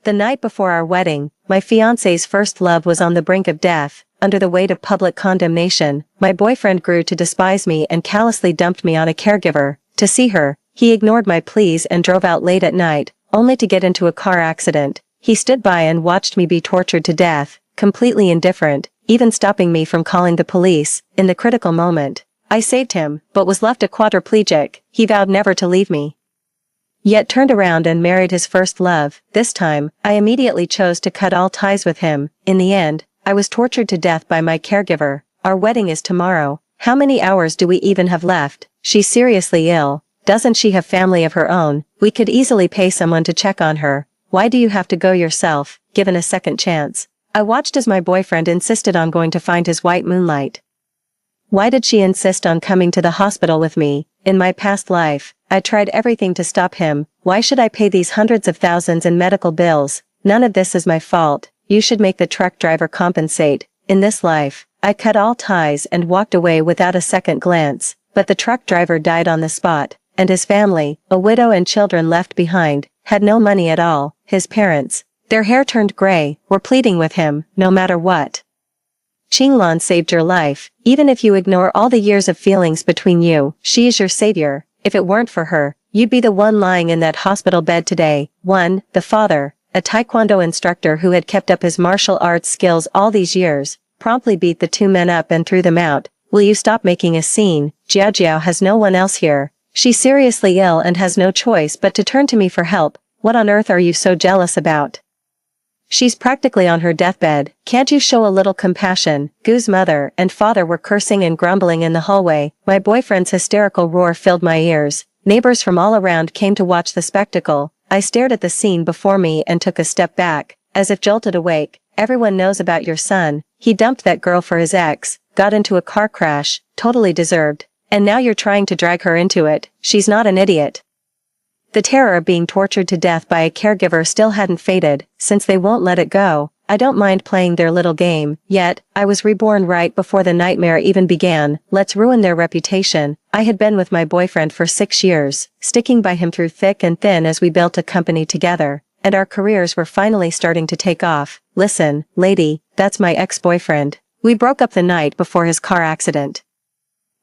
The night before our wedding, my fiancé's first love was on the brink of death. Under the weight of public condemnation, my boyfriend grew to despise me and callously dumped me on a caregiver. To see her, he ignored my pleas and drove out late at night, only to get into a car accident. He stood by and watched me be tortured to death, completely indifferent, even stopping me from calling the police. In the critical moment, I saved him, but was left a quadriplegic. He vowed never to leave me, yet turned around and married his first love. This time, I immediately chose to cut all ties with him. In the end, I was tortured to death by my caregiver. Our wedding is tomorrow. How many hours do we even have left? She's seriously ill. Doesn't she have family of her own? We could easily pay someone to check on her. Why do you have to go yourself, given a second chance? I watched as my boyfriend insisted on going to find his white moonlight. Why did she insist on coming to the hospital with me? In my past life, I tried everything to stop him. Why should I pay these hundreds of thousands in medical bills? None of this is my fault. You should make the truck driver compensate. In this life, I cut all ties and walked away without a second glance, but the truck driver died on the spot, and his family, a widow and children left behind, had no money at all. His parents, their hair turned gray, were pleading with him, no matter what. Qinglan saved your life. Even if you ignore all the years of feelings between you, she is your savior. If it weren't for her, you'd be the one lying in that hospital bed today. 1. The father, a taekwondo instructor who had kept up his martial arts skills all these years, promptly beat the two men up and threw them out. Will you stop making a scene? Jiao has no one else here. She's seriously ill and has no choice but to turn to me for help. What on earth are you so jealous about? She's practically on her deathbed. Can't you show a little compassion? Gu's mother and father were cursing and grumbling in the hallway. My boyfriend's hysterical roar filled my ears. Neighbors from all around came to watch the spectacle. I stared at the scene before me and took a step back, as if jolted awake. Everyone knows about your son. He dumped that girl for his ex, got into a car crash, totally deserved. And now you're trying to drag her into it. She's not an idiot. The terror of being tortured to death by a caregiver still hadn't faded. Since they won't let it go, I don't mind playing their little game. Yet, I was reborn right before the nightmare even began. Let's ruin their reputation. I had been with my boyfriend for 6 years, sticking by him through thick and thin as we built a company together, and our careers were finally starting to take off. Listen, lady, that's my ex-boyfriend. We broke up the night before his car accident.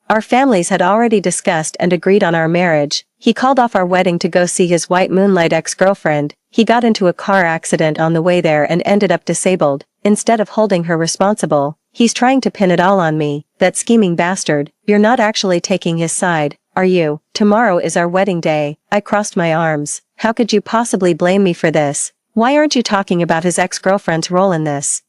Our families had already discussed and agreed on our marriage. He called off our wedding to go see his white moonlight ex-girlfriend. He got into a car accident on the way there and ended up disabled. Instead of holding her responsible, he's trying to pin it all on me. That scheming bastard. You're not actually taking his side, are you? Tomorrow is our wedding day. I crossed my arms. How could you possibly blame me for this? Why aren't you talking about his ex-girlfriend's role in this?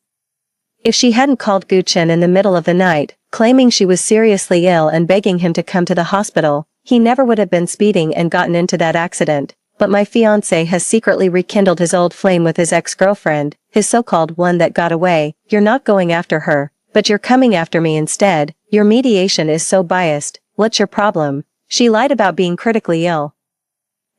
If she hadn't called Guchen in the middle of the night, claiming she was seriously ill and begging him to come to the hospital, he never would have been speeding and gotten into that accident. But my fiancé has secretly rekindled his old flame with his ex-girlfriend, his so-called one that got away. You're not going after her, but you're coming after me instead. Your mediation is so biased. What's your problem? She lied about being critically ill.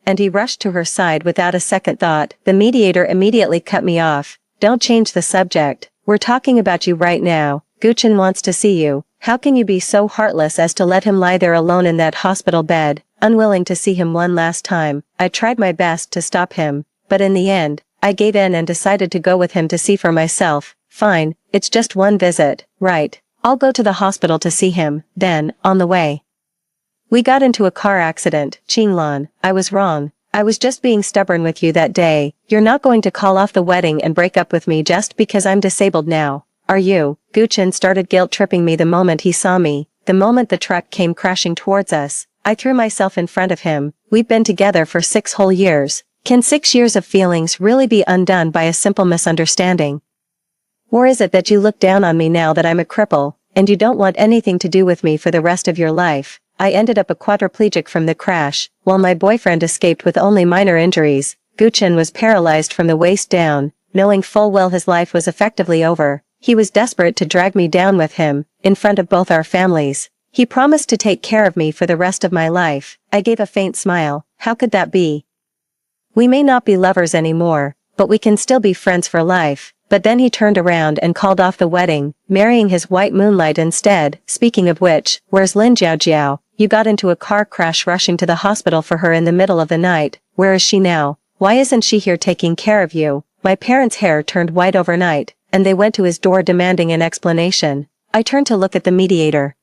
And he rushed to her side without a second thought. The mediator immediately cut me off. Don't change the subject. We're talking about you right now. Guchen wants to see you. How can you be so heartless as to let him lie there alone in that hospital bed, unwilling to see him one last time? I tried my best to stop him, but in the end, I gave in and decided to go with him to see for myself. Fine, it's just one visit, right? I'll go to the hospital to see him. Then, on the way, we got into a car accident. Qinglan, I was wrong. I was just being stubborn with you that day. You're not going to call off the wedding and break up with me just because I'm disabled now, are you? Guchen started guilt-tripping me the moment he saw me. The moment the truck came crashing towards us, I threw myself in front of him. We've been together for 6 whole years. Can 6 years of feelings really be undone by a simple misunderstanding? Or is it that you look down on me now that I'm a cripple, and you don't want anything to do with me for the rest of your life? I ended up a quadriplegic from the crash, while my boyfriend escaped with only minor injuries. Guchen was paralyzed from the waist down, knowing full well his life was effectively over. He was desperate to drag me down with him, in front of both our families. He promised to take care of me for the rest of my life. I gave a faint smile. How could that be? We may not be lovers anymore, but we can still be friends for life. But then he turned around and called off the wedding, marrying his white moonlight instead. Speaking of which, where's Lin Jiao? You got into a car crash rushing to the hospital for her in the middle of the night. Where is she now? Why isn't she here taking care of you? My parents' hair turned white overnight, and they went to his door demanding an explanation. I turned to look at the mediator.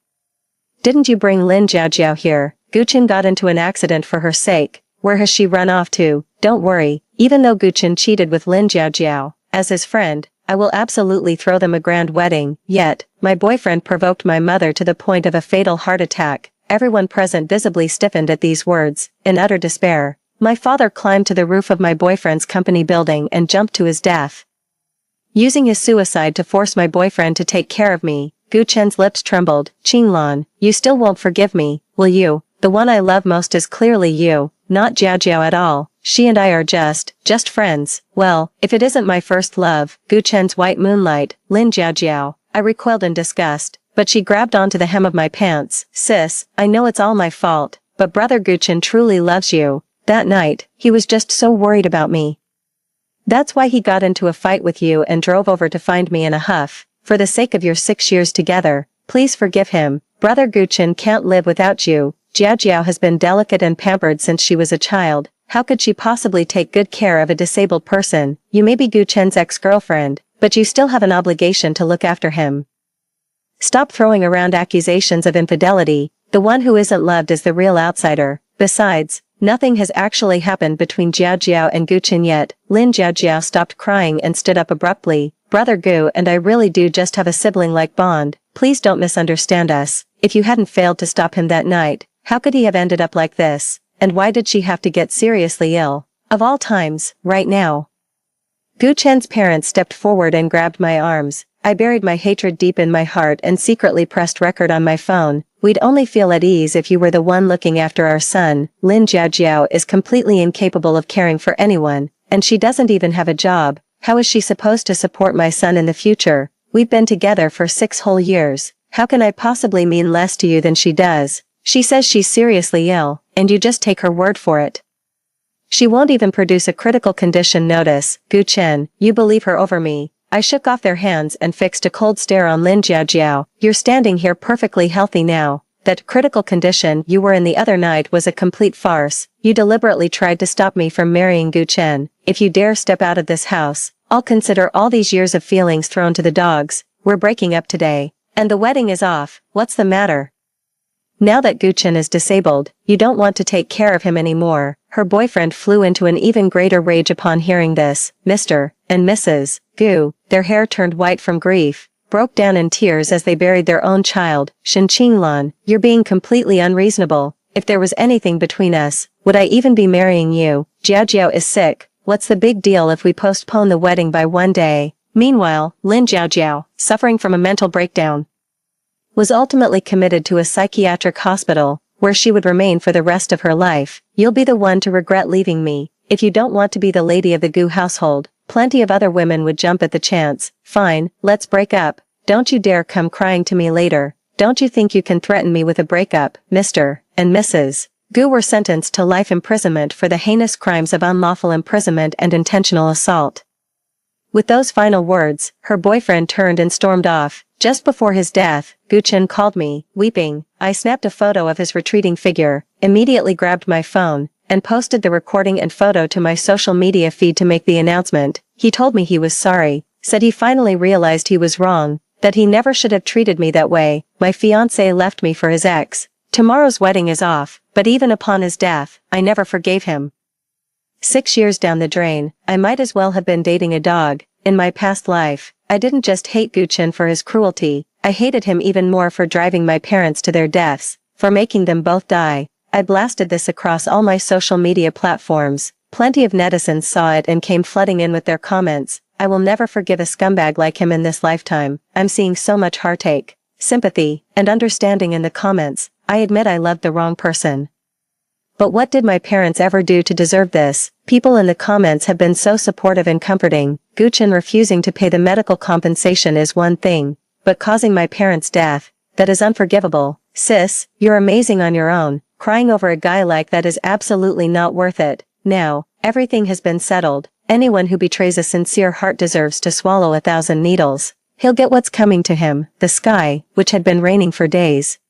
Didn't you bring Lin Jiajiao here? Guchen got into an accident for her sake. Where has she run off to? Don't worry, even though Guchen cheated with Lin Jiajiao, as his friend, I will absolutely throw them a grand wedding. Yet, my boyfriend provoked my mother to the point of a fatal heart attack. Everyone present visibly stiffened at these words, in utter despair. My father climbed to the roof of my boyfriend's company building and jumped to his death, using his suicide to force my boyfriend to take care of me. Gu Chen's lips trembled. Qinglan, you still won't forgive me, will you? The one I love most is clearly you, not Jiajiao at all. She and I are just friends. Well, if it isn't my first love, Gu Chen's white moonlight, Lin Jiajiao. I recoiled in disgust, but she grabbed onto the hem of my pants. Sis, I know it's all my fault, but brother Gu Chen truly loves you. That night, he was just so worried about me. That's why he got into a fight with you and drove over to find me in a huff. For the sake of your 6 years together, please forgive him. Brother Gu Chen can't live without you. Jiajiao has been delicate and pampered since she was a child. How could she possibly take good care of a disabled person? You may be Gu Chen's ex-girlfriend, but you still have an obligation to look after him. Stop throwing around accusations of infidelity. The one who isn't loved is the real outsider. Besides, nothing has actually happened between Jiajiao and Gu Chen yet. Lin Jiajiao stopped crying and stood up abruptly. Brother Gu and I really do just have a sibling-like bond. Please don't misunderstand us. If you hadn't failed to stop him that night, how could he have ended up like this? And why did she have to get seriously ill? Of all times, right now. Gu Chen's parents stepped forward and grabbed my arms. I buried my hatred deep in my heart and secretly pressed record on my phone. We'd only feel at ease if you were the one looking after our son. Lin Jiajiao is completely incapable of caring for anyone, and she doesn't even have a job. How is she supposed to support my son in the future? We've been together for 6 whole years. How can I possibly mean less to you than she does? She says she's seriously ill, and you just take her word for it. She won't even produce a critical condition notice. Gu Chen, you believe her over me. I shook off their hands and fixed a cold stare on Lin Jiajiao. You're standing here perfectly healthy now. That critical condition you were in the other night was a complete farce. You deliberately tried to stop me from marrying Gu Chen. If you dare step out of this house, I'll consider all these years of feelings thrown to the dogs. We're breaking up today. And the wedding is off. What's the matter? Now that Gu Chen is disabled, you don't want to take care of him anymore. Her boyfriend flew into an even greater rage upon hearing this. Mr. and Mrs. Gu, their hair turned white from grief, broke down in tears as they buried their own child. Shen Qinglan, you're being completely unreasonable. If there was anything between us, would I even be marrying you? Jiajiao is sick. What's the big deal if we postpone the wedding by 1 day? Meanwhile, Lin Jiajiao, suffering from a mental breakdown, was ultimately committed to a psychiatric hospital, where she would remain for the rest of her life. You'll be the one to regret leaving me. If you don't want to be the lady of the Gu household, plenty of other women would jump at the chance. Fine, let's break up. Don't you dare come crying to me later. Don't you think you can threaten me with a breakup? Mr. and Mrs. Gu were sentenced to life imprisonment for the heinous crimes of unlawful imprisonment and intentional assault. With those final words, her boyfriend turned and stormed off. Just before his death, Gu Chen called me, weeping. I snapped a photo of his retreating figure, immediately grabbed my phone, and posted the recording and photo to my social media feed to make the announcement. He told me he was sorry, said he finally realized he was wrong, that he never should have treated me that way. My fiancé left me for his ex. Tomorrow's wedding is off, but even upon his death, I never forgave him. 6 years down the drain, I might as well have been dating a dog. In my past life, I didn't just hate Gu Chen for his cruelty, I hated him even more for driving my parents to their deaths, for making them both die. I blasted this across all my social media platforms. Plenty of netizens saw it and came flooding in with their comments. I will never forgive a scumbag like him in this lifetime. I'm seeing so much heartache, sympathy, and understanding in the comments. I admit I loved the wrong person. But what did my parents ever do to deserve this? People in the comments have been so supportive and comforting. Gu Chen refusing to pay the medical compensation is one thing, but causing my parents' death, that is unforgivable. Sis, you're amazing on your own. Crying over a guy like that is absolutely not worth it. Now, everything has been settled. Anyone who betrays a sincere heart deserves to swallow 1,000 needles. He'll get what's coming to him. The sky, which had been raining for days,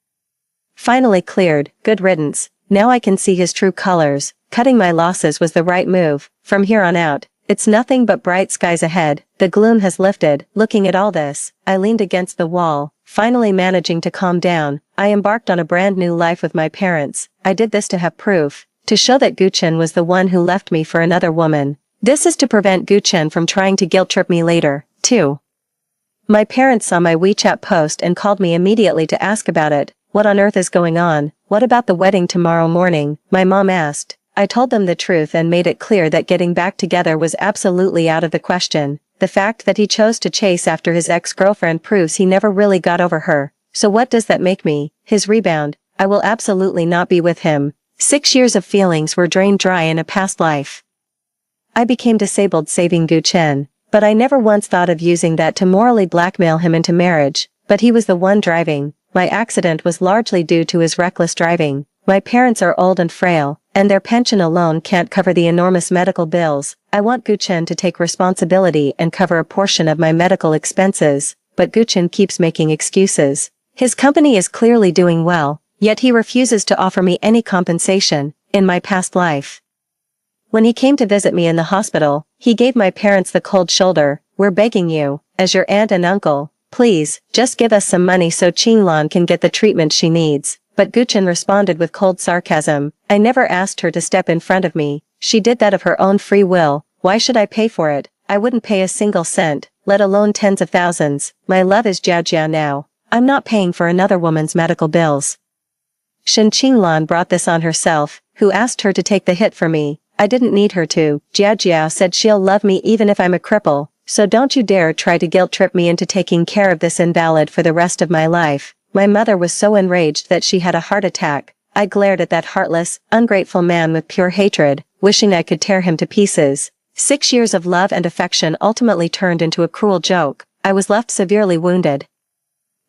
finally cleared. Good riddance. Now I can see his true colors. Cutting my losses was the right move. From here on out, It's nothing but bright skies ahead, the gloom has lifted. Looking at all this, I leaned against the wall, finally managing to calm down. I embarked on a brand new life with my parents. I did this to have proof, to show that Guchen was the one who left me for another woman. This is to prevent Guchen from trying to guilt trip me later, too. My parents saw my WeChat post and called me immediately to ask about it. What on earth is going on? What about the wedding tomorrow morning? My mom asked. I told them the truth and made it clear that getting back together was absolutely out of the question. The fact that he chose to chase after his ex-girlfriend proves he never really got over her. So what does that make me? His rebound. I will absolutely not be with him. 6 years of feelings were drained dry in a past life. I became disabled saving Guchen, but I never once thought of using that to morally blackmail him into marriage. But he was the one driving. My accident was largely due to his reckless driving. My parents are old and frail, and their pension alone can't cover the enormous medical bills. I want Guchen to take responsibility and cover a portion of my medical expenses, but Guchen keeps making excuses. His company is clearly doing well, yet he refuses to offer me any compensation. In my past life, when he came to visit me in the hospital, he gave my parents the cold shoulder. We're begging you, as your aunt and uncle, please, just give us some money so Qinglan can get the treatment she needs. But Guchen responded with cold sarcasm. I never asked her to step in front of me. She did that of her own free will. Why should I pay for it? I wouldn't pay a single cent, let alone tens of thousands. My love is Jiao now. I'm not paying for another woman's medical bills. Shen Qinglan brought this on herself, who asked her to take the hit for me. I didn't need her to. Jiao said she'll love me even if I'm a cripple, so don't you dare try to guilt trip me into taking care of this invalid for the rest of my life. My mother was so enraged that she had a heart attack. I glared at that heartless, ungrateful man with pure hatred, wishing I could tear him to pieces. 6 years of love and affection ultimately turned into a cruel joke. I was left severely wounded.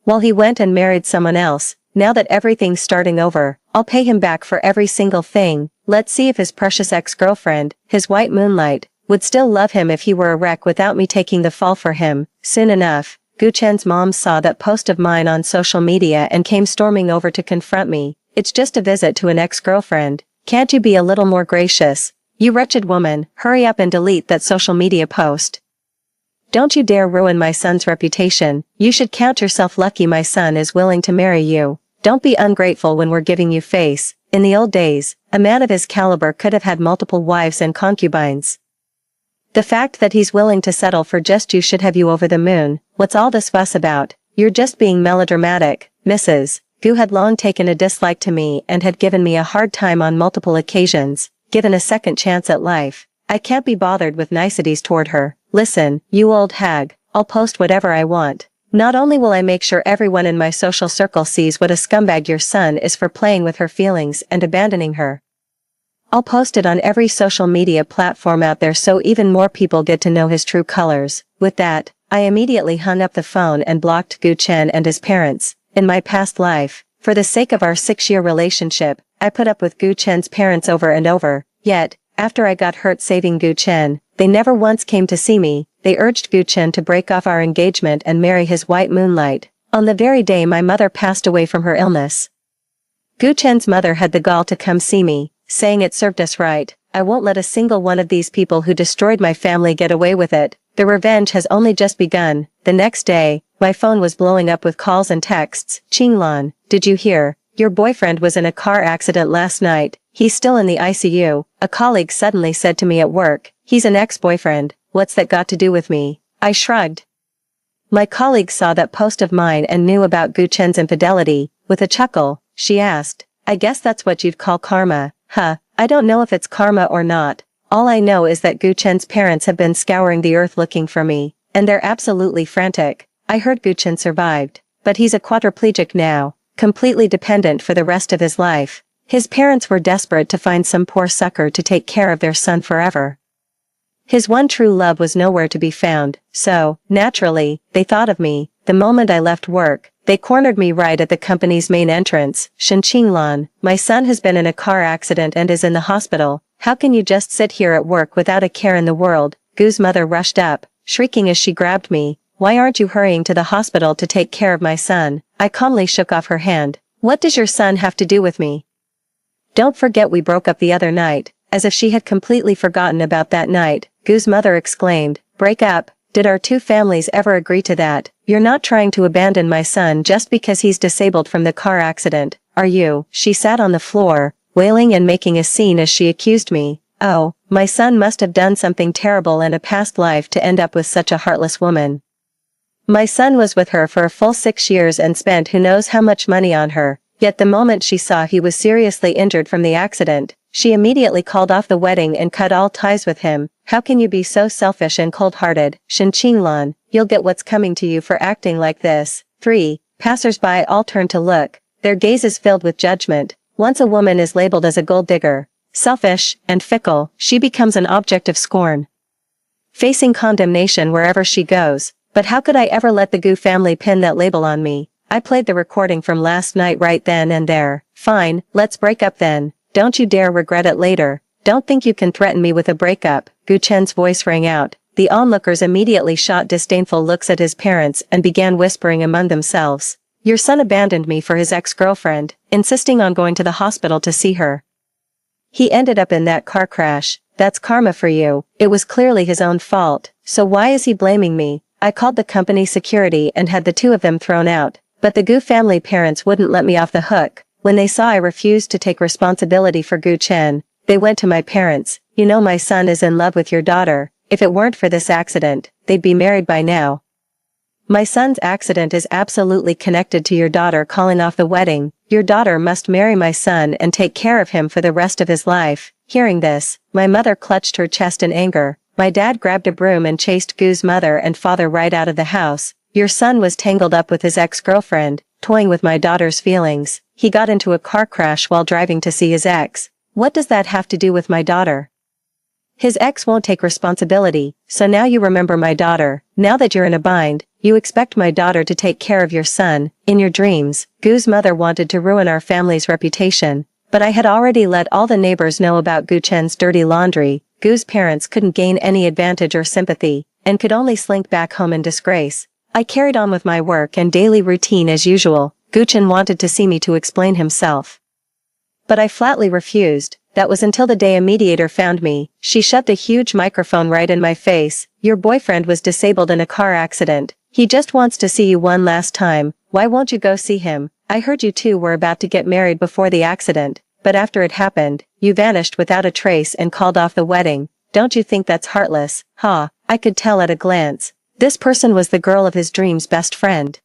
While he went and married someone else, now that everything's starting over, I'll pay him back for every single thing. Let's see if his precious ex-girlfriend, his white moonlight, would still love him if he were a wreck without me taking the fall for him. Soon enough, Guchen's mom saw that post of mine on social media and came storming over to confront me. It's just a visit to an ex-girlfriend. Can't you be a little more gracious? You wretched woman, hurry up and delete that social media post. Don't you dare ruin my son's reputation. You should count yourself lucky my son is willing to marry you. Don't be ungrateful when we're giving you face. In the old days, a man of his caliber could have had multiple wives and concubines. The fact that he's willing to settle for just you should have you over the moon. What's all this fuss about? You're just being melodramatic. Mrs. Gu had long taken a dislike to me and had given me a hard time on multiple occasions, given a second chance at life. I can't be bothered with niceties toward her. Listen, you old hag, I'll post whatever I want. Not only will I make sure everyone in my social circle sees what a scumbag your son is for playing with her feelings and abandoning her. I'll post it on every social media platform out there so even more people get to know his true colors. With that, I immediately hung up the phone and blocked Guchen and his parents. In my past life, for the sake of our 6-year relationship, I put up with Guchen's parents over and over. Yet, after I got hurt saving Guchen, they never once came to see me. They urged Guchen to break off our engagement and marry his white moonlight, on the very day my mother passed away from her illness. Guchen's mother had the gall to come see me, saying it served us right. I won't let a single one of these people who destroyed my family get away with it. The revenge has only just begun. The next day, my phone was blowing up with calls and texts. Qinglan, did you hear? Your boyfriend was in a car accident last night. He's still in the ICU. A colleague suddenly said to me at work, he's an ex-boyfriend. What's that got to do with me? I shrugged. My colleague saw that post of mine and knew about Guchen's infidelity. With a chuckle, she asked, I guess that's what you'd call karma. Huh, I don't know if it's karma or not. All I know is that Guchen's parents have been scouring the earth looking for me, and they're absolutely frantic. I heard Guchen survived, but he's a quadriplegic now, completely dependent for the rest of his life. His parents were desperate to find some poor sucker to take care of their son forever. His one true love was nowhere to be found, so, naturally, they thought of me. The moment I left work, they cornered me right at the company's main entrance. Shen Qinglan, my son has been in a car accident and is in the hospital. How can you just sit here at work without a care in the world? Gu's mother rushed up, shrieking as she grabbed me. Why aren't you hurrying to the hospital to take care of my son? I calmly shook off her hand. What does your son have to do with me? Don't forget we broke up the other night. as if she had completely forgotten about that night. Gu's mother exclaimed, "Break up? Did our two families ever agree to that? You're not trying to abandon my son just because he's disabled from the car accident, are you?" She sat on the floor, wailing and making a scene as she accused me. "Oh, my son must have done something terrible in a past life to end up with such a heartless woman. My son was with her for a full 6 years and spent who knows how much money on her, yet the moment she saw he was seriously injured from the accident, she immediately called off the wedding and cut all ties with him. How can you be so selfish and cold-hearted? Shen Qinglan, you'll get what's coming to you for acting like this." 3. Passers-by all turned to look, their gazes filled with judgment. Once a woman is labeled as a gold digger, selfish, and fickle, she becomes an object of scorn, facing condemnation wherever she goes. But how could I ever let the Gu family pin that label on me? I played the recording from last night right then and there. "Fine, let's break up then. Don't you dare regret it later. Don't think you can threaten me with a breakup." Gu Chen's voice rang out. The onlookers immediately shot disdainful looks at his parents and began whispering among themselves. "Your son abandoned me for his ex-girlfriend, insisting on going to the hospital to see her. He ended up in that car crash. That's karma for you. It was clearly his own fault, so why is he blaming me?" I called the company security and had the two of them thrown out, but the Gu family parents wouldn't let me off the hook. When they saw I refused to take responsibility for Gu Chen, they went to my parents. "You know my son is in love with your daughter. If it weren't for this accident, they'd be married by now. My son's accident is absolutely connected to your daughter calling off the wedding. Your daughter must marry my son and take care of him for the rest of his life." Hearing this, my mother clutched her chest in anger. My dad grabbed a broom and chased Gu's mother and father right out of the house. "Your son was tangled up with his ex-girlfriend, toying with my daughter's feelings. He got into a car crash while driving to see his ex. What does that have to do with my daughter? His ex won't take responsibility, so now you remember my daughter. Now that you're in a bind, you expect my daughter to take care of your son. In your dreams, Gu's mother wanted to ruin our family's reputation, but I had already let all the neighbors know about Gu Chen's dirty laundry. Gu's parents couldn't gain any advantage or sympathy, and could only slink back home in disgrace. I carried on with my work and daily routine as usual. Gu Chen wanted to see me to explain himself, but I flatly refused. That was until the day a mediator found me. She shoved a huge microphone right in my face. "Your boyfriend was disabled in a car accident. He just wants to see you one last time. Why won't you go see him? I heard you two were about to get married before the accident, but after it happened, you vanished without a trace and called off the wedding. Don't you think that's heartless?" Ha! I could tell at a glance. This person was the girl of his dreams' best friend.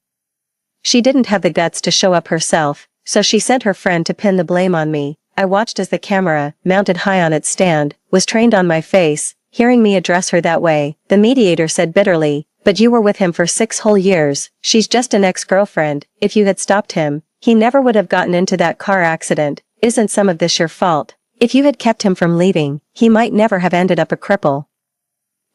She didn't have the guts to show up herself, so she sent her friend to pin the blame on me. I watched as the camera, mounted high on its stand, was trained on my face. Hearing me address her that way, the mediator said bitterly, "But you were with him for 6 whole years. She's just an ex-girlfriend. If you had stopped him, he never would have gotten into that car accident. Isn't some of this your fault? If you had kept him from leaving, he might never have ended up a cripple.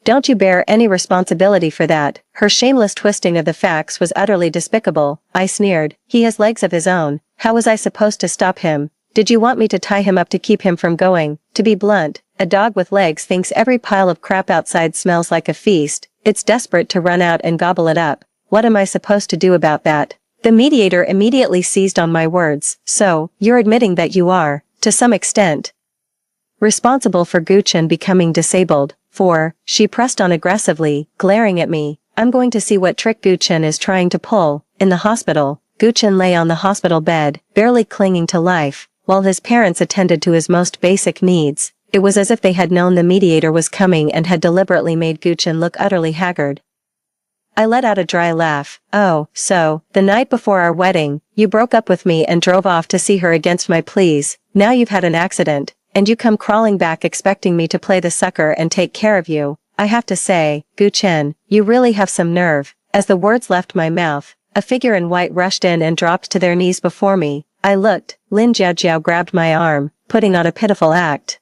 Don't you bear any responsibility for that?" Her shameless twisting of the facts was utterly despicable. I sneered. "He has legs of his own. How was I supposed to stop him? Did you want me to tie him up to keep him from going? To be blunt, a dog with legs thinks every pile of crap outside smells like a feast. It's desperate to run out and gobble it up. What am I supposed to do about that?" The mediator immediately seized on my words. "So, you're admitting that you are, to some extent, responsible for Gu Chen becoming disabled." 4. She pressed on aggressively, glaring at me. "I'm going to see what trick Gu Chen is trying to pull." In the hospital, Gu Chen lay on the hospital bed, barely clinging to life, while his parents attended to his most basic needs. It was as if they had known the mediator was coming and had deliberately made Gu Chen look utterly haggard. I let out a dry laugh. "Oh, so, the night before our wedding, you broke up with me and drove off to see her against my pleas. Now you've had an accident, and you come crawling back expecting me to play the sucker and take care of you. I have to say, Gu Chen, you really have some nerve." As the words left my mouth, a figure in white rushed in and dropped to their knees before me. I looked. Lin Jiaojiao grabbed my arm, putting on a pitiful act.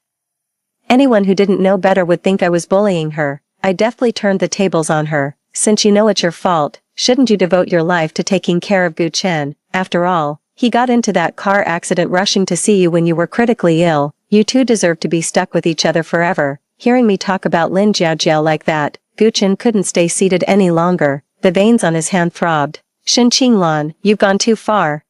Anyone who didn't know better would think I was bullying her. I deftly turned the tables on her. "Since you know it's your fault, shouldn't you devote your life to taking care of Gu Chen? After all, he got into that car accident rushing to see you when you were critically ill. You two deserve to be stuck with each other forever." Hearing me talk about Lin Jiaojiao like that, Gu Chen couldn't stay seated any longer. The veins on his hand throbbed. "Shen Qinglan, you've gone too far."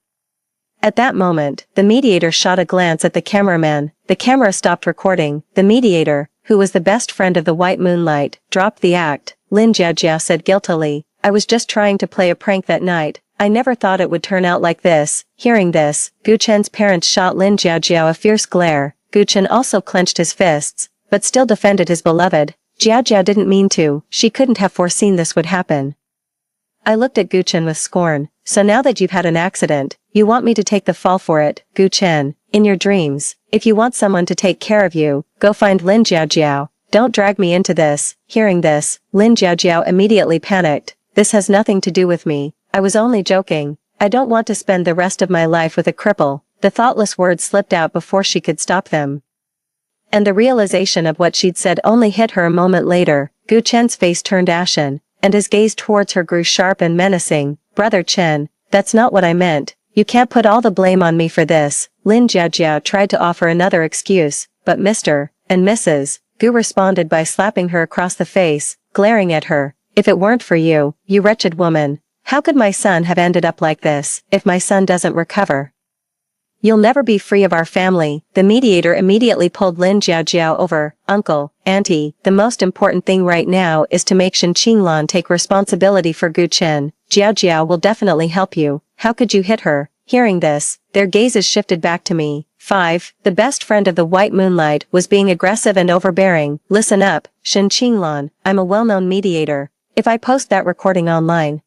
At that moment, the mediator shot a glance at the cameraman. The camera stopped recording. The mediator, who was the best friend of the white moonlight, dropped the act. Lin Jiajia said guiltily, I was just trying to play a prank that night. I never thought it would turn out like this. Hearing this, Gu Chen's parents shot Lin Jiajiao a fierce glare. Gu Chen also clenched his fists, but still defended his beloved. Jiajia didn't mean to, she couldn't have foreseen this would happen. I looked at Gu Chen with scorn. So now that you've had an accident, you want me to take the fall for it, Gu Chen. In your dreams, if you want someone to take care of you, go find Lin Jiajiao. Don't drag me into this. Hearing this, Lin Jiajiao immediately panicked. This has nothing to do with me. I was only joking. I don't want to spend the rest of my life with a cripple. The thoughtless words slipped out before she could stop them. And the realization of what she'd said only hit her a moment later. Gu Chen's face turned ashen, and his gaze towards her grew sharp and menacing. Brother Chen, that's not what I meant. You can't put all the blame on me for this. Lin Jiajiao tried to offer another excuse, but Mr. and Mrs. Gu responded by slapping her across the face, glaring at her. If it weren't for you, you wretched woman, how could my son have ended up like this, if my son doesn't recover? You'll never be free of our family. The mediator immediately pulled Lin Jiajiao over. Uncle, Auntie, the most important thing right now is to make Shen Qinglan take responsibility for Gu Chen. Jiajiao will definitely help you. How could you hit her? Hearing this, their gazes shifted back to me. 5. The best friend of the white moonlight was being aggressive and overbearing. Listen up, Shen Qinglan, I'm a well-known mediator. If I post that recording online,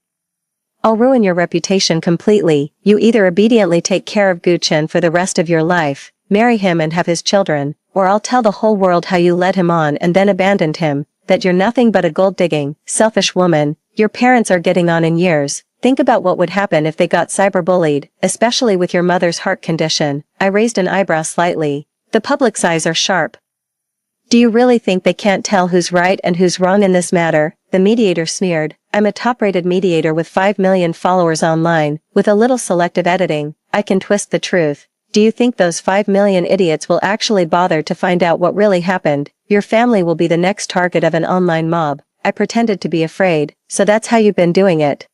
I'll ruin your reputation completely. You either obediently take care of Gu Chen for the rest of your life, marry him and have his children, or I'll tell the whole world how you led him on and then abandoned him, that you're nothing but a gold-digging, selfish woman. Your parents are getting on in years. Think about what would happen if they got cyberbullied, especially with your mother's heart condition. I raised an eyebrow slightly. The public's eyes are sharp. Do you really think they can't tell who's right and who's wrong in this matter? The mediator sneered. I'm a top-rated mediator with 5 million followers online. With a little selective editing, I can twist the truth. Do you think those 5 million idiots will actually bother to find out what really happened? Your family will be the next target of an online mob. I pretended to be afraid, so that's how you've been doing it.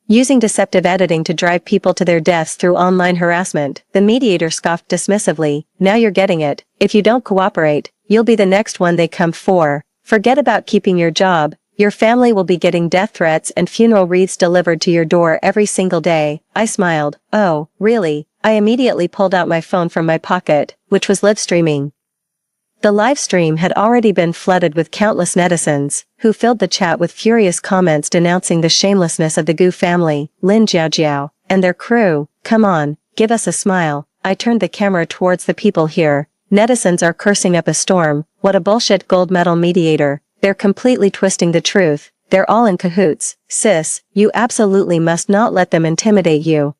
Using deceptive editing to drive people to their deaths through online harassment, the mediator scoffed dismissively. Now you're getting it. If you don't cooperate, you'll be the next one they come for. Forget about keeping your job. Your family will be getting death threats and funeral wreaths delivered to your door every single day. I smiled. Oh, really? I immediately pulled out my phone from my pocket, which was live streaming. The live stream had already been flooded with countless netizens, who filled the chat with furious comments denouncing the shamelessness of the Gu family, Lin Jiajiao, and their crew. Come on, give us a smile. I turned the camera towards the people here. Netizens are cursing up a storm. What a bullshit gold medal mediator. They're completely twisting the truth. They're all in cahoots. Sis, you absolutely must not let them intimidate you.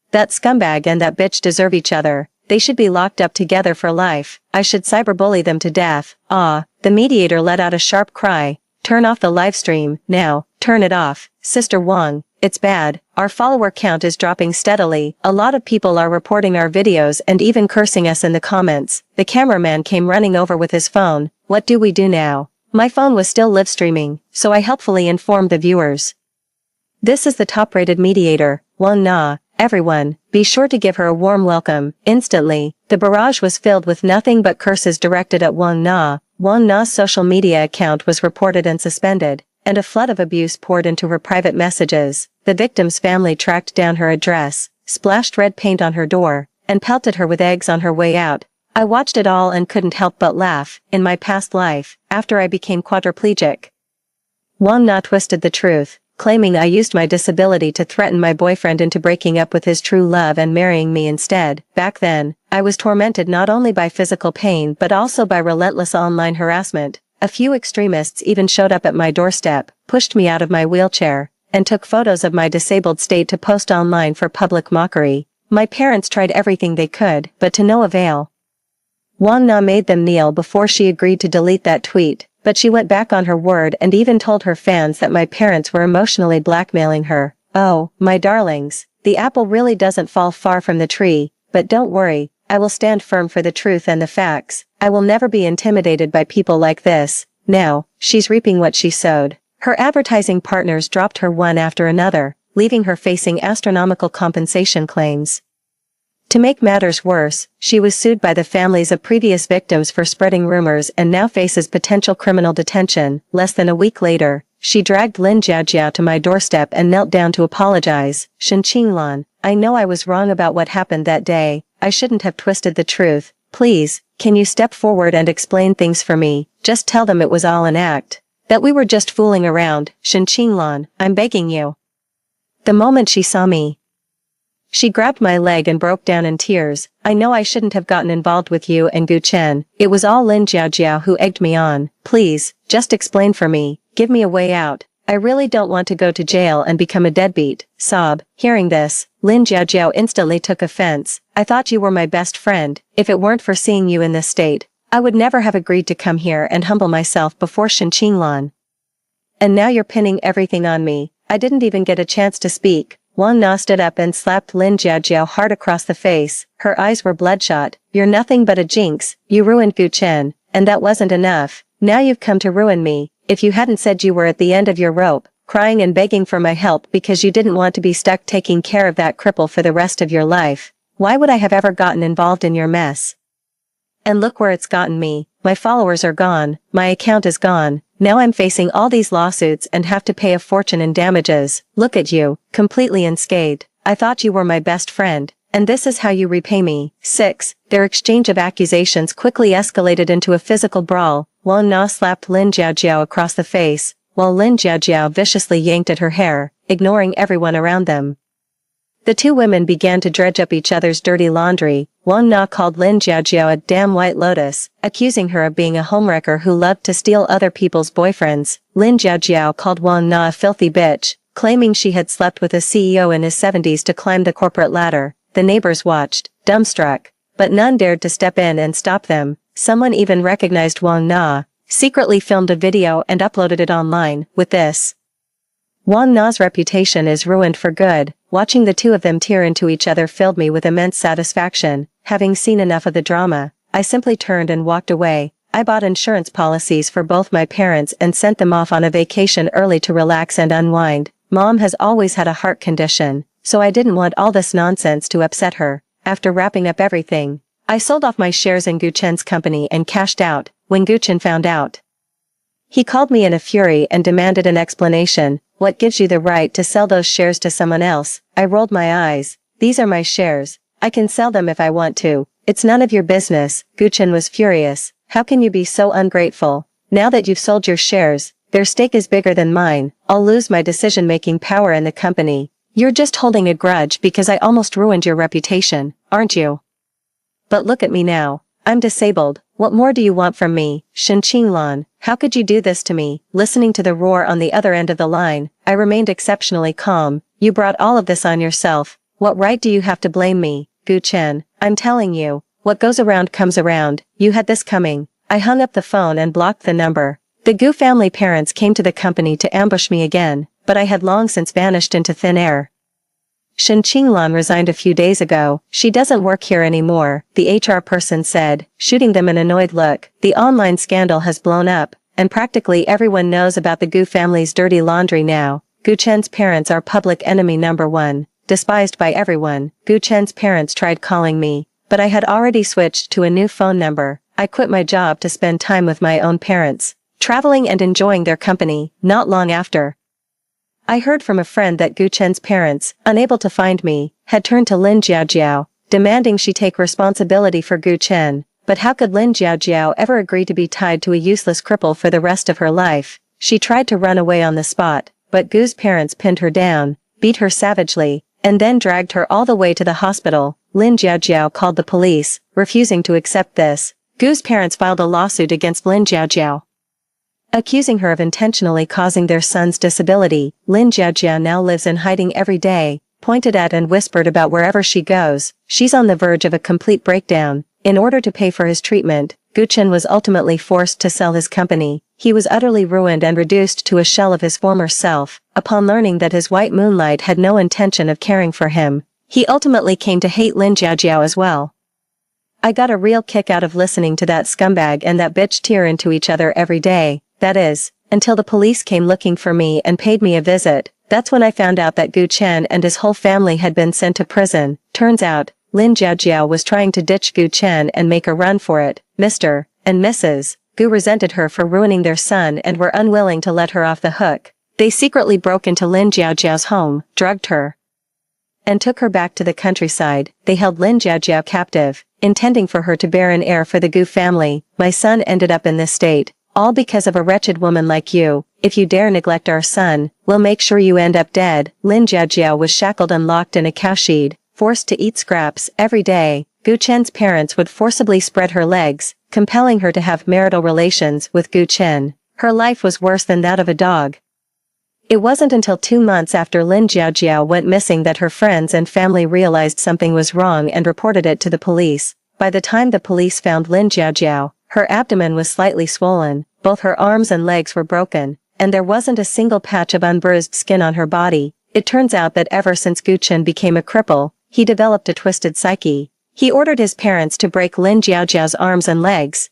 That scumbag and that bitch deserve each other. They should be locked up together for life. I should cyberbully them to death. Ah, the mediator let out a sharp cry. Turn off the live stream, now, turn it off. Sister Wang, it's bad. Our follower count is dropping steadily. A lot of people are reporting our videos and even cursing us in the comments. The cameraman came running over with his phone. What do we do now? My phone was still live streaming, so I helpfully informed the viewers. This is the top-rated mediator, Wang Na. Everyone, be sure to give her a warm welcome. Instantly, the barrage was filled with nothing but curses directed at Wang Na. Wang Na's social media account was reported and suspended, and a flood of abuse poured into her private messages. The victim's family tracked down her address, splashed red paint on her door, and pelted her with eggs on her way out. I watched it all and couldn't help but laugh. In my past life, after I became quadriplegic, Wang Na twisted the truth, claiming I used my disability to threaten my boyfriend into breaking up with his true love and marrying me instead. Back then, I was tormented not only by physical pain but also by relentless online harassment. A few extremists even showed up at my doorstep, pushed me out of my wheelchair, and took photos of my disabled state to post online for public mockery. My parents tried everything they could, but to no avail. Wang Na made them kneel before she agreed to delete that tweet, but she went back on her word and even told her fans that my parents were emotionally blackmailing her. Oh, my darlings, the apple really doesn't fall far from the tree, but don't worry, I will stand firm for the truth and the facts. I will never be intimidated by people like this. Now, she's reaping what she sowed. Her advertising partners dropped her one after another, leaving her facing astronomical compensation claims. To make matters worse, she was sued by the families of previous victims for spreading rumors and now faces potential criminal detention. Less than a week later, she dragged Lin Jiajiao to my doorstep and knelt down to apologize. Shen Qinglan, I know I was wrong about what happened that day. I shouldn't have twisted the truth. Please, can you step forward and explain things for me? Just tell them it was all an act. That we were just fooling around. Shen Qinglan, I'm begging you. The moment she saw me, she grabbed my leg and broke down in tears. I know I shouldn't have gotten involved with you and Gu Chen. It was all Lin Jiajiao who egged me on. Please, just explain for me. Give me a way out. I really don't want to go to jail and become a deadbeat. Sob. Hearing this, Lin Jiajiao instantly took offense. I thought you were my best friend. If it weren't for seeing you in this state, I would never have agreed to come here and humble myself before Shen Qinglan. And now you're pinning everything on me. I didn't even get a chance to speak. Wang Na stood up and slapped Lin Jiajiao hard across the face. Her eyes were bloodshot. You're nothing but a jinx. You ruined Gu Chen. And that wasn't enough. Now you've come to ruin me. If you hadn't said you were at the end of your rope, crying and begging for my help because you didn't want to be stuck taking care of that cripple for the rest of your life, why would I have ever gotten involved in your mess? And look where it's gotten me. My followers are gone. My account is gone. Now I'm facing all these lawsuits and have to pay a fortune in damages. Look at you, completely unscathed. I thought you were my best friend. And this is how you repay me. 6. Their exchange of accusations quickly escalated into a physical brawl. Wang Na slapped Lin Jiajiao across the face, while Lin Jiajiao viciously yanked at her hair, ignoring everyone around them. The two women began to dredge up each other's dirty laundry. Wang Na called Lin Jiajiao a damn white lotus, accusing her of being a homewrecker who loved to steal other people's boyfriends. Lin Jiajiao called Wang Na a filthy bitch, claiming she had slept with a CEO in his 70s to climb the corporate ladder. The neighbors watched, dumbstruck, but none dared to step in and stop them. Someone even recognized Wang Na, secretly filmed a video and uploaded it online. With this, Wang Na's reputation is ruined for good. Watching the two of them tear into each other filled me with immense satisfaction. Having seen enough of the drama, I simply turned and walked away. I bought insurance policies for both my parents and sent them off on a vacation early to relax and unwind. Mom has always had a heart condition, so I didn't want all this nonsense to upset her. After wrapping up everything, I sold off my shares in Gu Chen's company and cashed out. When Gu Chen found out, he called me in a fury and demanded an explanation. What gives you the right to sell those shares to someone else? I rolled my eyes. These are my shares. I can sell them if I want to. It's none of your business. Gu Chen was furious. How can you be so ungrateful? Now that you've sold your shares, their stake is bigger than mine. I'll lose my decision-making power in the company. You're just holding a grudge because I almost ruined your reputation, aren't you? But look at me now. I'm disabled. What more do you want from me? Shen Qinglan, how could you do this to me? Listening to the roar on the other end of the line, I remained exceptionally calm. You brought all of this on yourself. What right do you have to blame me? Gu Chen, I'm telling you, what goes around comes around. You had this coming. I hung up the phone and blocked the number. The Gu family parents came to the company to ambush me again, but I had long since vanished into thin air. Shen Qinglan resigned a few days ago. She doesn't work here anymore, the HR person said, shooting them an annoyed look. The online scandal has blown up, and practically everyone knows about the Gu family's dirty laundry now. Gu Chen's parents are public enemy number one, despised by everyone. Gu Chen's parents tried calling me, but I had already switched to a new phone number. I quit my job to spend time with my own parents, traveling and enjoying their company. Not long after, I heard from a friend that Gu Chen's parents, unable to find me, had turned to Lin Jiajiao, demanding she take responsibility for Gu Chen. But how could Lin Jiajiao ever agree to be tied to a useless cripple for the rest of her life? She tried to run away on the spot, but Gu's parents pinned her down, beat her savagely, and then dragged her all the way to the hospital. Lin Jiajiao called the police, refusing to accept this. Gu's parents filed a lawsuit against Lin Jiajiao, accusing her of intentionally causing their son's disability. Lin Jiajiao now lives in hiding every day, pointed at and whispered about wherever she goes. She's on the verge of a complete breakdown. In order to pay for his treatment, Gu Chen was ultimately forced to sell his company. He was utterly ruined and reduced to a shell of his former self. Upon learning that his white moonlight had no intention of caring for him, he ultimately came to hate Lin Jiajiao as well. I got a real kick out of listening to that scumbag and that bitch tear into each other every day. That is, until the police came looking for me and paid me a visit. That's when I found out that Gu Chen and his whole family had been sent to prison. Turns out, Lin Jiaojiao was trying to ditch Gu Chen and make a run for it. Mr. and Mrs. Gu resented her for ruining their son and were unwilling to let her off the hook. They secretly broke into Lin Jiaojiao's home, drugged her, and took her back to the countryside. They held Lin Jiaojiao captive, intending for her to bear an heir for the Gu family. My son ended up in this state, all because of a wretched woman like you. If you dare neglect our son, we'll make sure you end up dead. Lin Jiaojiao was shackled and locked in a cowshed, forced to eat scraps every day. Gu Chen's parents would forcibly spread her legs, compelling her to have marital relations with Gu Chen. Her life was worse than that of a dog. It wasn't until 2 months after Lin Jiaojiao went missing that her friends and family realized something was wrong and reported it to the police. By the time the police found Lin Jiaojiao, her abdomen was slightly swollen, both her arms and legs were broken, and there wasn't a single patch of unbruised skin on her body. It turns out that ever since Gu Chen became a cripple, he developed a twisted psyche. He ordered his parents to break Lin Jiaojiao's arms and legs,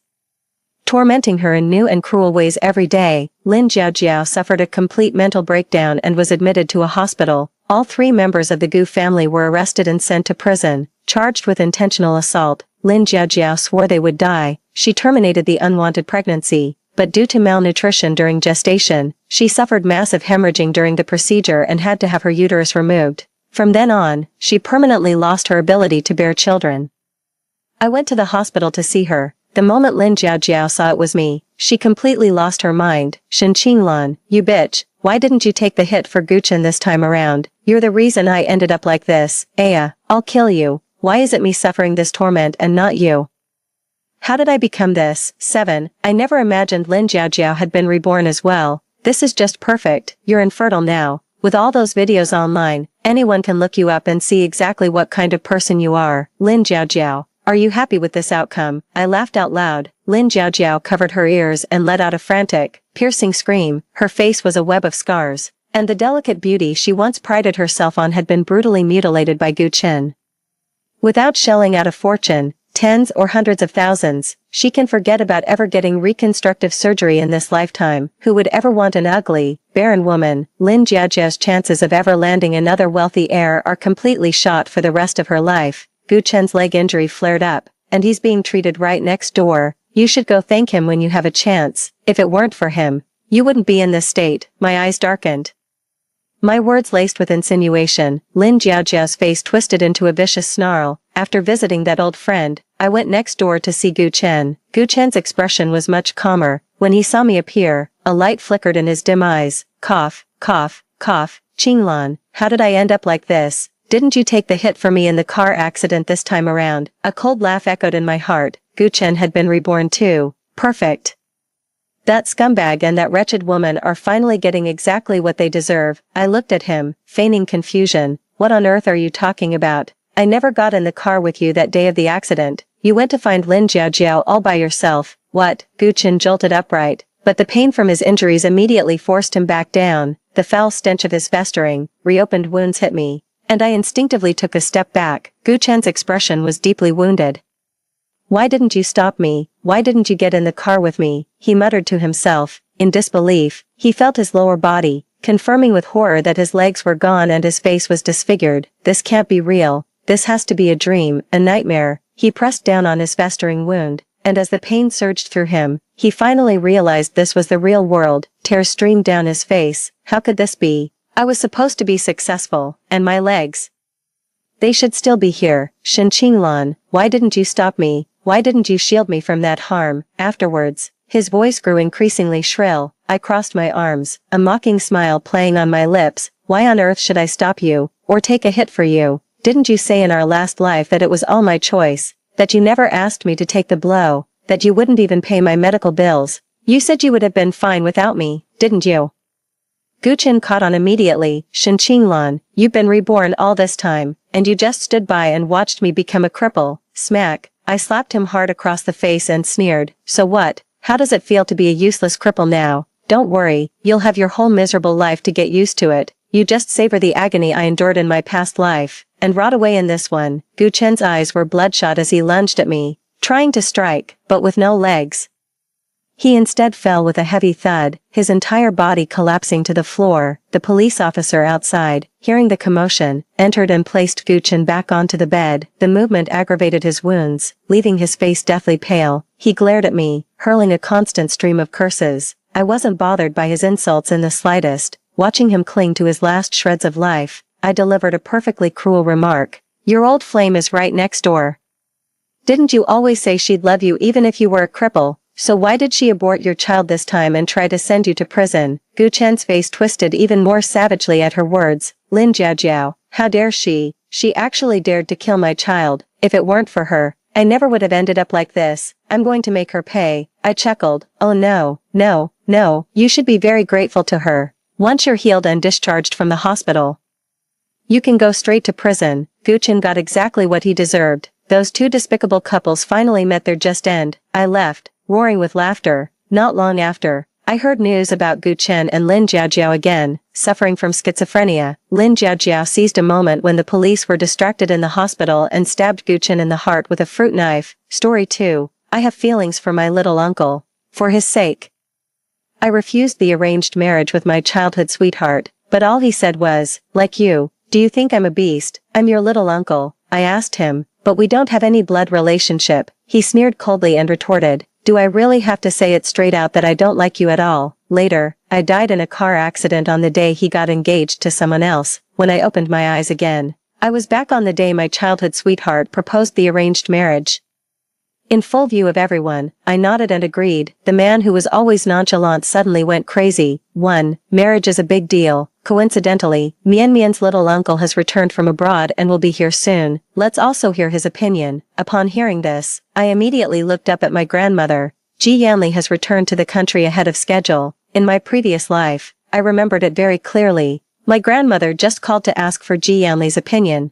tormenting her in new and cruel ways every day. Lin Jiaojiao suffered a complete mental breakdown and was admitted to a hospital. All 3 members of the Gu family were arrested and sent to prison, charged with intentional assault. Lin Jiaojiao swore they would die. She terminated the unwanted pregnancy, but due to malnutrition during gestation, she suffered massive hemorrhaging during the procedure and had to have her uterus removed. From then on, she permanently lost her ability to bear children. I went to the hospital to see her. The moment Lin Jiaojiao saw it was me, she completely lost her mind. Shen Qinglan, you bitch, why didn't you take the hit for Gu Chen this time around? You're the reason I ended up like this. Aya, I'll kill you. Why is it me suffering this torment and not you? How did I become this? 7. I never imagined Lin Jiaojiao had been reborn as well. This is just perfect. You're infertile now. With all those videos online, anyone can look you up and see exactly what kind of person you are. Lin Jiaojiao, are you happy with this outcome? I laughed out loud. Lin Jiaojiao covered her ears and let out a frantic, piercing scream. Her face was a web of scars, and the delicate beauty she once prided herself on had been brutally mutilated by Gu Chen. Without shelling out a fortune, tens or hundreds of thousands, she can forget about ever getting reconstructive surgery in this lifetime. Who would ever want an ugly, barren woman? Lin Jiaojiao's chances of ever landing another wealthy heir are completely shot for the rest of her life. Gu Chen's leg injury flared up, and he's being treated right next door. You should go thank him when you have a chance. If it weren't for him, you wouldn't be in this state. My eyes darkened. My words laced with insinuation. Lin Jiaojiao's face twisted into a vicious snarl. After visiting that old friend, I went next door to see Gu Chen. Gu Chen's expression was much calmer. When he saw me appear, a light flickered in his dim eyes. Cough, cough, cough. Qinglan, how did I end up like this? Didn't you take the hit for me in the car accident this time around? A cold laugh echoed in my heart. Gu Chen had been reborn too. Perfect. That scumbag and that wretched woman are finally getting exactly what they deserve. I looked at him, feigning confusion. What on earth are you talking about? I never got in the car with you that day of the accident. You went to find Lin Jiaojiao all by yourself. What? Gu Chen jolted upright, but the pain from his injuries immediately forced him back down. The foul stench of his festering, reopened wounds hit me, and I instinctively took a step back. Gu Chen's expression was deeply wounded. Why didn't you stop me? Why didn't you get in the car with me? He muttered to himself, in disbelief. He felt his lower body, confirming with horror that his legs were gone and his face was disfigured. This can't be real. This has to be a dream, a nightmare. He pressed down on his festering wound, and as the pain surged through him, he finally realized this was the real world. Tears streamed down his face. How could this be? I was supposed to be successful, and my legs, they should still be here. Shen Qinglan, why didn't you stop me? Why didn't you shield me from that harm? Afterwards, his voice grew increasingly shrill. I crossed my arms, a mocking smile playing on my lips. Why on earth should I stop you, or take a hit for you? Didn't you say in our last life that it was all my choice, that you never asked me to take the blow, that you wouldn't even pay my medical bills? You said you would have been fine without me, didn't you? Gu Chen caught on immediately. Shen Qinglan, you've been reborn all this time, and you just stood by and watched me become a cripple. Smack. I slapped him hard across the face and sneered. So what? How does it feel to be a useless cripple now? Don't worry, you'll have your whole miserable life to get used to it. You just savor the agony I endured in my past life, and rot away in this one. Gu Chen's eyes were bloodshot as he lunged at me, trying to strike, but with no legs. He instead fell with a heavy thud, his entire body collapsing to the floor. The police officer outside, hearing the commotion, entered and placed Guchen back onto the bed. The movement aggravated his wounds, leaving his face deathly pale. He glared at me, hurling a constant stream of curses. I wasn't bothered by his insults in the slightest. Watching him cling to his last shreds of life, I delivered a perfectly cruel remark. "Your old flame is right next door. Didn't you always say she'd love you even if you were a cripple? So why did she abort your child this time and try to send you to prison?" Gu Chen's face twisted even more savagely at her words. "Lin Jiajiao, how dare she? She actually dared to kill my child. If it weren't for her, I never would have ended up like this. I'm going to make her pay." I chuckled. "Oh no, no, no, you should be very grateful to her. Once you're healed and discharged from the hospital, you can go straight to prison." Gu Chen got exactly what he deserved. Those two despicable couples finally met their just end. I left, roaring with laughter. Not long after, I heard news about Gu Chen and Lin Jiajiao again, suffering from schizophrenia. Lin Jiajiao seized a moment when the police were distracted in the hospital and stabbed Gu Chen in the heart with a fruit knife. Story 2. I have feelings for my little uncle. For his sake, I refused the arranged marriage with my childhood sweetheart, but all he said was, "Like you, do you think I'm a beast? I'm your little uncle." I asked him, "But we don't have any blood relationship." He sneered coldly and retorted, "Do I really have to say it straight out that I don't like you at all?" Later, I died in a car accident on the day he got engaged to someone else. When I opened my eyes again, I was back on the day my childhood sweetheart proposed the arranged marriage. In full view of everyone, I nodded and agreed. The man who was always nonchalant suddenly went crazy. 1. Marriage is a big deal. Coincidentally, Mian Mian's little uncle has returned from abroad and will be here soon. Let's also hear his opinion. Upon hearing this, I immediately looked up at my grandmother. Ji Yanli has returned to the country ahead of schedule. In my previous life, I remembered it very clearly. My grandmother just called to ask for Ji Yanli's opinion,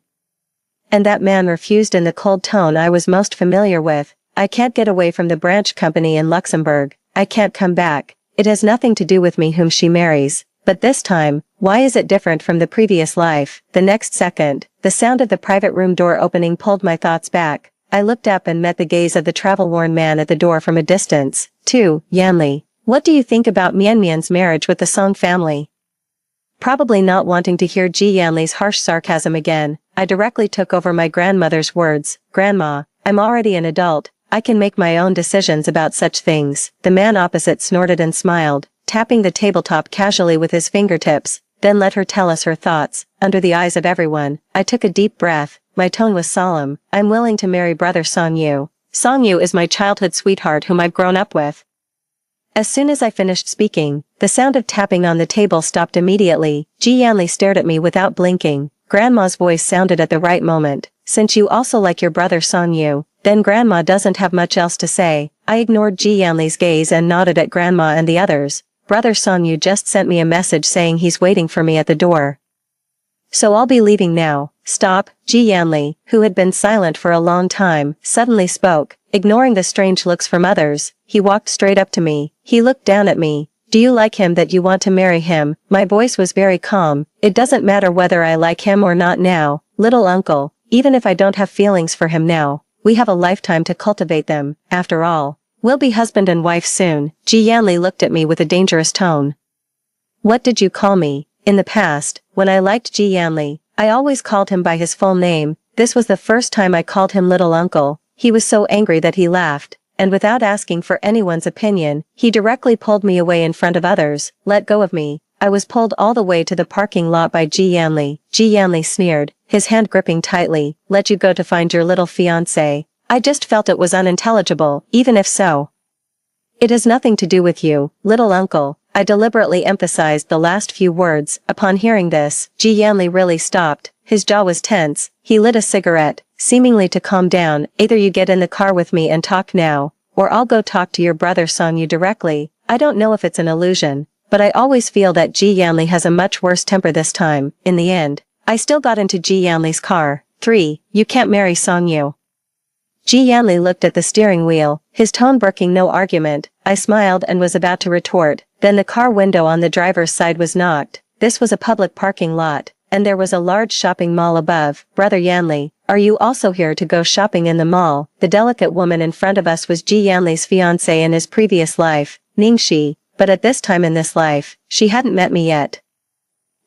and that man refused in the cold tone I was most familiar with. "I can't get away from the branch company in Luxembourg. I can't come back. It has nothing to do with me whom she marries. But this time, why is it different from the previous life?" The next second, the sound of the private room door opening pulled my thoughts back. I looked up and met the gaze of the travel-worn man at the door from a distance. 2. Yanli, what do you think about Mian Mian's marriage with the Song family? Probably not wanting to hear Ji Yanli's harsh sarcasm again, I directly took over my grandmother's words. "Grandma, I'm already an adult. I can make my own decisions about such things." The man opposite snorted and smiled, tapping the tabletop casually with his fingertips, then let her tell us her thoughts. Under the eyes of everyone, I took a deep breath. My tone was solemn. "I'm willing to marry brother Song Yu. Song Yu is my childhood sweetheart whom I've grown up with." As soon as I finished speaking, the sound of tapping on the table stopped immediately. Ji Yanli stared at me without blinking. Grandma's voice sounded at the right moment. "Since you also like your brother Song Yu, then Grandma doesn't have much else to say." I ignored Ji Yanli's gaze and nodded at Grandma and the others. "Brother Song Yu just sent me a message saying he's waiting for me at the door. So I'll be leaving now." "Stop." Ji Yanli, who had been silent for a long time, suddenly spoke, ignoring the strange looks from others. He walked straight up to me. He looked down at me. "Do you like him that you want to marry him?" My voice was very calm. "It doesn't matter whether I like him or not now, little uncle. Even if I don't have feelings for him now, we have a lifetime to cultivate them. After all, we'll be husband and wife soon." Ji Yanli looked at me with a dangerous tone. "What did you call me?" In the past, when I liked Ji Yanli, I always called him by his full name. This was the first time I called him little uncle. He was so angry that he laughed, and without asking for anyone's opinion, he directly pulled me away in front of others. "Let go of me." I was pulled all the way to the parking lot by Ji Yanli. Ji Yanli sneered, his hand gripping tightly. "Let you go to find your little fiancé." I just felt it was unintelligible. "Even if so, it has nothing to do with you, little uncle." I deliberately emphasized the last few words. Upon hearing this, Ji Yanli really stopped. His jaw was tense. He lit a cigarette, seemingly to calm down. "Either you get in the car with me and talk now, or I'll go talk to your brother Song Yu directly." I don't know if it's an illusion, but I always feel that Ji Yanli has a much worse temper this time. In the end, I still got into Ji Yanli's car. 3. You can't marry Song Yu. Ji Yanli looked at the steering wheel, his tone broking no argument. I smiled and was about to retort. Then the car window on the driver's side was knocked. This was a public parking lot, and there was a large shopping mall above. "Brother Yanli, Are you also here to go shopping in the mall? The delicate woman in front of us was Ji Yanli's fiancé in his previous life, Ningxi, but at this time in this life, she hadn't met me yet.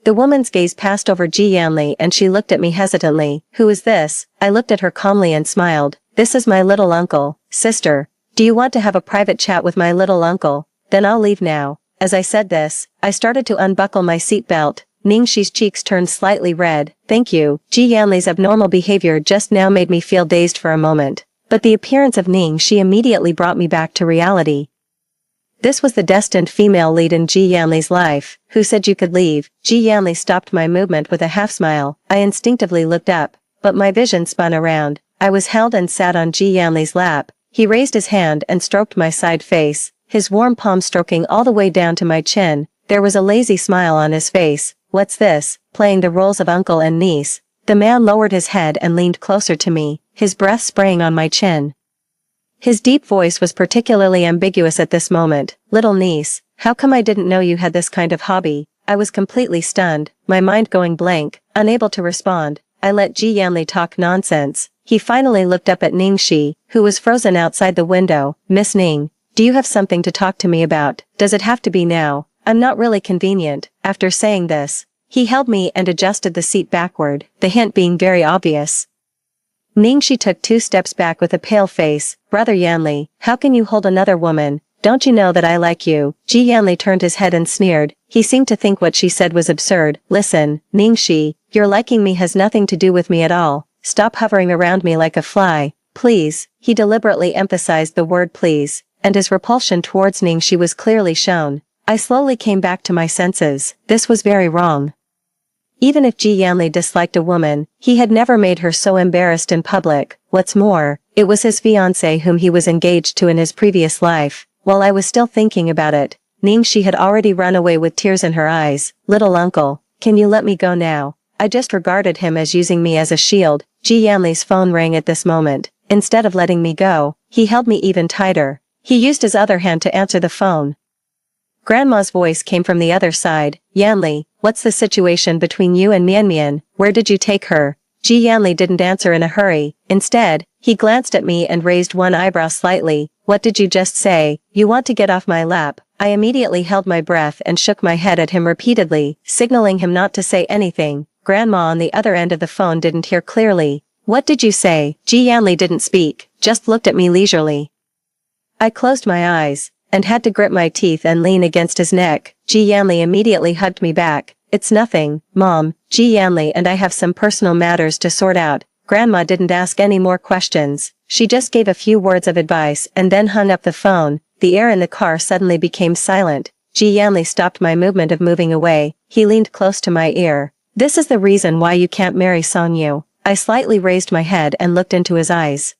The woman's gaze passed over Ji Yanli and she looked at me hesitantly. Who is this? I looked at her calmly and smiled. This is my little uncle, sister. Do you want to have a private chat with my little uncle? Then I'll leave now. As I said this, I started to unbuckle my seatbelt. Ningxi's cheeks turned slightly red. Thank you. Ji Yanli's abnormal behavior just now made me feel dazed for a moment. But the appearance of Ningxi immediately brought me back to reality. This was the destined female lead in Ji Yanli's life. Who said you could leave? Ji Yanli stopped my movement with a half smile. I instinctively looked up, but my vision spun around. I was held and sat on Ji Yanli's lap. He raised his hand and stroked my side face, his warm palm stroking all the way down to my chin. There was a lazy smile on his face. What's this? Playing the roles of uncle and niece. The man lowered his head and leaned closer to me, his breath spraying on my chin. His deep voice was particularly ambiguous at this moment. Little niece, how come I didn't know you had this kind of hobby? I was completely stunned, my mind going blank, unable to respond. I let Ji Yanli talk nonsense. He finally looked up at Ningxi, who was frozen outside the window. Miss Ning, do you have something to talk to me about? Does it have to be now? I'm not really convenient. After saying this, he held me and adjusted the seat backward, the hint being very obvious. Ningxi took 2 steps back with a pale face. Brother Yanli, how can you hold another woman? Don't you know that I like you? Ji Yanli turned his head and sneered. He seemed to think what she said was absurd. Listen, Ningxi, your liking me has nothing to do with me at all. Stop hovering around me like a fly. Please. He deliberately emphasized the word please, and his repulsion towards Ningxi was clearly shown. I slowly came back to my senses. This was very wrong. Even if Ji Yanli disliked a woman, he had never made her so embarrassed in public. What's more, it was his fiancée whom he was engaged to in his previous life. While I was still thinking about it, Ningxi had already run away with tears in her eyes. Little uncle, can you let me go now? I just regarded him as using me as a shield. Ji Yanli's phone rang at this moment. Instead of letting me go, he held me even tighter. He used his other hand to answer the phone. Grandma's voice came from the other side. Yanli, what's the situation between you and Mianmian? Where did you take her? Ji Yanli didn't answer in a hurry. Instead, he glanced at me and raised one eyebrow slightly. What did you just say? You want to get off my lap? I immediately held my breath and shook my head at him repeatedly, signaling him not to say anything. Grandma on the other end of the phone didn't hear clearly. What did you say? Ji Yanli didn't speak, just looked at me leisurely. I closed my eyes, and had to grit my teeth and lean against his neck. Ji Yanli immediately hugged me back. It's nothing, Mom. Ji Yanli and I have some personal matters to sort out. Grandma didn't ask any more questions. She just gave a few words of advice and then hung up the phone. The air in the car suddenly became silent. Ji Yanli stopped my movement of moving away. He leaned close to my ear. This is the reason why you can't marry Song Yu. I slightly raised my head and looked into his eyes.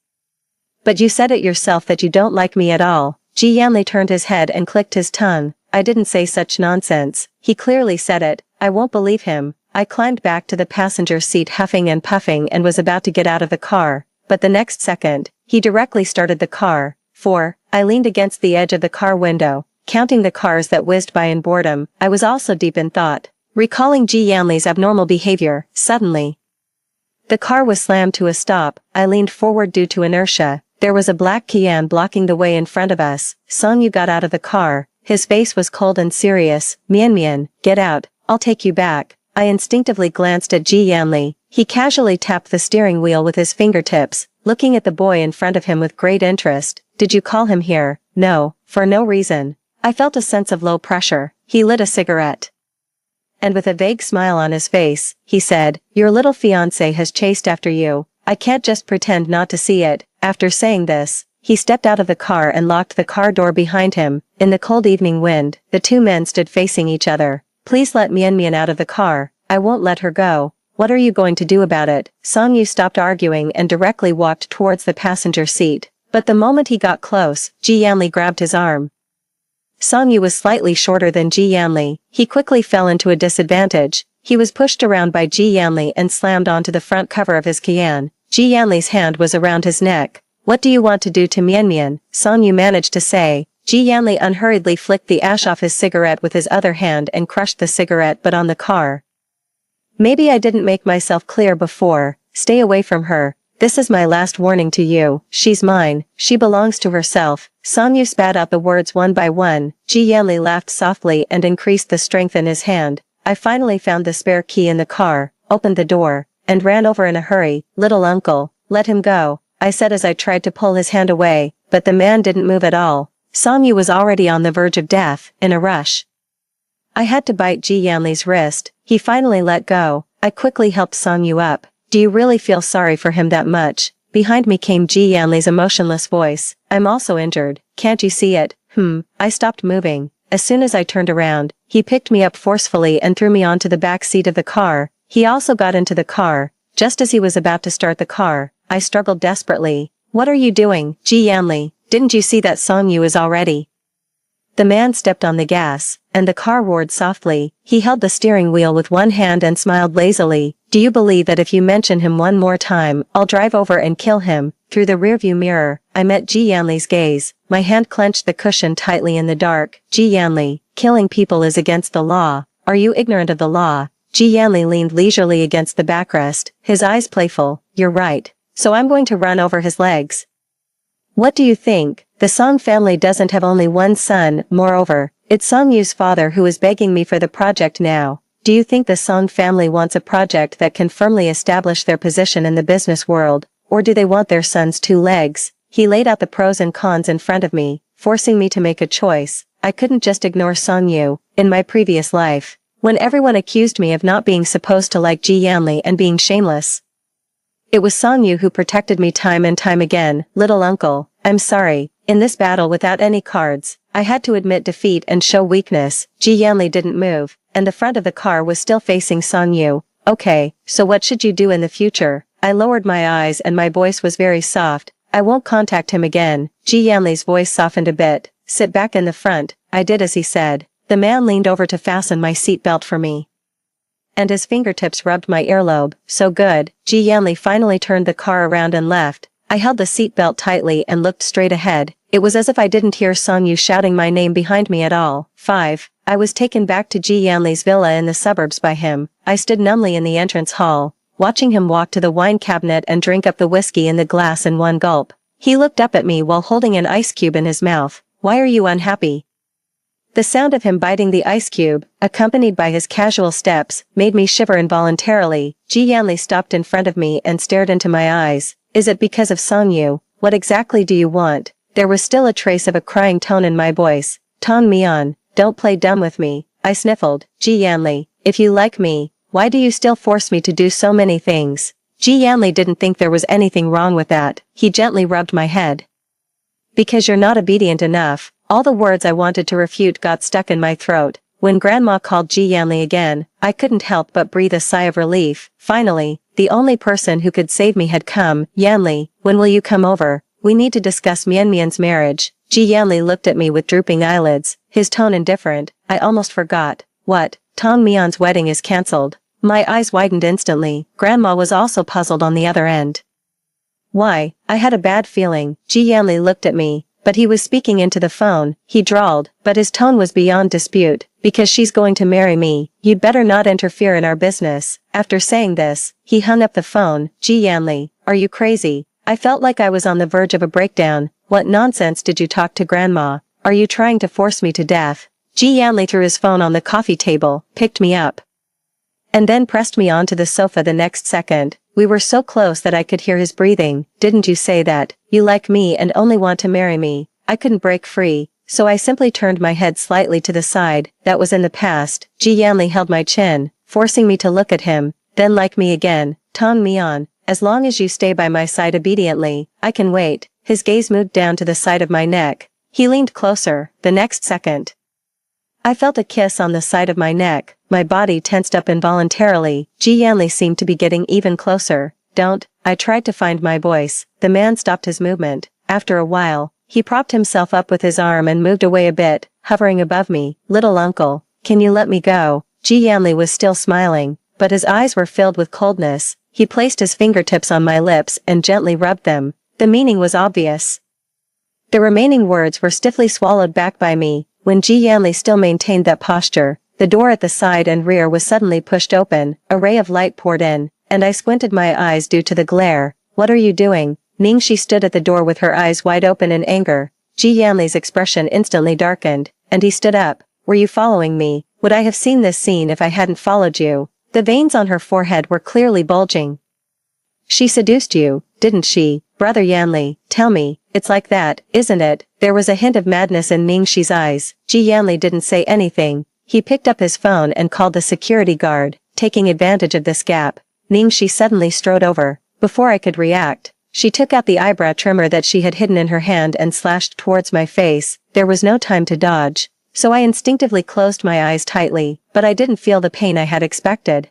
But you said it yourself that you don't like me at all. Ji Yanli turned his head and clicked his tongue. I didn't say such nonsense. He clearly said it. I won't believe him. I climbed back to the passenger seat huffing and puffing and was about to get out of the car. But the next second, he directly started the car. I leaned against the edge of the car window, counting the cars that whizzed by in boredom. I was also deep in thought, recalling Ji Yanli's abnormal behavior. Suddenly, the car was slammed to a stop. I leaned forward due to inertia. There was a black Kian blocking the way in front of us. Song Yu got out of the car. His face was cold and serious. Mian, get out. I'll take you back. I instinctively glanced at Ji Yanli. He casually tapped the steering wheel with his fingertips, looking at the boy in front of him with great interest. Did you call him here? No, for no reason. I felt a sense of low pressure. He lit a cigarette. And with a vague smile on his face, he said, your little fiancé has chased after you. I can't just pretend not to see it. After saying this, he stepped out of the car and locked the car door behind him. In the cold evening wind, the two men stood facing each other. Please let Mian out of the car. I won't let her go. What are you going to do about it? Song Yu stopped arguing and directly walked towards the passenger seat. But the moment he got close, Ji Yanli grabbed his arm. Song Yu was slightly shorter than Ji Yanli. He quickly fell into a disadvantage. He was pushed around by Ji Yanli and slammed onto the front cover of his Kian. Ji Yanli's hand was around his neck. What do you want to do to Mian? Song Yu managed to say. Ji Yanli unhurriedly flicked the ash off his cigarette with his other hand and crushed the cigarette butt on the car. Maybe I didn't make myself clear before. stay away from her. This is my last warning to you, she's mine, she belongs to herself. Song-yu spat out the words one by one. Ji Yanli laughed softly and increased the strength in his hand. I finally found the spare key in the car, opened the door, and ran over in a hurry. Little uncle, let him go, I said as I tried to pull his hand away, but the man didn't move at all. Song-yu was already on the verge of death, in a rush. I had to bite Ji Yanli's wrist. He finally let go. I quickly helped Song-yu up. Do you really feel sorry for him that much? Behind me came Ji Yanli's emotionless voice. I'm also injured, can't you see it? I stopped moving. As soon as I turned around, he picked me up forcefully and threw me onto the back seat of the car. He also got into the car. Just as he was about to start the car, I struggled desperately. What are you doing, Ji Yanli? Didn't you see that Song-yu is already? The man stepped on the gas, and the car roared softly. He held the steering wheel with one hand and smiled lazily. Do you believe that if you mention him one more time, I'll drive over and kill him? Through the rearview mirror, I met Ji Yanli's gaze. My hand clenched the cushion tightly in the dark. Ji Yanli, killing people is against the law. Are you ignorant of the law? Ji Yanli leaned leisurely against the backrest, his eyes playful. You're right. So I'm going to run over his legs. What do you think? The Song family doesn't have only one son, moreover, it's Song-yu's father who is begging me for the project now. Do you think the Song family wants a project that can firmly establish their position in the business world, or do they want their son's two legs? He laid out the pros and cons in front of me, forcing me to make a choice. I couldn't just ignore Song-yu. In my previous life, when everyone accused me of not being supposed to like Ji Yanli and being shameless, it was Song-yu who protected me time and time again. Little uncle, I'm sorry. In this battle without any cards, I had to admit defeat and show weakness. Ji Yanli didn't move, and the front of the car was still facing Song-yu. Okay, so what should you do in the future? I lowered my eyes and my voice was very soft. I won't contact him again. Ji Yanli's voice softened a bit. Sit back in the front. I did as he said. The man leaned over to fasten my seatbelt for me, and his fingertips rubbed my earlobe. So good. Ji Yanli finally turned the car around and left. I held the seatbelt tightly and looked straight ahead. It was as if I didn't hear Song-yu shouting my name behind me at all. 5. I was taken back to Ji Yanli's villa in the suburbs by him. I stood numbly in the entrance hall, watching him walk to the wine cabinet and drink up the whiskey in the glass in one gulp. He looked up at me while holding an ice cube in his mouth. Why are you unhappy? The sound of him biting the ice cube, accompanied by his casual steps, made me shiver involuntarily. Ji Yanli stopped in front of me and stared into my eyes. Is it because of Song-yu? What exactly do you want? There was still a trace of a crying tone in my voice. Tong Mian, don't play dumb with me. I sniffled. Ji Yanli, if you like me, why do you still force me to do so many things? Ji Yanli didn't think there was anything wrong with that. He gently rubbed my head. Because you're not obedient enough. All the words I wanted to refute got stuck in my throat. When Grandma called Ji Yanli again, I couldn't help but breathe a sigh of relief. Finally, the only person who could save me had come. Yanli, when will you come over? We need to discuss Mian Mian's marriage. Ji Yanli looked at me with drooping eyelids, his tone indifferent. I almost forgot. What? Tong Mian's wedding is cancelled. My eyes widened instantly. Grandma was also puzzled on the other end. Why? I had a bad feeling. Ji Yanli looked at me, but he was speaking into the phone. He drawled, but his tone was beyond dispute. Because she's going to marry me, you'd better not interfere in our business. After saying this, he hung up the phone. Ji Yanli, are you crazy? I felt like I was on the verge of a breakdown. What nonsense did you talk to Grandma? Are you trying to force me to death? Ji Yanli threw his phone on the coffee table, picked me up, and then pressed me onto the sofa the next second. We were so close that I could hear his breathing. Didn't you say that you like me and only want to marry me? I couldn't break free, so I simply turned my head slightly to the side. That was in the past. Ji Yanli held my chin, forcing me to look at him. Then like me again. Tong Mian, as long as you stay by my side obediently, I can wait. His gaze moved down to the side of my neck. He leaned closer. The next second, I felt a kiss on the side of my neck. My body tensed up involuntarily. Ji Yanli seemed to be getting even closer. Don't. I tried to find my voice. The man stopped his movement. After a while, he propped himself up with his arm and moved away a bit, hovering above me. Little uncle, can you let me go? Ji Yanli was still smiling, but his eyes were filled with coldness. He placed his fingertips on my lips and gently rubbed them. The meaning was obvious. The remaining words were stiffly swallowed back by me. When Ji Yanli still maintained that posture, the door at the side and rear was suddenly pushed open. A ray of light poured in, and I squinted my eyes due to the glare. What are you doing? Ningxi stood at the door with her eyes wide open in anger. Ji Yanli's expression instantly darkened, and he stood up. Were you following me? Would I have seen this scene if I hadn't followed you? The veins on her forehead were clearly bulging. She seduced you, didn't she, Brother Yanli? Tell me, it's like that, isn't it? There was a hint of madness in Ningxi's eyes. Ji Yanli didn't say anything. He picked up his phone and called the security guard, taking advantage of this gap. Ningxi suddenly strode over. Before I could react, she took out the eyebrow trimmer that she had hidden in her hand and slashed towards my face. There was no time to dodge, so I instinctively closed my eyes tightly, but I didn't feel the pain I had expected.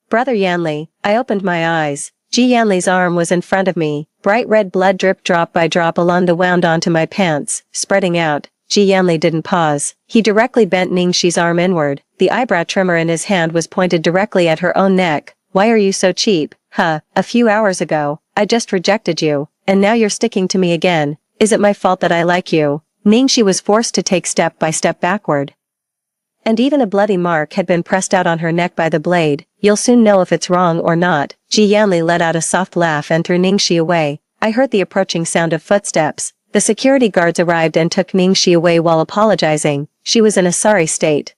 Brother Yanli, I opened my eyes. Ji Yanli's arm was in front of me. Bright red blood dripped drop by drop along the wound onto my pants, spreading out. Ji Yanli didn't pause. He directly bent Ningxi's arm inward. The eyebrow trimmer in his hand was pointed directly at her own neck. Why are you so cheap? Huh, a few hours ago, I just rejected you, and now you're sticking to me again. Is it my fault that I like you? Ningxi was forced to take step by step backward. And even a bloody mark had been pressed out on her neck by the blade. You'll soon know if it's wrong or not. Ji Yanli let out a soft laugh and threw Ningxi away. I heard the approaching sound of footsteps. The security guards arrived and took Ningxi away while apologizing. She was in a sorry state.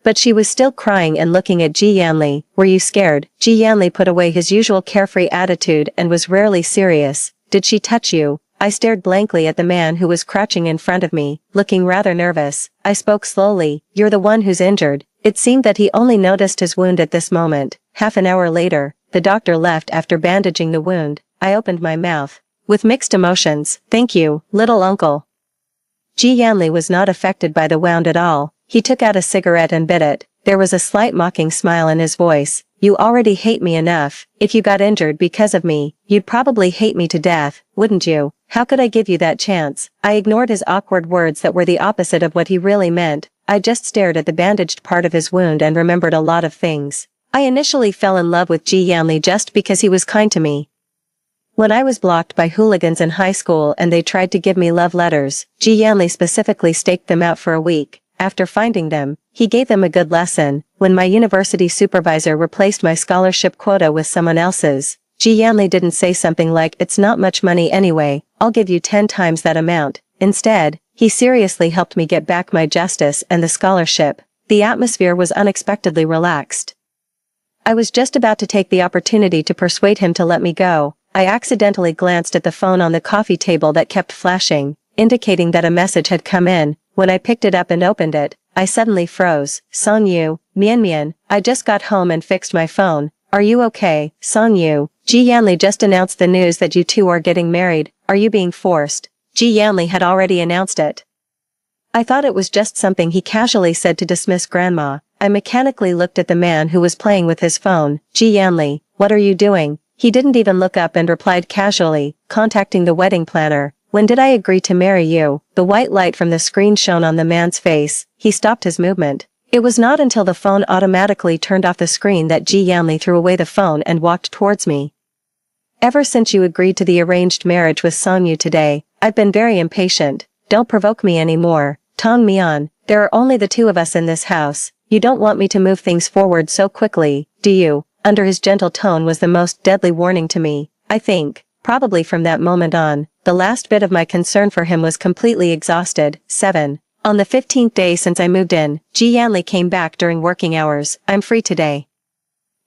But she was still crying and looking at Ji Yanli. Were you scared? Ji Yanli put away his usual carefree attitude and was rarely serious. Did she touch you? I stared blankly at the man who was crouching in front of me, looking rather nervous. I spoke slowly. You're the one who's injured. It seemed that he only noticed his wound at this moment. Half an hour later, the doctor left after bandaging the wound. I opened my mouth. With mixed emotions. Thank you, little uncle. Ji Yanli was not affected by the wound at all. He took out a cigarette and bit it. There was a slight mocking smile in his voice. You already hate me enough. If you got injured because of me, you'd probably hate me to death, wouldn't you? How could I give you that chance? I ignored his awkward words that were the opposite of what he really meant. I just stared at the bandaged part of his wound and remembered a lot of things. I initially fell in love with Ji Yanli just because he was kind to me. When I was blocked by hooligans in high school and they tried to give me love letters, Ji Yanli specifically staked them out for a week. After finding them, he gave them a good lesson. When my university supervisor replaced my scholarship quota with someone else's, Ji Yanli didn't say something like, it's not much money anyway, I'll give you 10 times that amount. Instead, he seriously helped me get back my justice and the scholarship. The atmosphere was unexpectedly relaxed. I was just about to take the opportunity to persuade him to let me go. I accidentally glanced at the phone on the coffee table that kept flashing, indicating that a message had come in. When I picked it up and opened it, I suddenly froze. Song Yu, Mian, I just got home and fixed my phone. Are you okay, Song Yu? Ji Yanli just announced the news that you two are getting married. Are you being forced? Ji Yanli had already announced it. I thought it was just something he casually said to dismiss grandma. I mechanically looked at the man who was playing with his phone. Ji Yanli, what are you doing? He didn't even look up and replied casually, contacting the wedding planner. When did I agree to marry you? The white light from the screen shone on the man's face. He stopped his movement. It was not until the phone automatically turned off the screen that Ji Yanli threw away the phone and walked towards me. Ever since you agreed to the arranged marriage with Song Yu today, I've been very impatient. Don't provoke me anymore. Tong Mian, there are only the two of us in this house. You don't want me to move things forward so quickly, do you? Under his gentle tone was the most deadly warning to me. I think, probably from that moment on, the last bit of my concern for him was completely exhausted. 7. On the 15th day since I moved in, Ji Yanli came back during working hours. I'm free today.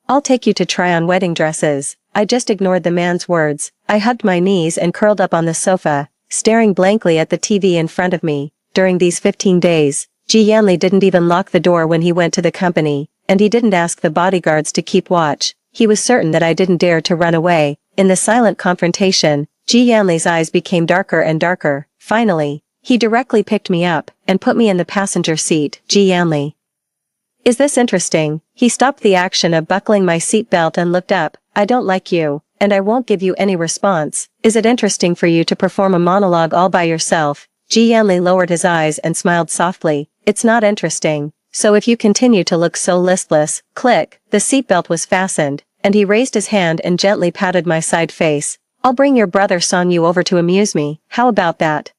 I'll take you to try on wedding dresses. I just ignored the man's words. I hugged my knees and curled up on the sofa, staring blankly at the TV in front of me. During these 15 days, Ji Yanli didn't even lock the door when he went to the company, and he didn't ask the bodyguards to keep watch. He was certain that I didn't dare to run away. In the silent confrontation, Ji Yanli's eyes became darker and darker. Finally, he directly picked me up and put me in the passenger seat. Ji Yanli. Is this interesting? He stopped the action of buckling my seatbelt and looked up. I don't like you, and I won't give you any response. Is it interesting for you to perform a monologue all by yourself? Ji Yanli lowered his eyes and smiled softly. It's not interesting. So if you continue to look so listless, click. The seatbelt was fastened, and he raised his hand and gently patted my side face. I'll bring your brother Song Yu over to amuse me. How about that?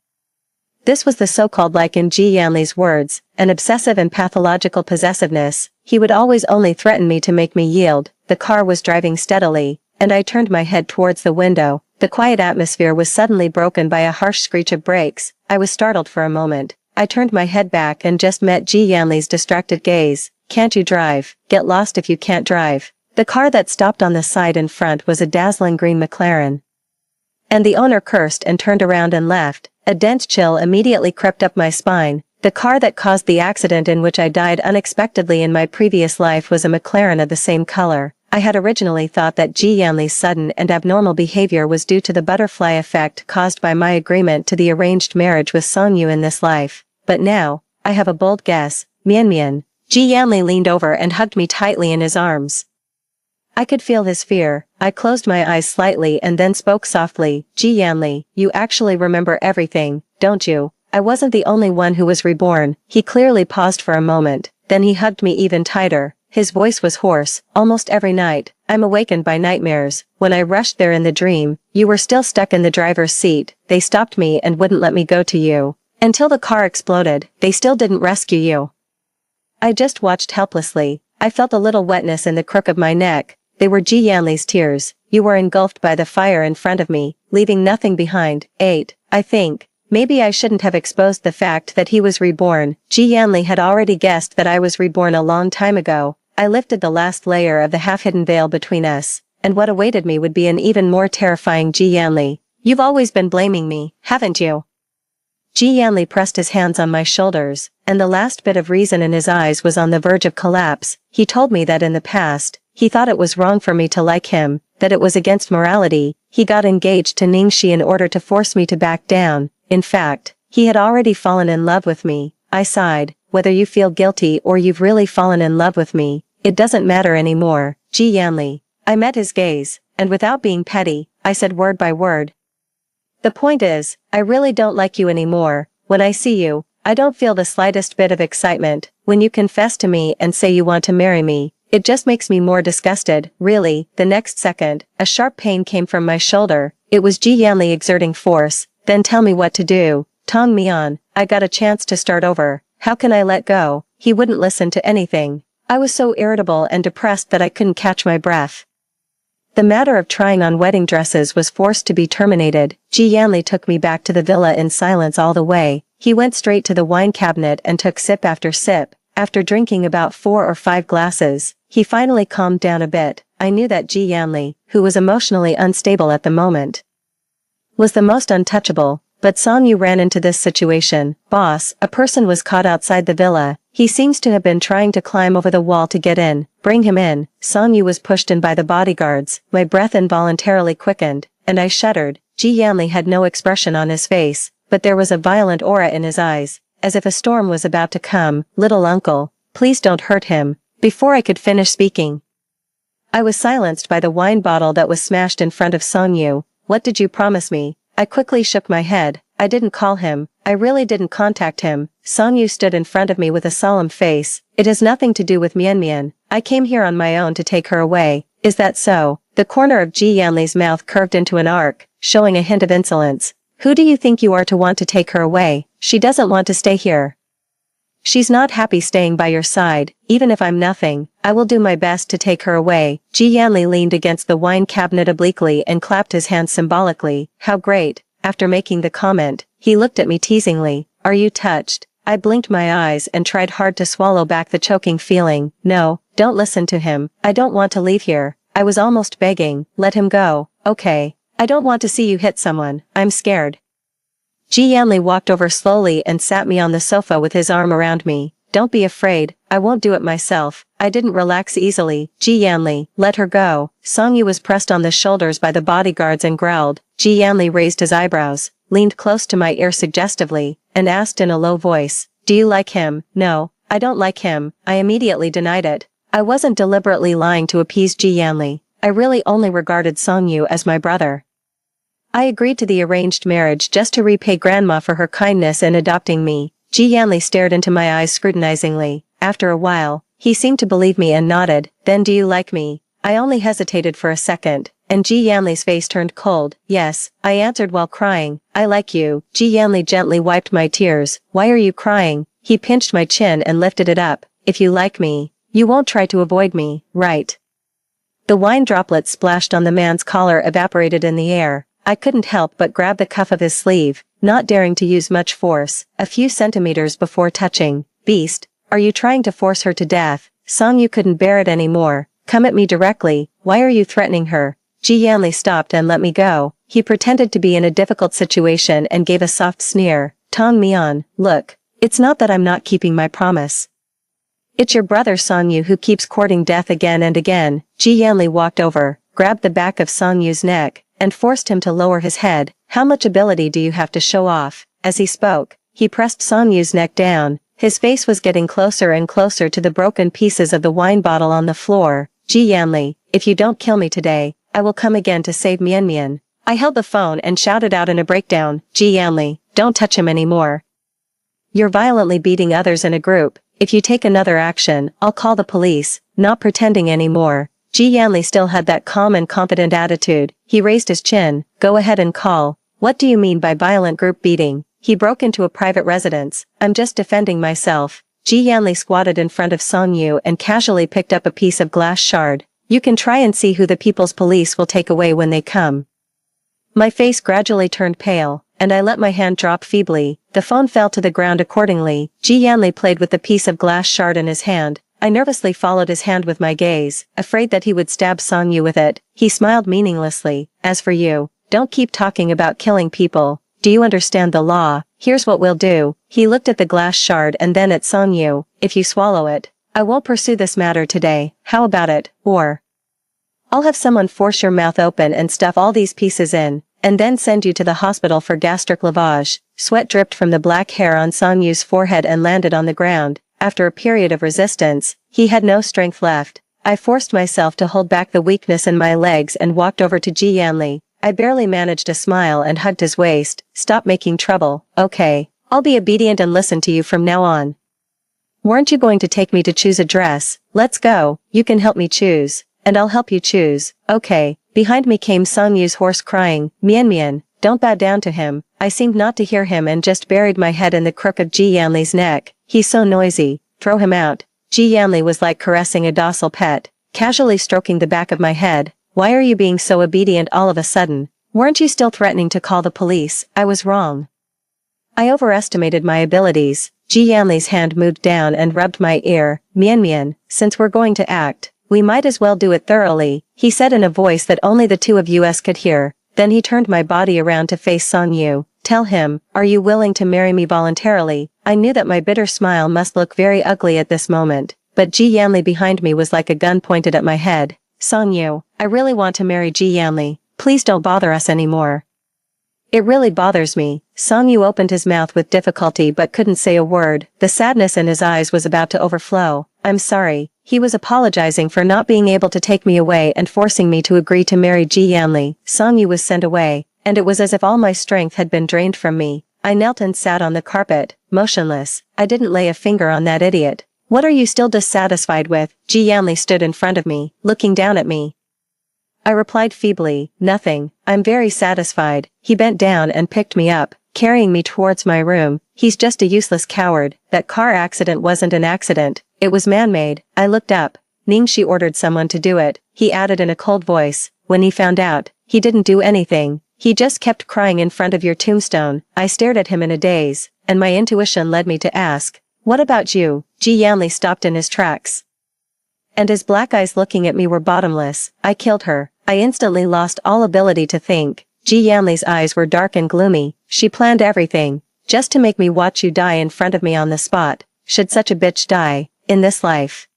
This was the so-called like in Ji Yanli's words, an obsessive and pathological possessiveness. He would always only threaten me to make me yield. The car was driving steadily, and I turned my head towards the window. The quiet atmosphere was suddenly broken by a harsh screech of brakes. I was startled for a moment. I turned my head back and just met Ji Yanli's distracted gaze. "Can't you drive? Get lost if you can't drive." The car that stopped on the side in front was a dazzling green McLaren. And the owner cursed and turned around and left. A dense chill immediately crept up my spine. The car that caused the accident in which I died unexpectedly in my previous life was a McLaren of the same color. I had originally thought that Ji Yanli's sudden and abnormal behavior was due to the butterfly effect caused by my agreement to the arranged marriage with Song Yu in this life. But now, I have a bold guess. Mian Mian. Ji Yanli leaned over and hugged me tightly in his arms. I could feel his fear. I closed my eyes slightly and then spoke softly. "Ji Yanli, you actually remember everything, don't you? I wasn't the only one who was reborn." He clearly paused for a moment, then he hugged me even tighter. His voice was hoarse. "Almost every night, I'm awakened by nightmares. When I rushed there in the dream, you were still stuck in the driver's seat. They stopped me and wouldn't let me go to you. Until the car exploded, they still didn't rescue you." I just watched helplessly. I felt a little wetness in the crook of my neck. They were Ji Yanli's tears. "You were engulfed by the fire in front of me, leaving nothing behind." 8. I think. Maybe I shouldn't have exposed the fact that he was reborn. Ji Yanli had already guessed that I was reborn a long time ago. I lifted the last layer of the half-hidden veil between us, and what awaited me would be an even more terrifying Ji Yanli. "You've always been blaming me, haven't you?" Ji Yanli pressed his hands on my shoulders, and the last bit of reason in his eyes was on the verge of collapse. He told me that in the past, he thought it was wrong for me to like him, that it was against morality. He got engaged to Ningxi in order to force me to back down. In fact, he had already fallen in love with me. I sighed. "Whether you feel guilty or you've really fallen in love with me, it doesn't matter anymore, Ji Yanli." I met his gaze, and without being petty, I said word by word. "The point is, I really don't like you anymore. When I see you, I don't feel the slightest bit of excitement. When you confess to me and say you want to marry me, it just makes me more disgusted, really." The next second, a sharp pain came from my shoulder. It was Ji Yanli exerting force. "Then tell me what to do, Tong Mian. I got a chance to start over. How can I let go?" He wouldn't listen to anything. I was so irritable and depressed that I couldn't catch my breath. The matter of trying on wedding dresses was forced to be terminated. Ji Yanli took me back to the villa in silence all the way. He went straight to the wine cabinet and took sip after sip. After drinking about 4 or 5 glasses, he finally calmed down a bit. I knew that Ji Yanli, who was emotionally unstable at the moment, was the most untouchable, but Song Yu ran into this situation. "Boss, a person was caught outside the villa. He seems to have been trying to climb over the wall to get in. Bring him in." Song Yu was pushed in by the bodyguards. My breath involuntarily quickened, and I shuddered. Ji Yanli had no expression on his face, but there was a violent aura in his eyes, as if a storm was about to come. "Little uncle, please don't hurt him." Before I could finish speaking, I was silenced by the wine bottle that was smashed in front of Song Yu. "What did you promise me?" I quickly shook my head. "I didn't call him. I really didn't contact him." Song Yu stood in front of me with a solemn face. "It has nothing to do with Mian Mian. I came here on my own to take her away." "Is that so?" The corner of Ji Yanli's mouth curved into an arc, showing a hint of insolence. "Who do you think you are to want to take her away? She doesn't want to stay here. She's not happy staying by your side. Even if I'm nothing, I will do my best to take her away." Ji Yanli leaned against the wine cabinet obliquely and clapped his hands symbolically. "How great." After making the comment, he looked at me teasingly. "Are you touched?" I blinked my eyes and tried hard to swallow back the choking feeling. "No, don't listen to him. I don't want to leave here." I was almost begging. "Let him go." "Okay. I don't want to see you hit someone. I'm scared." Ji Yanli walked over slowly and sat me on the sofa with his arm around me. "Don't be afraid, I won't do it myself." I didn't relax easily. "Ji Yanli, let her go." Song Yu was pressed on the shoulders by the bodyguards and growled. Ji Yanli raised his eyebrows, leaned close to my ear suggestively, and asked in a low voice, "Do you like him?" "No, I don't like him." I immediately denied it. I wasn't deliberately lying to appease Ji Yanli. I really only regarded Song Yu as my brother. I agreed to the arranged marriage just to repay Grandma for her kindness in adopting me. Ji Yanli stared into my eyes scrutinizingly. After a while, he seemed to believe me and nodded. "Then do you like me?" I only hesitated for a second, and Ji Yanli's face turned cold. "Yes," I answered while crying. "I like you." Ji Yanli gently wiped my tears. "Why are you crying?" He pinched my chin and lifted it up. "If you like me, You won't try to avoid me, right? The wine droplets splashed on the man's collar evaporated in the air. I couldn't help but grab the cuff of his sleeve, not daring to use much force, a few centimeters before touching. Beast, are you trying to force her to death? Song-yu couldn't bear it anymore. Come at me directly, why are you threatening her? Ji Yanli stopped and let me go. He pretended to be in a difficult situation and gave a soft sneer. Tong Mian, look, it's not that I'm not keeping my promise. It's your brother Song-yu who keeps courting death again and again. Ji Yanli walked over, grabbed the back of Song-yu's neck, and forced him to lower his head. How much ability do you have to show off? As he spoke, he pressed Song-yu's neck down. His face was getting closer and closer to the broken pieces of the wine bottle on the floor. Ji Yanli, if you don't kill me today, I will come again to save Mian Mian. I held the phone and shouted out in a breakdown, Ji Yanli, don't touch him anymore. You're violently beating others in a group. If you take another action, I'll call the police. Not pretending anymore. Ji Yanli still had that calm and confident attitude. He raised his chin. Go ahead and call. What do you mean by violent group beating? He broke into a private residence. I'm just defending myself. Ji Yanli squatted in front of Song-yu and casually picked up a piece of glass shard. You can try and see who the people's police will take away when they come. My face gradually turned pale, and I let my hand drop feebly. The phone fell to the ground accordingly. Ji Yanli played with the piece of glass shard in his hand. I nervously followed his hand with my gaze, afraid that he would stab Song-yu with it. He smiled meaninglessly. As for you, don't keep talking about killing people. Do you understand the law? Here's what we'll do. He looked at the glass shard and then at Song-yu. If you swallow it, I won't pursue this matter today. How about it? Or I'll have someone force your mouth open and stuff all these pieces in, and then send you to the hospital for gastric lavage. Sweat dripped from the black hair on Song-yu's forehead and landed on the ground. After a period of resistance, he had no strength left. I forced myself to hold back the weakness in my legs and walked over to Ji Yanli. I barely managed a smile and hugged his waist. Stop making trouble, okay? I'll be obedient and listen to you from now on. Weren't you going to take me to choose a dress? Let's go, you can help me choose, and I'll help you choose, okay? Behind me came Song-yu's horse crying, Mian Mian, don't bow down to him. I seemed not to hear him and just buried my head in the crook of Ji Yanli's neck. He's so noisy, throw him out. Ji Yanli was like caressing a docile pet, casually stroking the back of my head. Why are you being so obedient all of a sudden? Weren't you still threatening to call the police? I was wrong. I overestimated my abilities. Ji Yanli's hand moved down and rubbed my ear. Mian Mian, since we're going to act, we might as well do it thoroughly, he said in a voice that only the two of us could hear. Then he turned my body around to face Song-yu. Tell him, are you willing to marry me voluntarily? I knew that my bitter smile must look very ugly at this moment, but Ji Yanli behind me was like a gun pointed at my head. Song-yu, I really want to marry Ji Yanli. Please don't bother us anymore. It really bothers me. Song-yu opened his mouth with difficulty but couldn't say a word. The sadness in his eyes was about to overflow. I'm sorry. He was apologizing for not being able to take me away and forcing me to agree to marry Ji Yanli. Song-yu was sent away, and it was as if all my strength had been drained from me. I knelt and sat on the carpet, motionless. I didn't lay a finger on that idiot. What are you still dissatisfied with? Ji Yanli stood in front of me, looking down at me. I replied feebly, nothing, I'm very satisfied. He bent down and picked me up, carrying me towards my room. He's just a useless coward. That car accident wasn't an accident, it was man-made. I looked up. Ningxi ordered someone to do it, he added in a cold voice. When he found out, he didn't do anything. He just kept crying in front of your tombstone. I stared at him in a daze, and my intuition led me to ask, what about you? Ji Yanli stopped in his tracks, and his black eyes looking at me were bottomless. I killed her. I instantly lost all ability to think. Ji Yanli's eyes were dark and gloomy. She planned everything, just to make me watch you die in front of me on the spot. Should such a bitch die, in this life?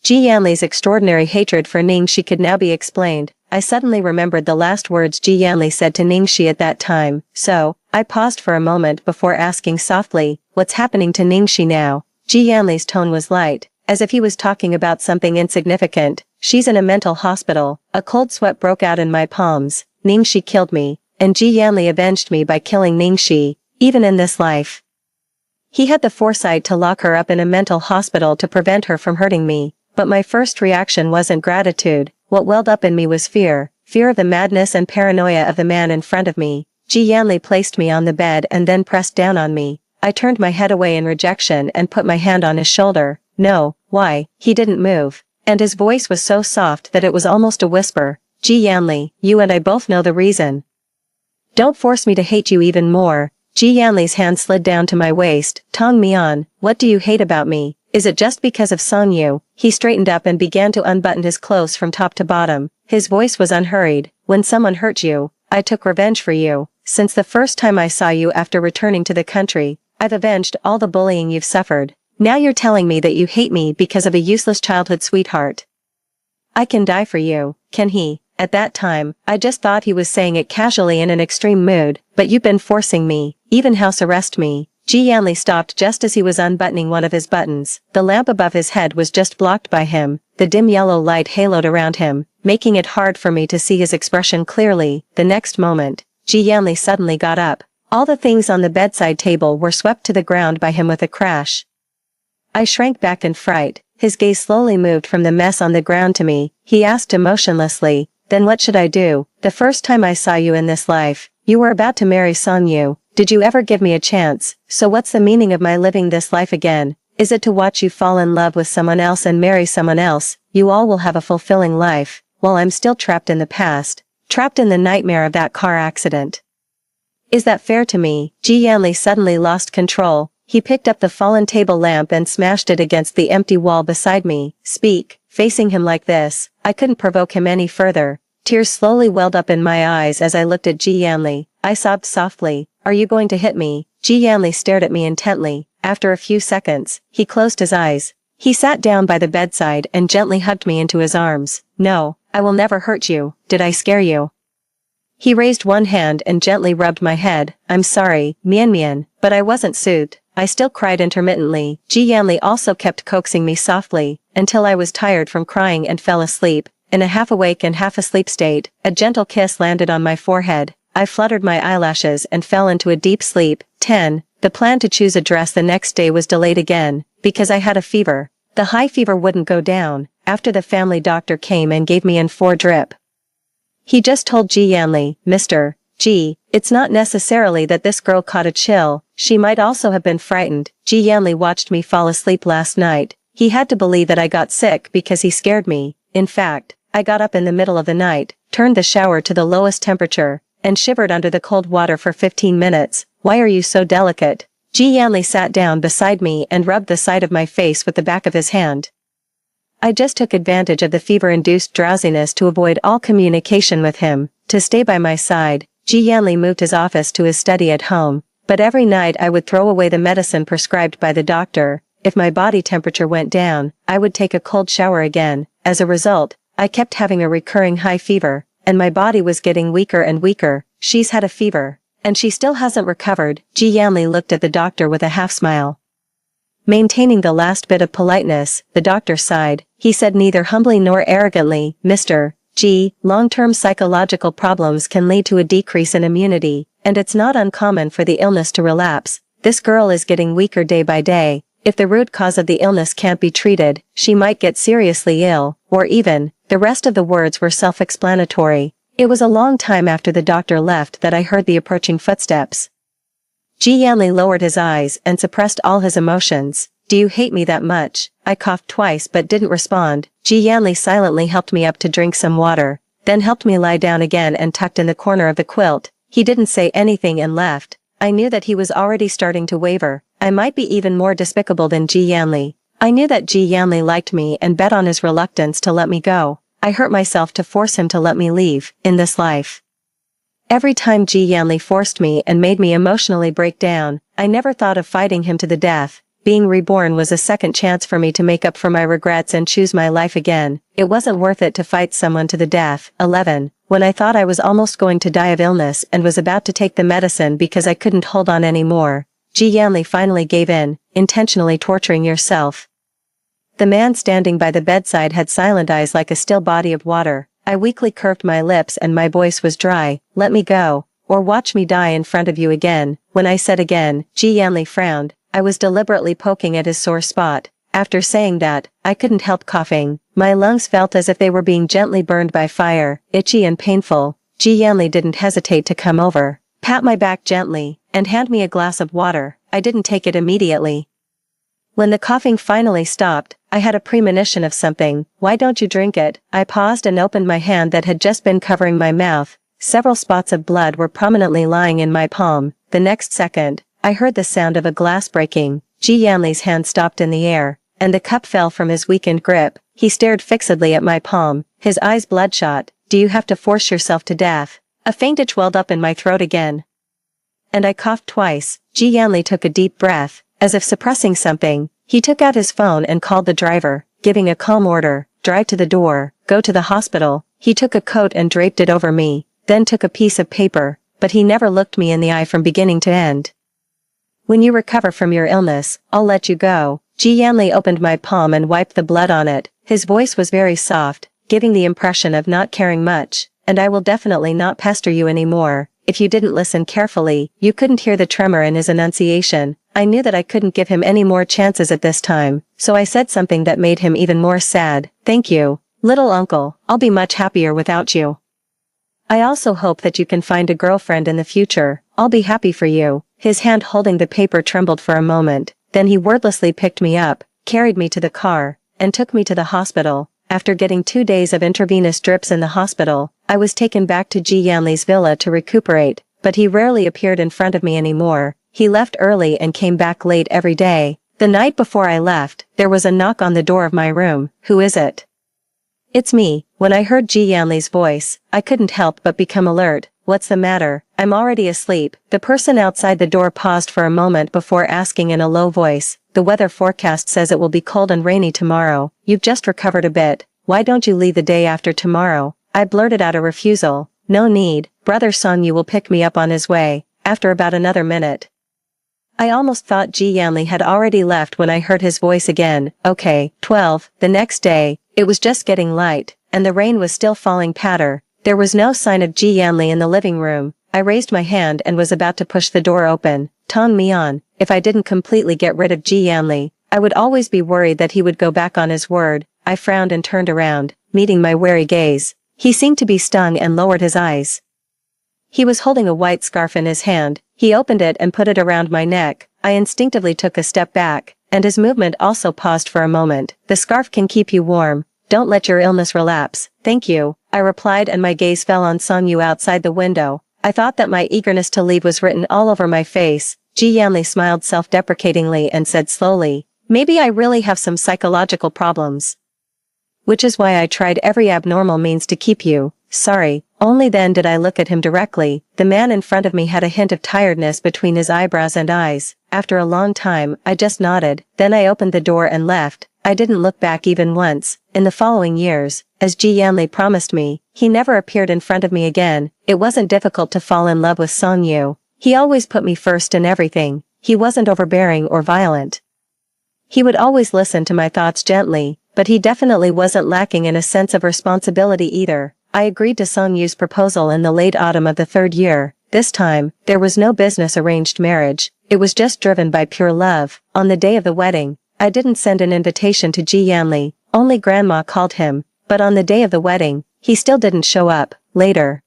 Ji Yanli's extraordinary hatred for Ningxi could now be explained. I suddenly remembered the last words Ji Yanli said to Ningxi at that time, so, I paused for a moment before asking softly, what's happening to Ningxi now? Ji Yanli's tone was light, as if he was talking about something insignificant. She's in a mental hospital. A cold sweat broke out in my palms. Ningxi killed me, and Ji Yanli avenged me by killing Ningxi, even in this life. He had the foresight to lock her up in a mental hospital to prevent her from hurting me, but my first reaction wasn't gratitude. What welled up in me was fear of the madness and paranoia of the man in front of me. Ji Yanli placed me on the bed and then pressed down on me. I turned my head away in rejection and put my hand on his shoulder. No, Why, he didn't move. And his voice was so soft that it was almost a whisper. Ji Yanli, you and I both know the reason. Don't force me to hate you even more. Ji Yanli's hand slid down to my waist. Tong Mian, what do you hate about me? Is it just because of Song Yu? He straightened up and began to unbutton his clothes from top to bottom. His voice was unhurried. When someone hurt you, I took revenge for you. Since the first time I saw you after returning to the country, I've avenged all the bullying you've suffered. Now you're telling me that you hate me because of a useless childhood sweetheart. I can die for you, can he? At that time, I just thought he was saying it casually in an extreme mood, but you've been forcing me, even house arrest me. Ji Yanli stopped just as he was unbuttoning one of his buttons. The lamp above his head was just blocked by him. The dim yellow light haloed around him, making it hard for me to see his expression clearly. The next moment, Ji Yanli suddenly got up. All the things on the bedside table were swept to the ground by him with a crash. I shrank back in fright. His gaze slowly moved from the mess on the ground to me. He asked emotionlessly, then what should I do? The first time I saw you in this life, you were about to marry Song Yu. Did you ever give me a chance? So what's the meaning of my living this life again? Is it to watch you fall in love with someone else and marry someone else? You all will have a fulfilling life, while I'm still trapped in the past, trapped in the nightmare of that car accident. Is that fair to me? Ji Yanli suddenly lost control. He picked up the fallen table lamp and smashed it against the empty wall beside me. Speak. Facing him like this, I couldn't provoke him any further. Tears slowly welled up in my eyes as I looked at Ji Yanli. I sobbed softly. Are you going to hit me? Ji Yanli stared at me intently. After a few seconds, he closed his eyes. He sat down by the bedside and gently hugged me into his arms. No, I will never hurt you. Did I scare you? He raised one hand and gently rubbed my head. I'm sorry, Mian Mian, but I wasn't soothed. I still cried intermittently. Ji Yanli also kept coaxing me softly, until I was tired from crying and fell asleep. In a half-awake and half-asleep state, a gentle kiss landed on my forehead. I fluttered my eyelashes and fell into a deep sleep. 10. The plan to choose a dress the next day was delayed again, because I had a fever. The high fever wouldn't go down, after the family doctor came and gave me an 4 drip. He just told Ji Yanli, Mr. G, it's not necessarily that this girl caught a chill, she might also have been frightened. Ji Yanli watched me fall asleep last night. He had to believe that I got sick because he scared me. In fact, I got up in the middle of the night, turned the shower to the lowest temperature, and shivered under the cold water for 15 minutes. Why are you so delicate? Ji Yanli sat down beside me and rubbed the side of my face with the back of his hand. I just took advantage of the fever-induced drowsiness to avoid all communication with him, to stay by my side. Ji Yanli moved his office to his study at home, but every night I would throw away the medicine prescribed by the doctor. If my body temperature went down, I would take a cold shower again. As a result, I kept having a recurring high fever, and my body was getting weaker and weaker. She's had a fever, and she still hasn't recovered. Ji Yanli looked at the doctor with a half-smile. Maintaining the last bit of politeness, the doctor sighed. He said neither humbly nor arrogantly, Mr. G, long-term psychological problems can lead to a decrease in immunity, and it's not uncommon for the illness to relapse. This girl is getting weaker day by day. If the root cause of the illness can't be treated, she might get seriously ill, or even, the rest of the words were self-explanatory. It was a long time after the doctor left that I heard the approaching footsteps. Ji Yanli lowered his eyes and suppressed all his emotions. Do you hate me that much? I coughed twice but didn't respond. Ji Yanli silently helped me up to drink some water, then helped me lie down again and tucked in the corner of the quilt. He didn't say anything and left. I knew that he was already starting to waver. I might be even more despicable than Ji Yanli. I knew that Ji Yanli liked me and bet on his reluctance to let me go. I hurt myself to force him to let me leave, in this life. Every time Ji Yanli forced me and made me emotionally break down, I never thought of fighting him to the death. Being reborn was a second chance for me to make up for my regrets and choose my life again. It wasn't worth it to fight someone to the death. 11. When I thought I was almost going to die of illness and was about to take the medicine because I couldn't hold on anymore, Ji Yanli finally gave in, intentionally torturing yourself. The man standing by the bedside had silent eyes like a still body of water. I weakly curved my lips and my voice was dry. Let me go, or watch me die in front of you again. When I said again, Ji Yanli frowned. I was deliberately poking at his sore spot. After saying that, I couldn't help coughing. My lungs felt as if they were being gently burned by fire, itchy and painful. Ji Yanli didn't hesitate to come over, pat my back gently, and hand me a glass of water. I didn't take it immediately. When the coughing finally stopped, I had a premonition of something. "Why don't you drink it?" I paused and opened my hand that had just been covering my mouth. Several spots of blood were prominently lying in my palm. The next second, I heard the sound of a glass breaking. Ji Yanli's hand stopped in the air, and the cup fell from his weakened grip. He stared fixedly at my palm, his eyes bloodshot. "Do you have to force yourself to death?" A faint itch welled up in my throat again, and I coughed twice. Ji Yanli took a deep breath, as if suppressing something. He took out his phone and called the driver, giving a calm order, "Drive to the door, go to the hospital." He took a coat and draped it over me, then took a piece of paper, but he never looked me in the eye from beginning to end. "When you recover from your illness, I'll let you go." Ji Yanli opened my palm and wiped the blood on it. His voice was very soft, giving the impression of not caring much. "And I will definitely not pester you anymore." If you didn't listen carefully, you couldn't hear the tremor in his enunciation. I knew that I couldn't give him any more chances at this time, so I said something that made him even more sad. "Thank you, little uncle, I'll be much happier without you. I also hope that you can find a girlfriend in the future. I'll be happy for you." His hand holding the paper trembled for a moment, then he wordlessly picked me up, carried me to the car, and took me to the hospital. After getting 2 days of intravenous drips in the hospital, I was taken back to Ji Yanli's villa to recuperate, but he rarely appeared in front of me anymore. He left early and came back late every day. The night before I left, there was a knock on the door of my room. "Who is it?" "It's me." When I heard Ji Yanli's voice, I couldn't help but become alert. "What's the matter?" "I'm already asleep." The person outside the door paused for a moment before asking in a low voice, "The weather forecast says it will be cold and rainy tomorrow. You've just recovered a bit. Why don't you leave the day after tomorrow?" I blurted out a refusal. "No need, Brother Sonyu will pick me up on his way." After about another minute, I almost thought Ji Yanli had already left when I heard his voice again. Okay, 12. The next day, it was just getting light, and the rain was still falling patter. There was no sign of Ji Yanli in the living room. I raised my hand and was about to push the door open. Tong Mian, if I didn't completely get rid of Ji Yanli, I would always be worried that he would go back on his word. I frowned and turned around, meeting my wary gaze. He seemed to be stung and lowered his eyes. He was holding a white scarf in his hand. He opened it and put it around my neck. I instinctively took a step back, and his movement also paused for a moment. "The scarf can keep you warm. Don't let your illness relapse." "Thank you," I replied, and my gaze fell on Sonyu outside the window. I thought that my eagerness to leave was written all over my face. Ji Yanli smiled self-deprecatingly and said slowly, "Maybe I really have some psychological problems. Which is why I tried every abnormal means to keep you." "Sorry." Only then did I look at him directly. The man in front of me had a hint of tiredness between his eyebrows and eyes. After a long time, I just nodded. Then I opened the door and left. I didn't look back even once. In the following years, as Ji Yanli promised me, he never appeared in front of me again. It wasn't difficult to fall in love with Sonyu. He always put me first in everything. He wasn't overbearing or violent. He would always listen to my thoughts gently, but he definitely wasn't lacking in a sense of responsibility either. I agreed to Sonyu's proposal in the late autumn of the 3rd year. This time, there was no business arranged marriage. It was just driven by pure love. On the day of the wedding, I didn't send an invitation to Ji Yanli, only grandma called him, but on the day of the wedding, he still didn't show up. Later,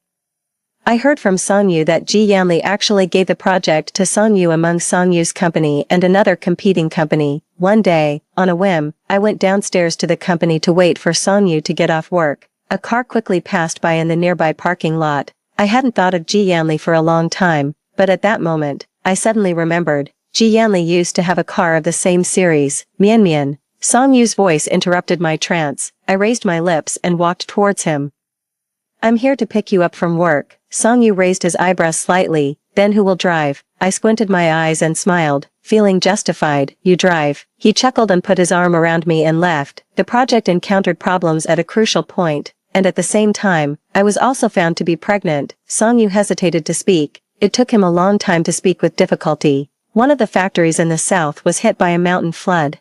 I heard from Sonyu that Ji Yanli actually gave the project to Sonyu among Sonyu's company and another competing company. One day, on a whim, I went downstairs to the company to wait for Sonyu to get off work. A car quickly passed by in the nearby parking lot. I hadn't thought of Ji Yanli for a long time, but at that moment, I suddenly remembered, Ji Yanli used to have a car of the same series. Mian Mian. Songyu's voice interrupted my trance. I raised my lips and walked towards him. "I'm here to pick you up from work." Sonyu raised his eyebrows slightly. "Then who will drive?" I squinted my eyes and smiled, feeling justified. "You drive." He chuckled and put his arm around me and left. The project encountered problems at a crucial point, and at the same time, I was also found to be pregnant. Sonyu hesitated to speak. It took him a long time to speak with difficulty. One of the factories in the south was hit by a mountain flood.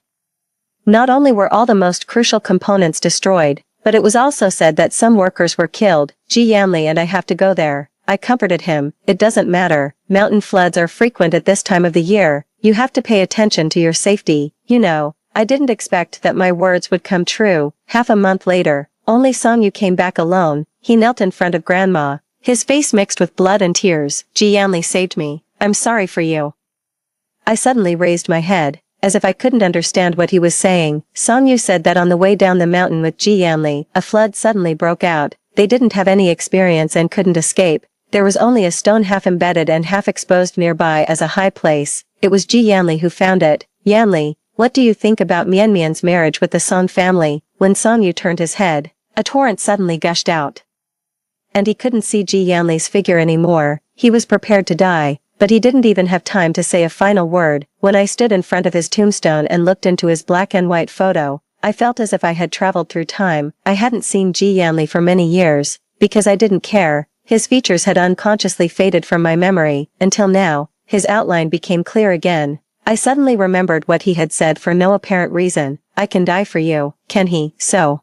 Not only were all the most crucial components destroyed, but it was also said that some workers were killed. Ji Yanli and I have to go there. I comforted him. "It doesn't matter. Mountain floods are frequent at this time of the year. You have to pay attention to your safety, you know." I didn't expect that my words would come true. Half a month later, only Sonyu came back alone. He knelt in front of grandma, his face mixed with blood and tears. "Ji Yanli saved me. I'm sorry for you." I suddenly raised my head. as if I couldn't understand what he was saying. Song Yu said that on the way down the mountain with Ji Yanli, a flood suddenly broke out. They didn't have any experience and couldn't escape. There was only a stone half embedded and half exposed nearby as a high place. It was Ji Yanli who found it. Yanli, what do you think about Mian Mian's marriage with the Song family? When Song Yu turned his head, a torrent suddenly gushed out. And he couldn't see Ji Yanli's figure anymore. He was prepared to die, but he didn't even have time to say a final word. When I stood in front of his tombstone and looked into his black and white photo, I felt as if I had traveled through time. I hadn't seen Ji Yanli for many years, because I didn't care. His features had unconsciously faded from my memory, until now, his outline became clear again. I suddenly remembered what he had said for no apparent reason. I can die for you, can he? So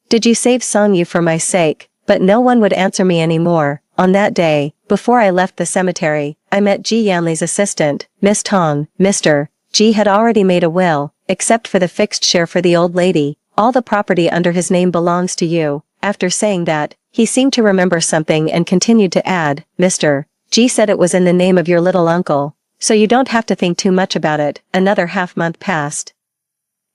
did you save Song Yu for my sake? But no one would answer me anymore. On that day, before I left the cemetery, I met Ji Yanli's assistant, Miss Tong. Mr. Ji had already made a will, except for the fixed share for the old lady. All the property under his name belongs to you. After saying that, he seemed to remember something and continued to add, Mr. Ji said it was in the name of your little uncle, so you don't have to think too much about it. Another half-month passed.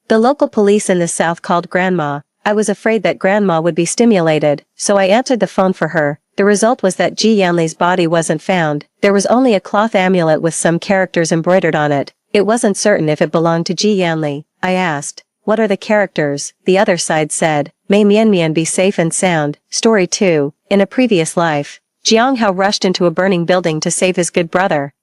The local police in the south called Grandma. I was afraid that Grandma would be stimulated, so I answered the phone for her. The result was that Ji Yanli's body wasn't found. There was only a cloth amulet with some characters embroidered on it. It wasn't certain if it belonged to Ji Yanli. I asked, what are the characters? The other side said, May Mian Mian be safe and sound. Story 2. In a previous life, Jiang Hao rushed into a burning building to save his good brother.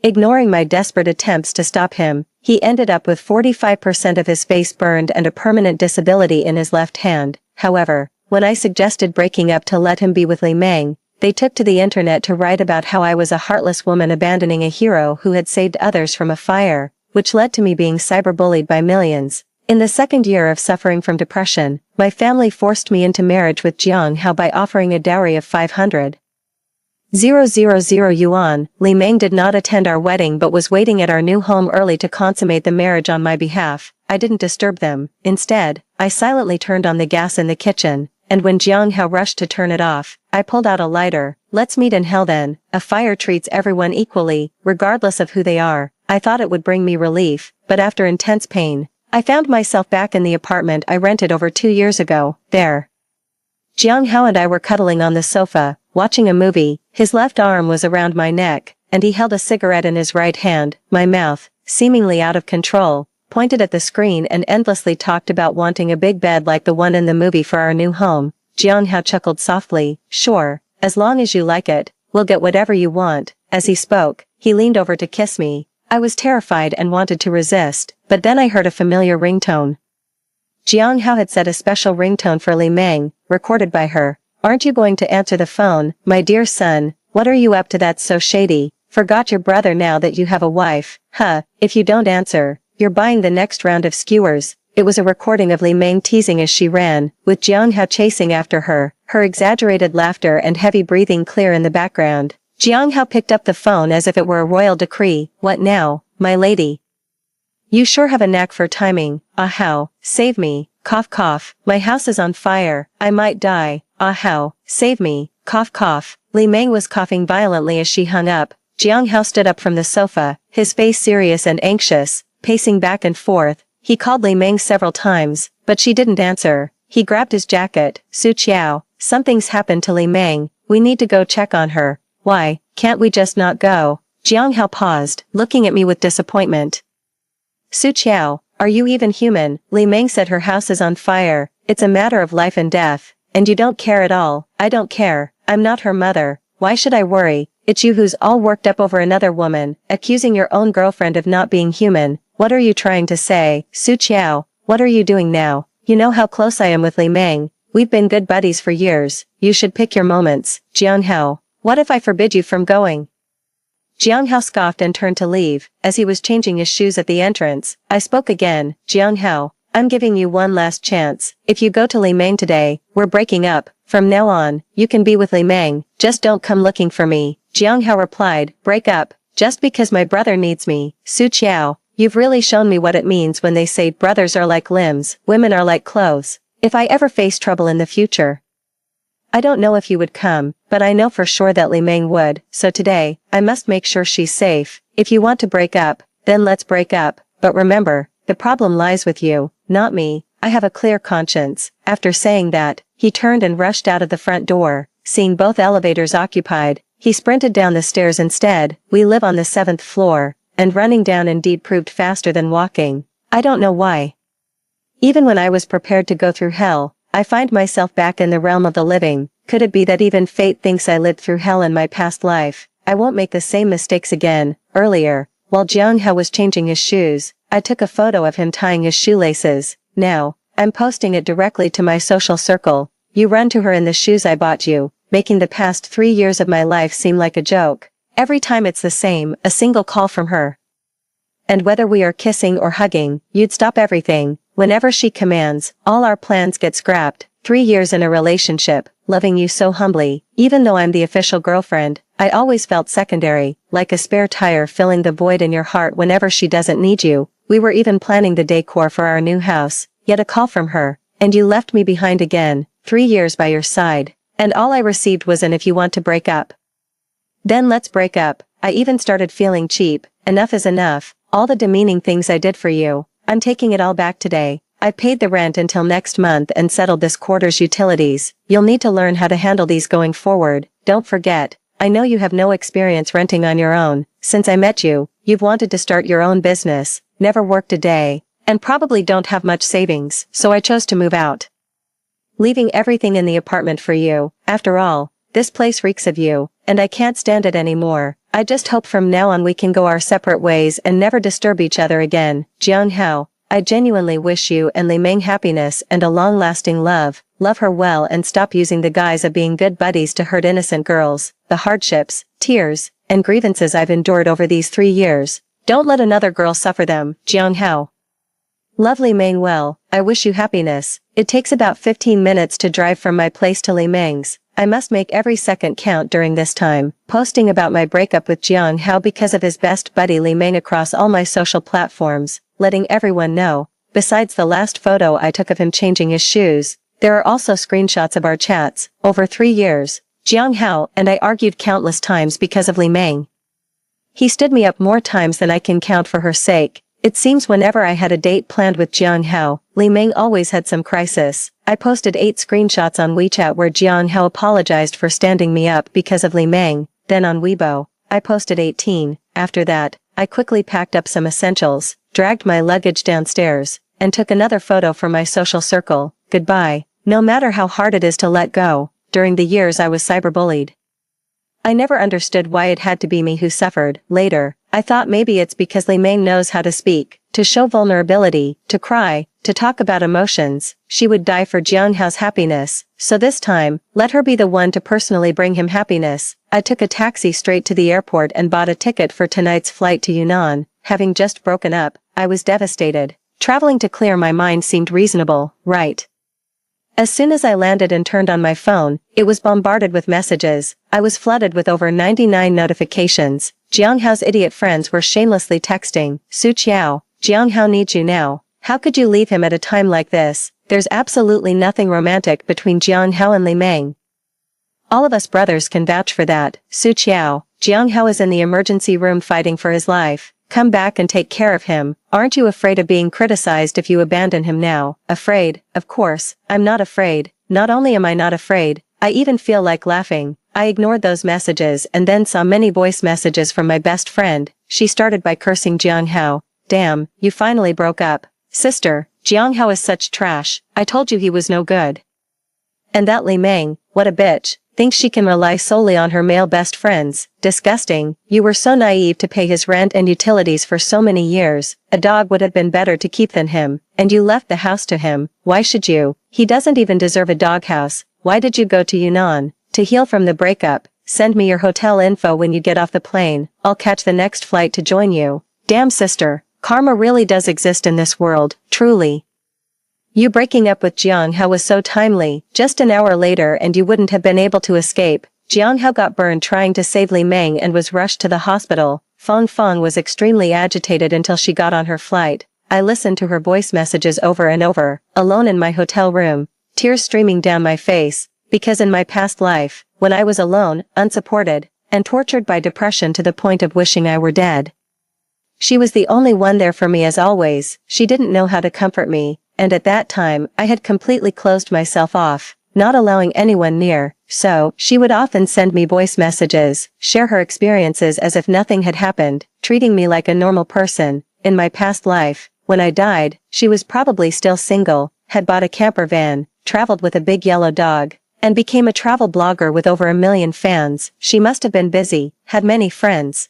Ignoring my desperate attempts to stop him, he ended up with 45% of his face burned and a permanent disability in his left hand. However, when I suggested breaking up to let him be with Li Meng, they took to the internet to write about how I was a heartless woman abandoning a hero who had saved others from a fire, which led to me being cyberbullied by millions. In the second year of suffering from depression, my family forced me into marriage with Jiang Hao by offering a dowry of 500,000 yuan. Li Meng did not attend our wedding but was waiting at our new home early to consummate the marriage on my behalf. I didn't disturb them. Instead, I silently turned on the gas in the kitchen, and when Jiang Hao rushed to turn it off, I pulled out a lighter. Let's meet in hell then. A fire treats everyone equally, regardless of who they are. I thought it would bring me relief, but after intense pain, I found myself back in the apartment I rented over 2 years ago. There, Jiang Hao and I were cuddling on the sofa, watching a movie. His left arm was around my neck, and he held a cigarette in his right hand. My mouth, seemingly out of control, pointed at the screen and endlessly talked about wanting a big bed like the one in the movie for our new home. Jiang Hao chuckled softly. Sure, as long as you like it, we'll get whatever you want. As he spoke, he leaned over to kiss me. I was terrified and wanted to resist, but then I heard a familiar ringtone. Jiang Hao had set a special ringtone for Li Meng, recorded by her. Aren't you going to answer the phone, my dear son? What are you up to that's so shady? Forgot your brother now that you have a wife? Huh, if you don't answer, you're buying the next round of skewers. It was a recording of Li Meng teasing as she ran, with Jiang Hao chasing after her, her exaggerated laughter and heavy breathing clear in the background. Jiang Hao picked up the phone as if it were a royal decree. What now, my lady? You sure have a knack for timing. Ah Hao, save me. Cough cough. My house is on fire. I might die. Ah Hao, save me. Cough cough. Li Meng was coughing violently as she hung up. Jiang Hao stood up from the sofa, his face serious and anxious, pacing back and forth. He called Li Meng several times, but she didn't answer. He grabbed his jacket. Su Qiao, something's happened to Li Meng. We need to go check on her. Why, can't we just not go? Jiang Hao paused, looking at me with disappointment. Su Qiao, are you even human? Li Meng said her house is on fire. It's a matter of life and death. And you don't care at all. I don't care. I'm not her mother. Why should I worry? It's you who's all worked up over another woman, accusing your own girlfriend of not being human. What are you trying to say? Su Qiao, what are you doing now? You know how close I am with Li Meng. We've been good buddies for years. You should pick your moments. Jiang Hao, what if I forbid you from going? Jiang Hao scoffed and turned to leave. As he was changing his shoes at the entrance, I spoke again. Jiang Hao, I'm giving you one last chance. If you go to Li Meng today, we're breaking up. From now on, you can be with Li Meng. Just don't come looking for me. Jiang Hao replied, break up, just because my brother needs me. Su Qiao, you've really shown me what it means when they say brothers are like limbs, women are like clothes. If I ever face trouble in the future, I don't know if you would come, but I know for sure that Li Meng would, so today, I must make sure she's safe. If you want to break up, then let's break up, but remember, the problem lies with you, not me. I have a clear conscience." After saying that, he turned and rushed out of the front door. Seeing both elevators occupied, he sprinted down the stairs instead. We live on the 7th floor, and running down indeed proved faster than walking. I don't know why. Even when I was prepared to go through hell, I find myself back in the realm of the living. Could it be that even fate thinks I lived through hell in my past life? I won't make the same mistakes again. Earlier, while Jiang-Hao was changing his shoes, I took a photo of him tying his shoelaces. Now, I'm posting it directly to my social circle. You run to her in the shoes I bought you, making the past 3 years of my life seem like a joke. Every time it's the same, a single call from her. And whether we are kissing or hugging, you'd stop everything. Whenever she commands, all our plans get scrapped. 3 years in a relationship, loving you so humbly, even though I'm the official girlfriend, I always felt secondary, like a spare tire filling the void in your heart whenever she doesn't need you. We were even planning the decor for our new house, yet a call from her, and you left me behind again, 3 years by your side, and all I received was an "if you want to break up, then let's break up." I even started feeling cheap. Enough is enough, all the demeaning things I did for you. I'm taking it all back today. I paid the rent until next month and settled this quarter's utilities. You'll need to learn how to handle these going forward. Don't forget, I know you have no experience renting on your own. Since I met you, you've wanted to start your own business, never worked a day, and probably don't have much savings, so I chose to move out, leaving everything in the apartment for you. After all, this place reeks of you, and I can't stand it anymore. I just hope from now on we can go our separate ways and never disturb each other again. Jiang-Hao, I genuinely wish you and Li Meng happiness and a long-lasting love. Love her well and stop using the guise of being good buddies to hurt innocent girls. The hardships, tears, and grievances I've endured over these 3 years, don't let another girl suffer them. Jiang-Hao. Love Li Meng well. I wish you happiness. It takes about 15 minutes to drive from my place to Li Meng's. I must make every second count during this time, posting about my breakup with Jiang-Hao because of his best buddy Li Meng across all my social platforms, letting everyone know. Besides the last photo I took of him changing his shoes, there are also screenshots of our chats. Over 3 years, Jiang-Hao and I argued countless times because of Li Meng. He stood me up more times than I can count for her sake. It seems whenever I had a date planned with Jiang-Hao, Li Meng always had some crisis. I posted 8 screenshots on WeChat where Jiang-Hao apologized for standing me up because of Li Meng. Then on Weibo, I posted 18. After that, I quickly packed up some essentials, dragged my luggage downstairs, and took another photo for my social circle. Goodbye. No matter how hard it is to let go, during the years I was cyberbullied, I never understood why it had to be me who suffered. Later, I thought maybe it's because Li Meng knows how to speak, to show vulnerability, to cry, to talk about emotions. She would die for Jiang-Hao's happiness, so this time, let her be the one to personally bring him happiness. I took a taxi straight to the airport and bought a ticket for tonight's flight to Yunnan. Having just broken up, I was devastated. Traveling to clear my mind seemed reasonable, right? As soon as I landed and turned on my phone, it was bombarded with messages. I was flooded with over 99 notifications. Jiang-Hao's idiot friends were shamelessly texting, "Su Qiao, Jiang-Hao needs you now. How could you leave him at a time like this? There's absolutely nothing romantic between Jiang-Hao and Li Meng. All of us brothers can vouch for that. Su Qiao, Jiang-Hao is in the emergency room fighting for his life. Come back and take care of him. Aren't you afraid of being criticized if you abandon him now?" Afraid? Of course, I'm not afraid. Not only am I not afraid, I even feel like laughing. I ignored those messages and then saw many voice messages from my best friend. She started by cursing Jiang-Hao. "Damn, you finally broke up. Sister, Jiang-Hao is such trash. I told you he was no good. And that Li Meng, what a bitch. Thinks she can rely solely on her male best friends. Disgusting. You were so naive to pay his rent and utilities for so many years. A dog would have been better to keep than him. And you left the house to him. Why should you? He doesn't even deserve a doghouse. Why did you go to Yunnan? To heal from the breakup. Send me your hotel info when you get off the plane. I'll catch the next flight to join you. Damn sister, karma really does exist in this world, truly. You breaking up with Jiang-Hao was so timely. Just an hour later and you wouldn't have been able to escape. Jiang-Hao got burned trying to save Li Meng and was rushed to the hospital. Feng Feng was extremely agitated until she got on her flight. I listened to her voice messages over and over, alone in my hotel room, tears streaming down my face, because in my past life, when I was alone, unsupported, and tortured by depression to the point of wishing I were dead, She was the only one there for me as always. She didn't know how to comfort me, and at that time, I had completely closed myself off, not allowing anyone near, so she would often send me voice messages, share her experiences as if nothing had happened, treating me like a normal person. In my past life, when I died, she was probably still single, had bought a camper van, traveled with a big yellow dog, and became a travel blogger with over 1 million fans. She must have been busy, had many friends,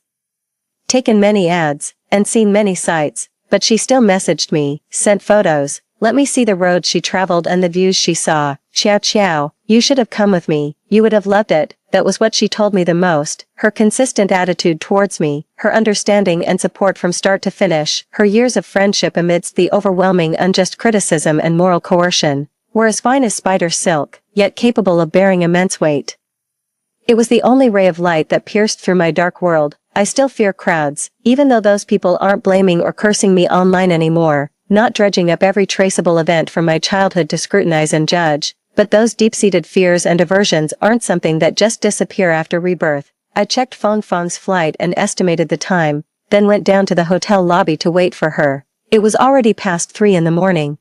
taken many ads, and seen many sights, but she still messaged me, sent photos, let me see the roads she traveled and the views she saw. Ciao ciao, you should have come with me, you would have loved it. That was what she told me the most. Her consistent attitude towards me, her understanding and support from start to finish, her years of friendship amidst the overwhelming unjust criticism and moral coercion, were as fine as spider silk, yet capable of bearing immense weight. It was the only ray of light that pierced through my dark world. I still fear crowds, even though those people aren't blaming or cursing me online anymore, not dredging up every traceable event from my childhood to scrutinize and judge. But those deep-seated fears and aversions aren't something that just disappear after rebirth. I checked Fang's flight and estimated the time, then went down to the hotel lobby to wait for her. It was already past 3 in the morning.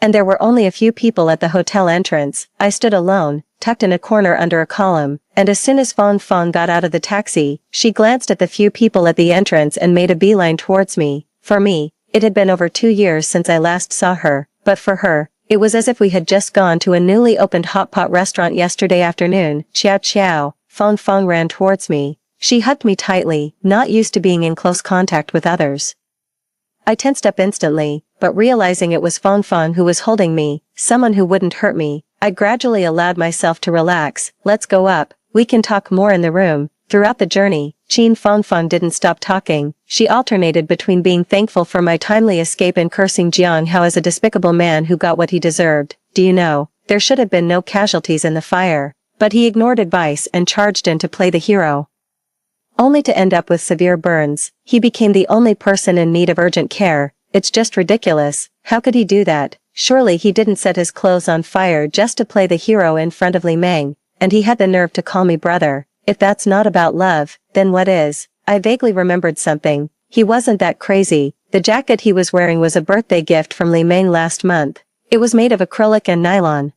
And there were only a few people at the hotel entrance. I stood alone, tucked in a corner under a column, and as soon as Fang got out of the taxi, she glanced at the few people at the entrance and made a beeline towards me. For me, it had been over 2 years since I last saw her, but for her, it was as if we had just gone to a newly opened hot pot restaurant yesterday afternoon. Ciao ciao, Fang ran towards me. She hugged me tightly, not used to being in close contact with others. I tensed up instantly, but realizing it was Fang who was holding me, someone who wouldn't hurt me, I gradually allowed myself to relax. Let's go up, we can talk more in the room. Throughout the journey, Fang didn't stop talking. She alternated between being thankful for my timely escape and cursing Jiang Hao as a despicable man who got what he deserved. Do you know, there should have been no casualties in the fire. But he ignored advice and charged in to play the hero, only to end up with severe burns. He became the only person in need of urgent care. It's just ridiculous. How could he do that? Surely he didn't set his clothes on fire just to play the hero in front of Li Meng, and he had the nerve to call me brother. If that's not about love, then what is? I vaguely remembered something. He wasn't that crazy. The jacket he was wearing was a birthday gift from Li Meng last month. It was made of acrylic and nylon,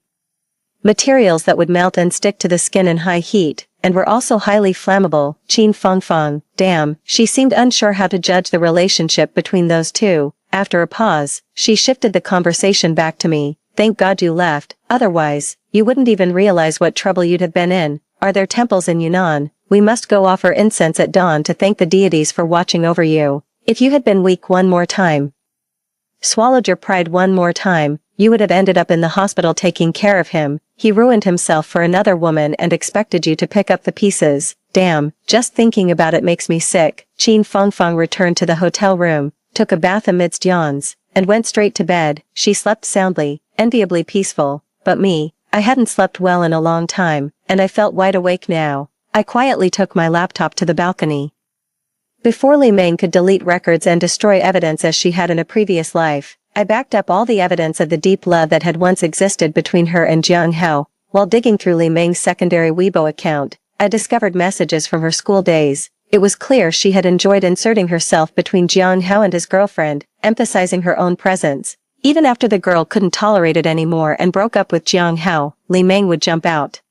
materials that would melt and stick to the skin in high heat, and were also highly flammable. Fang, damn, she seemed unsure how to judge the relationship between those two. After a pause, she shifted the conversation back to me. Thank God you left, otherwise, you wouldn't even realize what trouble you'd have been in. Are there temples in Yunnan? We must go offer incense at dawn to thank the deities for watching over you. If you had been weak one more time, swallowed your pride one more time, you would have ended up in the hospital taking care of him. He ruined himself for another woman and expected you to pick up the pieces. Damn, just thinking about it makes me sick. Fang returned to the hotel room, took a bath amidst yawns, and went straight to bed. She slept soundly, enviably peaceful, but me, I hadn't slept well in a long time, and I felt wide awake now. I quietly took my laptop to the balcony. Before Li Meng could delete records and destroy evidence as she had in a previous life, I backed up all the evidence of the deep love that had once existed between her and Jiang Hao. While digging through Li Meng's secondary Weibo account, I discovered messages from her school days. It was clear she had enjoyed inserting herself between Jiang Hao and his girlfriend, emphasizing her own presence. Even after the girl couldn't tolerate it anymore and broke up with Jiang Hao, Li Meng would jump out,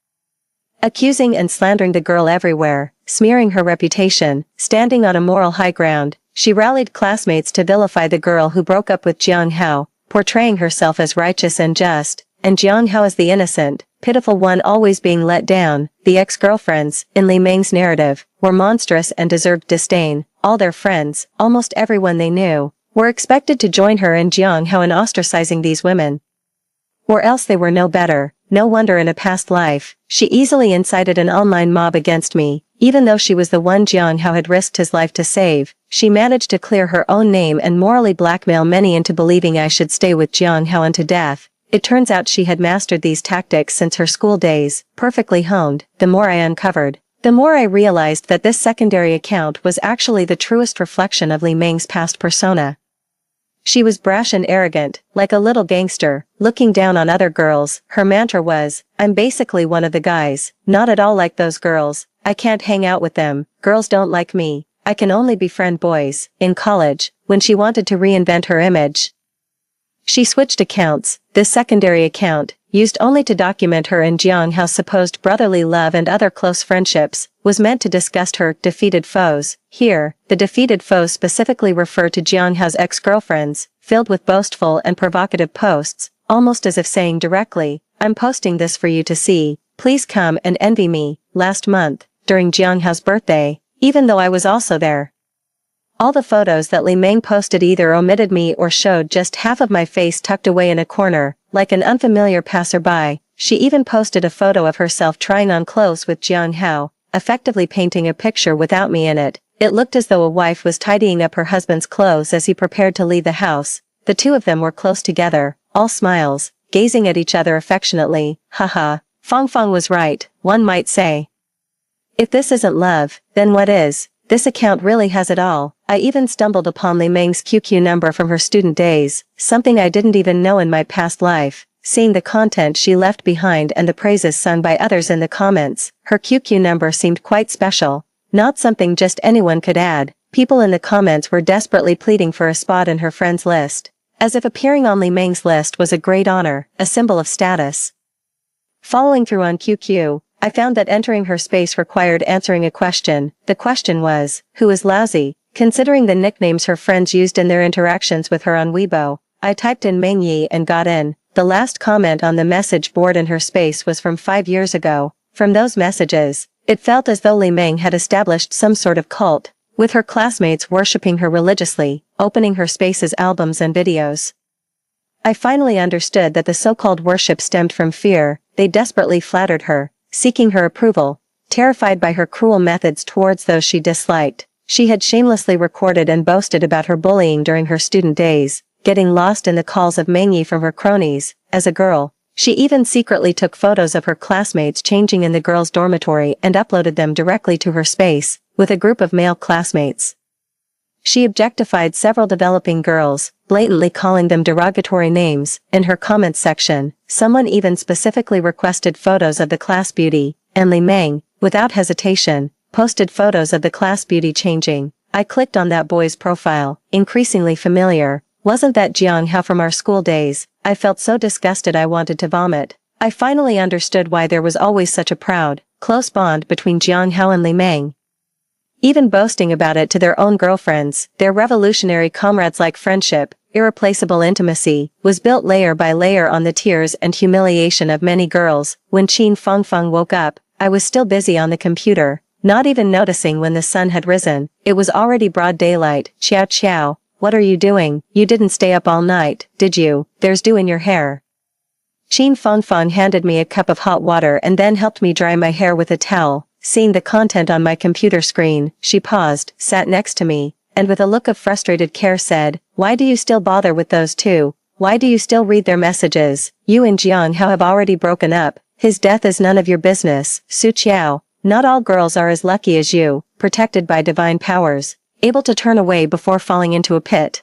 accusing and slandering the girl everywhere, smearing her reputation. Standing on a moral high ground, she rallied classmates to vilify the girl who broke up with Jiang Hao, portraying herself as righteous and just, and Jiang Hao as the innocent, pitiful one always being let down. The ex-girlfriends, in Li Meng's narrative, were monstrous and deserved disdain. All their friends, almost everyone they knew, were expected to join her and Jiang Hao in ostracizing these women, or else they were no better. No wonder in a past life, she easily incited an online mob against me. Even though she was the one Jiang Hao had risked his life to save, she managed to clear her own name and morally blackmail many into believing I should stay with Jiang Hao unto death. It turns out she had mastered these tactics since her school days, perfectly honed. The more I uncovered, the more I realized that this secondary account was actually the truest reflection of Li Meng's past persona. She was brash and arrogant, like a little gangster, looking down on other girls. Her mantra was, I'm basically one of the guys, not at all like those girls, I can't hang out with them, girls don't like me. I can only befriend boys. In college, when she wanted to reinvent her image, she switched accounts. This secondary account, used only to document her and Jianghao's supposed brotherly love and other close friendships, was meant to discuss her defeated foes. Here, the defeated foes specifically refer to Jianghao's ex-girlfriends, filled with boastful and provocative posts, almost as if saying directly, "I'm posting this for you to see, please come and envy me." Last month, during Jianghao's birthday, even though I was also there, all the photos that Li Meng posted either omitted me or showed just half of my face tucked away in a corner, like an unfamiliar passerby. She even posted a photo of herself trying on clothes with Jianghao, effectively painting a picture without me in it. It looked as though a wife was tidying up her husband's clothes as he prepared to leave the house. The two of them were close together, all smiles, gazing at each other affectionately. Haha, Fang Fang was right, one might say. If this isn't love, then what is? This account really has it all. I even stumbled upon Li Meng's QQ number from her student days, something I didn't even know in my past life. Seeing the content she left behind and the praises sung by others in the comments, her QQ number seemed quite special. Not something just anyone could add. People in the comments were desperately pleading for a spot in her friends list. As if appearing on Li Meng's list was a great honor, a symbol of status. Following through on QQ, I found that entering her space required answering a question. The question was, who is lousy? Considering the nicknames her friends used in their interactions with her on Weibo, I typed in Meng Yi and got in. The last comment on the message board in her space was from 5 years ago. From those messages, it felt as though Li Meng had established some sort of cult, with her classmates worshipping her religiously, opening her space's albums and videos. I finally understood that the so-called worship stemmed from fear. They desperately flattered her, seeking her approval, terrified by her cruel methods towards those she disliked. She had shamelessly recorded and boasted about her bullying during her student days, getting lost in the calls of Meng Yi from her cronies. As a girl, she even secretly took photos of her classmates changing in the girls' dormitory and uploaded them directly to her space, with a group of male classmates. She objectified several developing girls, blatantly calling them derogatory names. In her comments section, someone even specifically requested photos of the class beauty, and Li Meng, without hesitation, posted photos of the class beauty changing. I clicked on that boy's profile, increasingly familiar. Wasn't that Jianghao from our school days? I felt so disgusted I wanted to vomit. I finally understood why there was always such a proud, close bond between Jianghao and Li Meng. Even boasting about it to their own girlfriends, their revolutionary comrades-like friendship, irreplaceable intimacy, was built layer by layer on the tears and humiliation of many girls. When Qin Fangfang woke up, I was still busy on the computer, not even noticing when the sun had risen. It was already broad daylight. Qiao Qiao, what are you doing? You didn't stay up all night, did you? There's dew in your hair. Qin Fangfang handed me a cup of hot water and then helped me dry my hair with a towel. Seeing the content on my computer screen, she paused, sat next to me, and with a look of frustrated care said, "Why do you still bother with those two? Why do you still read their messages? You and Jianghao have already broken up. His death is none of your business." Su Qiao, not all girls are as lucky as you, protected by divine powers, able to turn away before falling into a pit.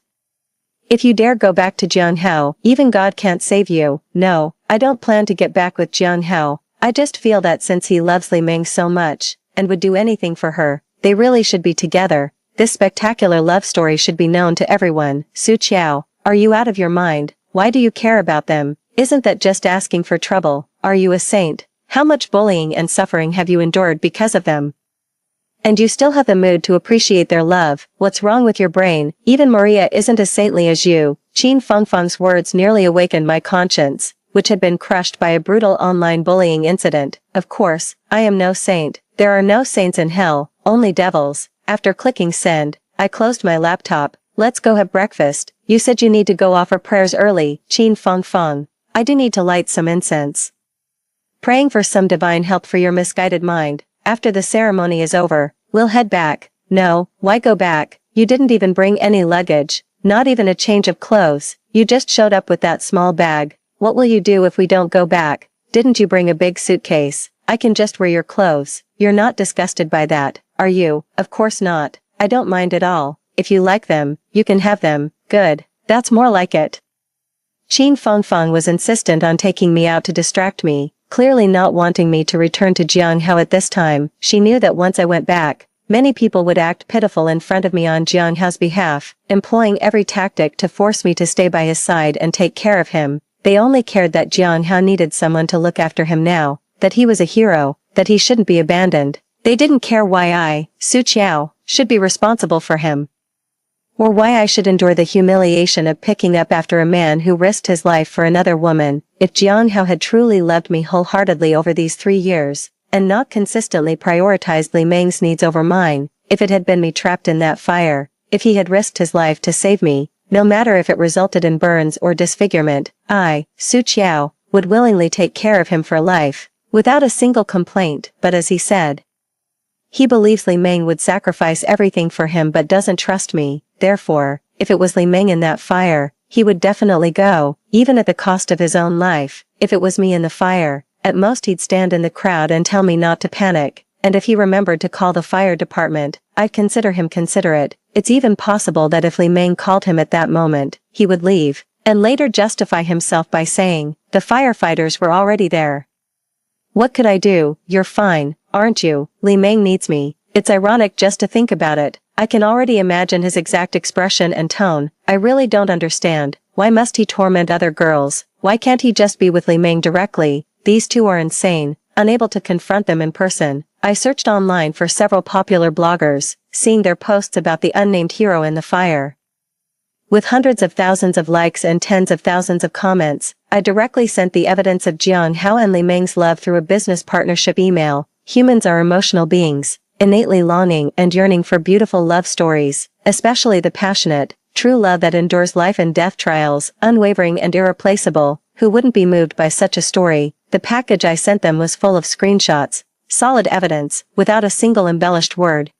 If you dare go back to Jianghao, even God can't save you. No, I don't plan to get back with Jianghao. I just feel that since he loves Li Meng so much, and would do anything for her, they really should be together. This spectacular love story should be known to everyone. Su Qiao, are you out of your mind? Why do you care about them? Isn't that just asking for trouble? Are you a saint? How much bullying and suffering have you endured because of them? And you still have the mood to appreciate their love. What's wrong with your brain? Even Maria isn't as saintly as you. Qin Fangfang's words nearly awakened my conscience, which had been crushed by a brutal online bullying incident. Of course, I am no saint. There are no saints in hell, only devils. After clicking send, I closed my laptop. Let's go have breakfast. You said you need to go offer prayers early. Qin Fangfang, I do need to light some incense. Praying for some divine help for your misguided mind. After the ceremony is over, we'll head back. No, why go back? You didn't even bring any luggage, not even a change of clothes. You just showed up with that small bag. What will you do if we don't go back? Didn't you bring a big suitcase? I can just wear your clothes. You're not disgusted by that, are you? Of course not. I don't mind at all. If you like them, you can have them. Good. That's more like it. Qin Fangfang was insistent on taking me out to distract me, clearly not wanting me to return to Jianghao at this time. She knew that once I went back, Many people would act pitiful in front of me on Jiang Hao's behalf, employing every tactic to force me to stay by his side and take care of him. They only cared that Jiang Hao needed someone to look after him now, that he was a hero, that he shouldn't be abandoned. They didn't care why I, Su Qiao, should be responsible for him, or why I should endure the humiliation of picking up after a man who risked his life for another woman. If Jiang Hao had truly loved me wholeheartedly over these 3 years, and not consistently prioritized Li Meng's needs over mine, if it had been me trapped in that fire, if he had risked his life to save me, no matter if it resulted in burns or disfigurement, I, Su Qiao, would willingly take care of him for life, without a single complaint. But as he said, he believes Li Meng would sacrifice everything for him but doesn't trust me. Therefore, if it was Li Meng in that fire, he would definitely go, even at the cost of his own life. If it was me in the fire, at most he'd stand in the crowd and tell me not to panic, and if he remembered to call the fire department, I'd consider him considerate. It's even possible that if Li Meng called him at that moment, he would leave, and later justify himself by saying, the firefighters were already there. What could I do? You're fine, aren't you? Li Meng needs me. It's ironic just to think about it. I can already imagine his exact expression and tone. I really don't understand. Why must he torment other girls? Why can't he just be with Li Meng directly? These two are insane. Unable to confront them in person, I searched online for several popular bloggers, seeing their posts about the unnamed hero in the fire. With hundreds of thousands of likes and tens of thousands of comments, I directly sent the evidence of Jiang Hao and Li Meng's love through a business partnership email. Humans are emotional beings, innately longing and yearning for beautiful love stories, especially the passionate, true love that endures life and death trials, unwavering and irreplaceable. Who wouldn't be moved by such a story? The package I sent them was full of screenshots, solid evidence, without a single embellished word.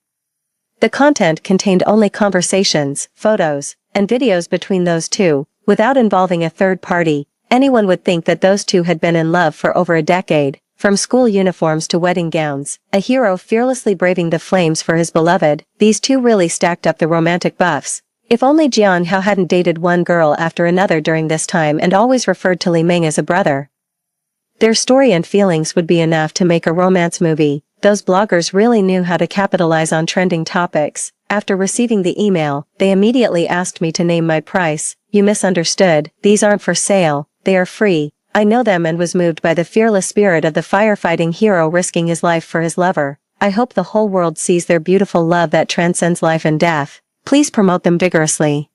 The content contained only conversations, photos, and videos between those two, without involving a third party. Anyone would think that those two had been in love for over a decade. From school uniforms to wedding gowns, a hero fearlessly braving the flames for his beloved. These two really stacked up the romantic buffs. If only Jiang Hao hadn't dated one girl after another during this time and always referred to Li Meng as a brother. Their story and feelings would be enough to make a romance movie. Those bloggers really knew how to capitalize on trending topics. After receiving the email, they immediately asked me to name my price. You misunderstood. These aren't for sale. They are free. I know them and was moved by the fearless spirit of the firefighting hero risking his life for his lover. I hope the whole world sees their beautiful love that transcends life and death. Please promote them vigorously.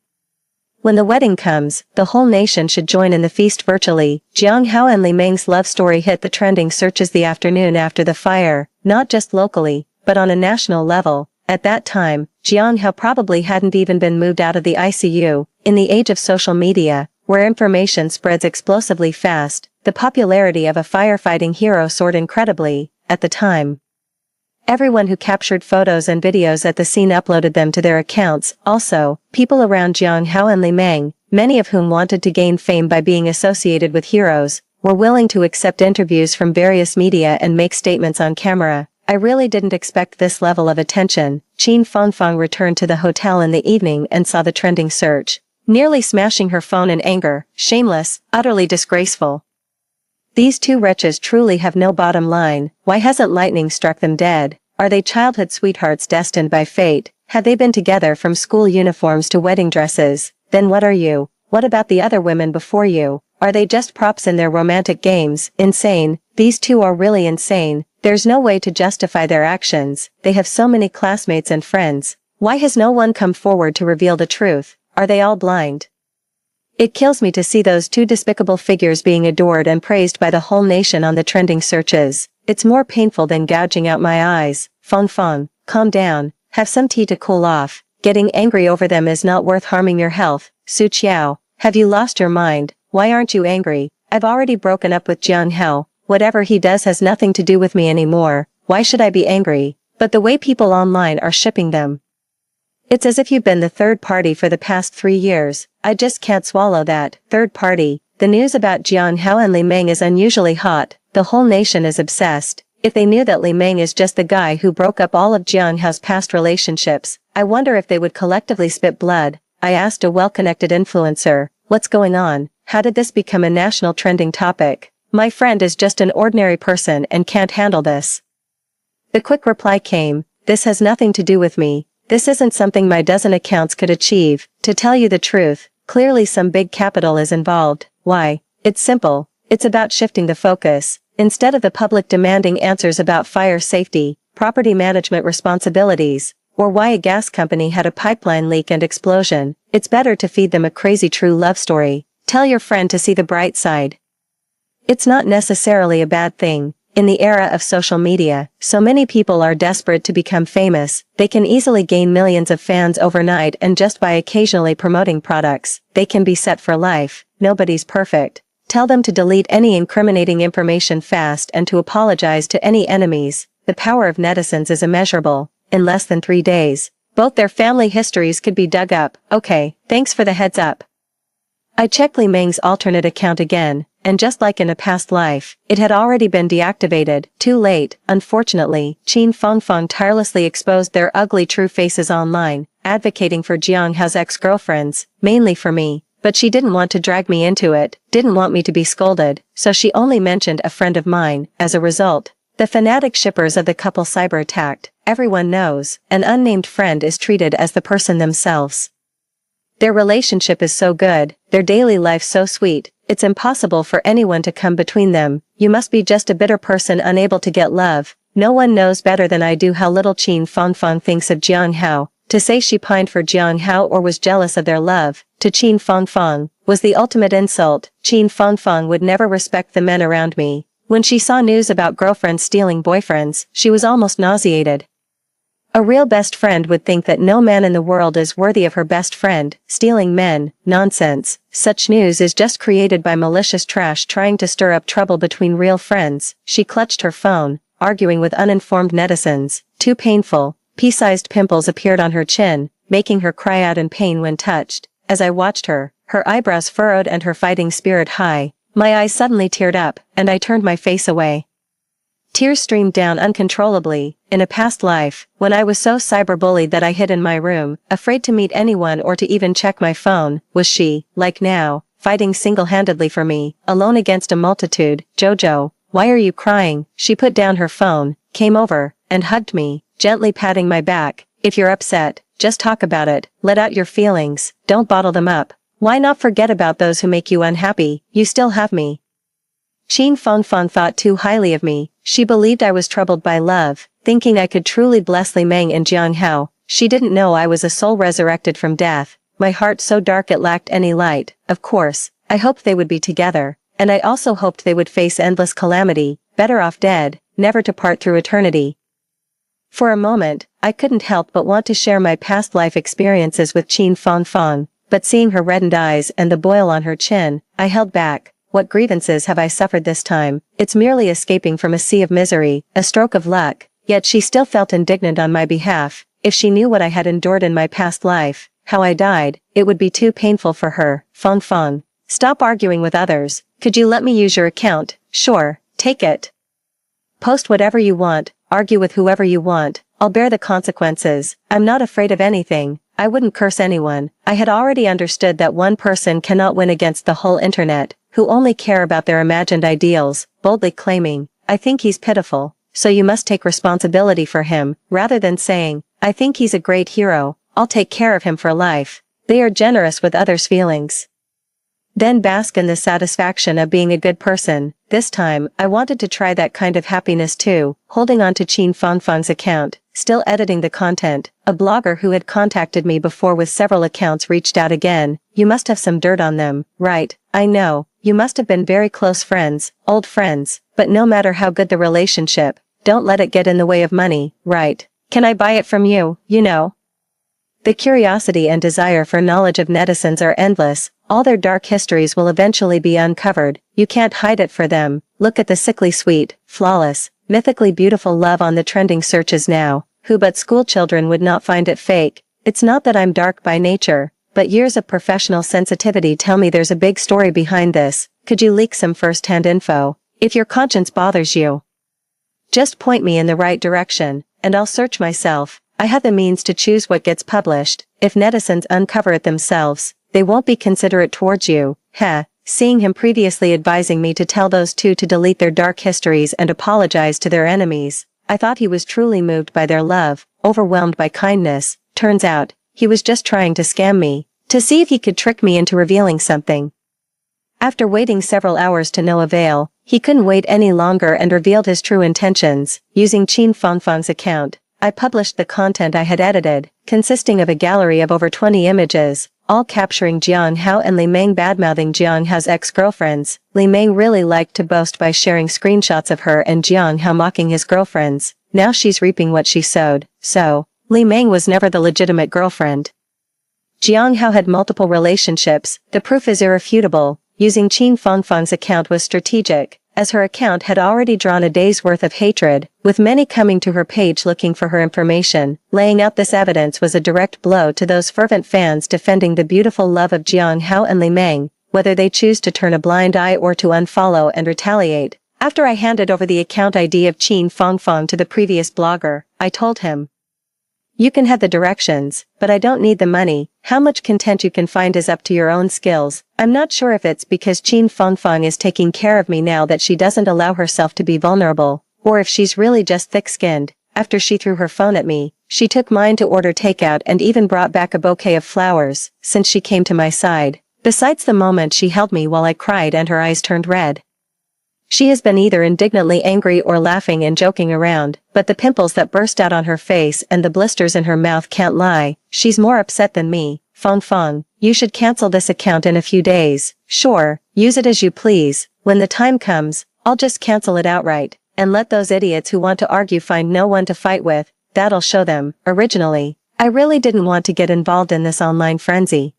When the wedding comes, the whole nation should join in the feast virtually. Jiang Hao and Li Meng's love story hit the trending searches the afternoon after the fire, not just locally, but on a national level. At that time, Jiang Hao probably hadn't even been moved out of the ICU. In the age of social media, where information spreads explosively fast, the popularity of a firefighting hero soared incredibly. At the time, everyone who captured photos and videos at the scene uploaded them to their accounts. Also, people around Jiang Hao and Li Meng, many of whom wanted to gain fame by being associated with heroes, were willing to accept interviews from various media and make statements on camera. I really didn't expect this level of attention. Qin Fangfang returned to the hotel in the evening and saw the trending search, nearly smashing her phone in anger. Shameless, utterly disgraceful. These two wretches truly have no bottom line. Why hasn't lightning struck them dead? Are they childhood sweethearts destined by fate? Had they been together from school uniforms to wedding dresses? Then what are you? What about the other women before you? Are they just props in their romantic games? Insane. These two are really insane. There's no way to justify their actions. They have so many classmates and friends. Why has no one come forward to reveal the truth? Are they all blind? It kills me to see those two despicable figures being adored and praised by the whole nation on the trending searches. It's more painful than gouging out my eyes. Fang, calm down. Have some tea to cool off. Getting angry over them is not worth harming your health. Su Qiao, have you lost your mind? Why aren't you angry? I've already broken up with Jiang Hao. Whatever he does has nothing to do with me anymore. Why should I be angry? But the way people online are shipping them. It's as if you've been the third party for the past 3 years. I just can't swallow that. Third party. The news about Jiang Hao and Li Meng is unusually hot. The whole nation is obsessed. If they knew that Li Meng is just the guy who broke up all of Jiang Hao's past relationships, I wonder if they would collectively spit blood. I asked a well-connected influencer, what's going on? How did this become a national trending topic? My friend is just an ordinary person and can't handle this. The quick reply came, this has nothing to do with me. This isn't something my dozen accounts could achieve. To tell you the truth, clearly some big capital is involved. Why? It's simple. It's about shifting the focus. Instead of the public demanding answers about fire safety, property management responsibilities, or why a gas company had a pipeline leak and explosion, it's better to feed them a crazy true love story. Tell your friend to see the bright side. It's not necessarily a bad thing. In the era of social media, so many people are desperate to become famous, they can easily gain millions of fans overnight, and just by occasionally promoting products, they can be set for life. Nobody's perfect. Tell them to delete any incriminating information fast and to apologize to any enemies. The power of netizens is immeasurable. In less than 3 days, both their family histories could be dug up. Okay, thanks for the heads up. I checked Li Meng's alternate account again, and just like in a past life, it had already been deactivated. Too late. Unfortunately, Qin Fengfeng tirelessly exposed their ugly true faces online, advocating for Jiang Hao's ex-girlfriends, mainly for me, but she didn't want to drag me into it, didn't want me to be scolded, so she only mentioned a friend of mine. As a result, the fanatic shippers of the couple cyber-attacked. Everyone knows, an unnamed friend is treated as the person themselves. Their relationship is so good, their daily life so sweet, it's impossible for anyone to come between them. You must be just a bitter person unable to get love. No one knows better than I do how little Qin Fengfeng thinks of Jiang Hao. To say she pined for Jiang Hao or was jealous of their love, to Qin Fengfeng, was the ultimate insult. Qin Fengfeng would never respect the men around me. When she saw news about girlfriends stealing boyfriends, she was almost nauseated. A real best friend would think that no man in the world is worthy of her best friend. Stealing men, nonsense. Such news is just created by malicious trash trying to stir up trouble between real friends. She clutched her phone, arguing with uninformed netizens. Too painful. Pea-sized pimples appeared on her chin, making her cry out in pain when touched. As I watched her, her eyebrows furrowed and her fighting spirit high, my eyes suddenly teared up, and I turned my face away. Tears streamed down uncontrollably. In a past life, when I was so cyberbullied that I hid in my room, afraid to meet anyone or to even check my phone, was she, like now, fighting single-handedly for me, alone against a multitude. Jojo, why are you crying? She put down her phone, came over, and hugged me, gently patting my back. If you're upset, just talk about it, let out your feelings, don't bottle them up. Why not forget about those who make you unhappy? You still have me. Qin Fengfeng thought too highly of me. She believed I was troubled by love, thinking I could truly bless Li Meng and Jiang Hao. She didn't know I was a soul resurrected from death, my heart so dark it lacked any light. Of course, I hoped they would be together, and I also hoped they would face endless calamity, better off dead, never to part through eternity. For a moment, I couldn't help but want to share my past life experiences with Qin Fengfeng, but seeing her reddened eyes and the boil on her chin, I held back. What grievances have I suffered this time? It's merely escaping from a sea of misery, a stroke of luck. Yet she still felt indignant on my behalf. If she knew what I had endured in my past life, how I died, it would be too painful for her. Fengfeng, stop arguing with others. Could you let me use your account? Sure, take it. Post whatever you want, argue with whoever you want. I'll bear the consequences. I'm not afraid of anything. I wouldn't curse anyone. I had already understood that one person cannot win against the whole internet, who only care about their imagined ideals, boldly claiming, I think he's pitiful, so you must take responsibility for him, rather than saying, I think he's a great hero, I'll take care of him for life. They are generous with others' feelings. Then bask in the satisfaction of being a good person. This time, I wanted to try that kind of happiness too, holding on to Qin Fengfeng's account, still editing the content. A blogger who had contacted me before with several accounts reached out again. You must have some dirt on them, right? I know. You must have been very close friends, old friends, but no matter how good the relationship, don't let it get in the way of money, right? Can I buy it from you, you know? The curiosity and desire for knowledge of netizens are endless. All their dark histories will eventually be uncovered. You can't hide it for them. Look at the sickly sweet, flawless, mythically beautiful love on the trending searches now. Who but school children would not find it fake? It's not that I'm dark by nature, but years of professional sensitivity tell me there's a big story behind this. Could you leak some first-hand info? If your conscience bothers you, just point me in the right direction, and I'll search myself. I have the means to choose what gets published. If netizens uncover it themselves, they won't be considerate towards you. Heh. Seeing him previously advising me to tell those two to delete their dark histories and apologize to their enemies, I thought he was truly moved by their love, overwhelmed by kindness. Turns out, he was just trying to scam me, to see if he could trick me into revealing something. After waiting several hours to no avail, he couldn't wait any longer and revealed his true intentions. Using Qin Fangfang's account, I published the content I had edited, consisting of a gallery of over 20 images, all capturing Jiang Hao and Li Meng badmouthing Jiang Hao's ex-girlfriends. Li Meng really liked to boast by sharing screenshots of her and Jiang Hao mocking his girlfriends. Now she's reaping what she sowed. So, Li Meng was never the legitimate girlfriend. Jiang Hao had multiple relationships, the proof is irrefutable. Using Qin Fangfang's account was strategic, as her account had already drawn a day's worth of hatred, with many coming to her page looking for her information. Laying out this evidence was a direct blow to those fervent fans defending the beautiful love of Jiang Hao and Li Meng, whether they choose to turn a blind eye or to unfollow and retaliate. After I handed over the account ID of Qin Fangfang to the previous blogger, I told him, "You can have the directions, but I don't need the money. How much content you can find is up to your own skills." I'm not sure if it's because Qin Fangfang is taking care of me now that she doesn't allow herself to be vulnerable, or if she's really just thick-skinned. After she threw her phone at me, she took mine to order takeout and even brought back a bouquet of flowers, since she came to my side. Besides the moment she held me while I cried and her eyes turned red. She has been either indignantly angry or laughing and joking around, but the pimples that burst out on her face and the blisters in her mouth can't lie. She's more upset than me. Fangfang, you should cancel this account in a few days. Sure, use it as you please. When the time comes, I'll just cancel it outright, and let those idiots who want to argue find no one to fight with. That'll show them. Originally, I really didn't want to get involved in this online frenzy,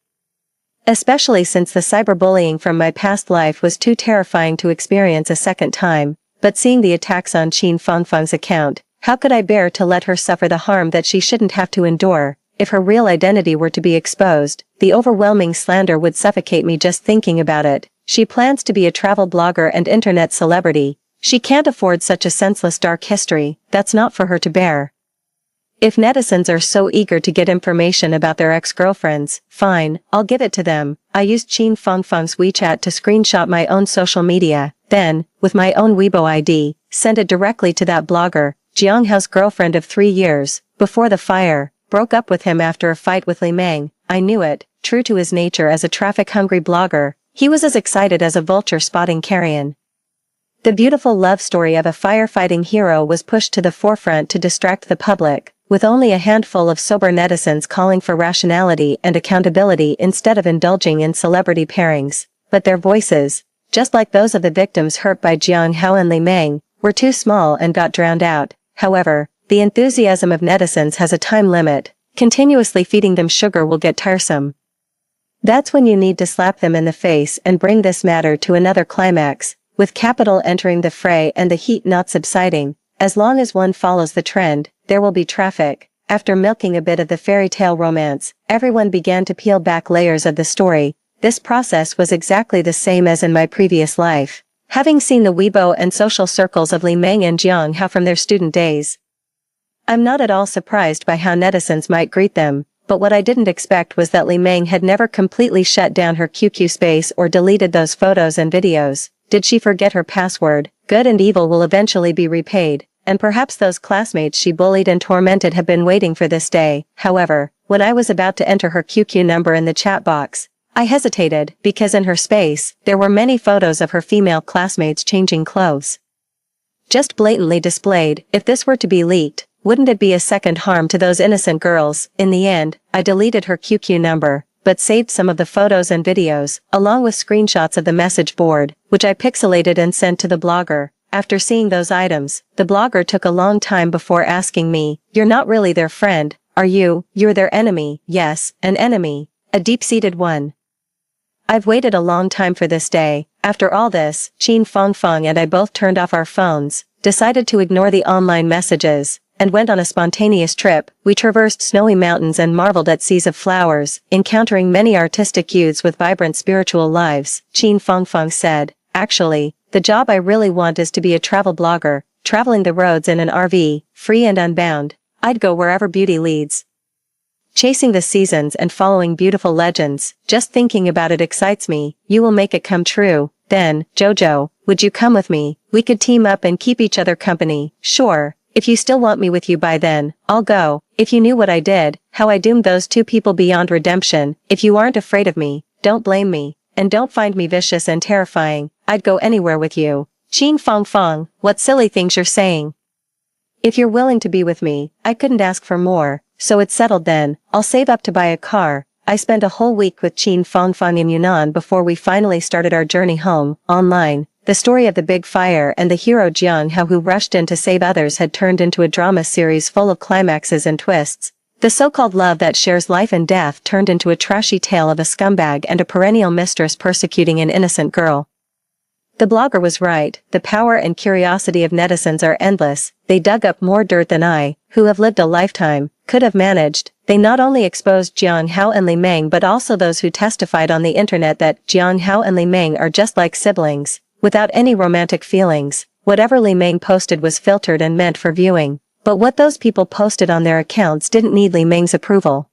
especially since the cyberbullying from my past life was too terrifying to experience a second time. But seeing the attacks on Qin Fangfang's account, how could I bear to let her suffer the harm that she shouldn't have to endure? If her real identity were to be exposed, the overwhelming slander would suffocate me just thinking about it. She plans to be a travel blogger and internet celebrity. She can't afford such a senseless dark history. That's not for her to bear. If netizens are so eager to get information about their ex-girlfriends, fine, I'll give it to them. I used Qin Fangfang's WeChat to screenshot my own social media, then, with my own Weibo ID, send it directly to that blogger. Jiang Hao's girlfriend of 3 years, before the fire, broke up with him after a fight with Li Meng. I knew it. True to his nature as a traffic-hungry blogger, he was as excited as a vulture spotting carrion. The beautiful love story of a firefighting hero was pushed to the forefront to distract the public, with only a handful of sober netizens calling for rationality and accountability instead of indulging in celebrity pairings. But their voices, just like those of the victims hurt by Jiang Hao and Li Meng, were too small and got drowned out. However, the enthusiasm of netizens has a time limit. Continuously feeding them sugar will get tiresome. That's when you need to slap them in the face and bring this matter to another climax, with capital entering the fray and the heat not subsiding. As long as one follows the trend, there will be traffic. After milking a bit of the fairy tale romance, everyone began to peel back layers of the story. This process was exactly the same as in my previous life, having seen the Weibo and social circles of Li Meng and Jiang Hao from their student days. I'm not at all surprised by how netizens might greet them, but what I didn't expect was that Li Meng had never completely shut down her QQ space or deleted those photos and videos. Did she forget her password? Good and evil will eventually be repaid, and perhaps those classmates she bullied and tormented have been waiting for this day. However, when I was about to enter her QQ number in the chat box, I hesitated, because in her space, there were many photos of her female classmates changing clothes, just blatantly displayed. If this were to be leaked, wouldn't it be a second harm to those innocent girls? In the end, I deleted her QQ number, but saved some of the photos and videos, along with screenshots of the message board, which I pixelated and sent to the blogger. After seeing those items, the blogger took a long time before asking me, "You're not really their friend, are you? You're their enemy." Yes, an enemy. A deep-seated one. I've waited a long time for this day. After all this, Qin Fangfang and I both turned off our phones, decided to ignore the online messages, and went on a spontaneous trip. We traversed snowy mountains and marveled at seas of flowers, encountering many artistic youths with vibrant spiritual lives. Qin Fangfang said, "Actually, the job I really want is to be a travel blogger, traveling the roads in an RV, free and unbound. I'd go wherever beauty leads, chasing the seasons and following beautiful legends. Just thinking about it excites me. You will make it come true." Then, "Jojo, would you come with me? We could team up and keep each other company." "Sure, If you still want me with you by then, I'll go. If you knew what I did, how I doomed those two people beyond redemption, if you aren't afraid of me, don't blame me, and don't find me vicious and terrifying, I'd go anywhere with you. Qin Fong Fong, what silly things you're saying. If you're willing to be with me, I couldn't ask for more, so it's settled then. I'll save up to buy a car. I spent a whole week with Qin Fong Fong in Yunnan before we finally started our journey home. Online, the story of the big fire and the hero Jiang Hao who rushed in to save others had turned into a drama series full of climaxes and twists. The so-called love that shares life and death turned into a trashy tale of a scumbag and a perennial mistress persecuting an innocent girl. The blogger was right, the power and curiosity of netizens are endless. They dug up more dirt than I, who have lived a lifetime, could have managed. They not only exposed Jiang Hao and Li Meng but also those who testified on the internet that Jiang Hao and Li Meng are just like siblings, without any romantic feelings. Whatever Li Meng posted was filtered and meant for viewing, but what those people posted on their accounts didn't need Li Meng's approval.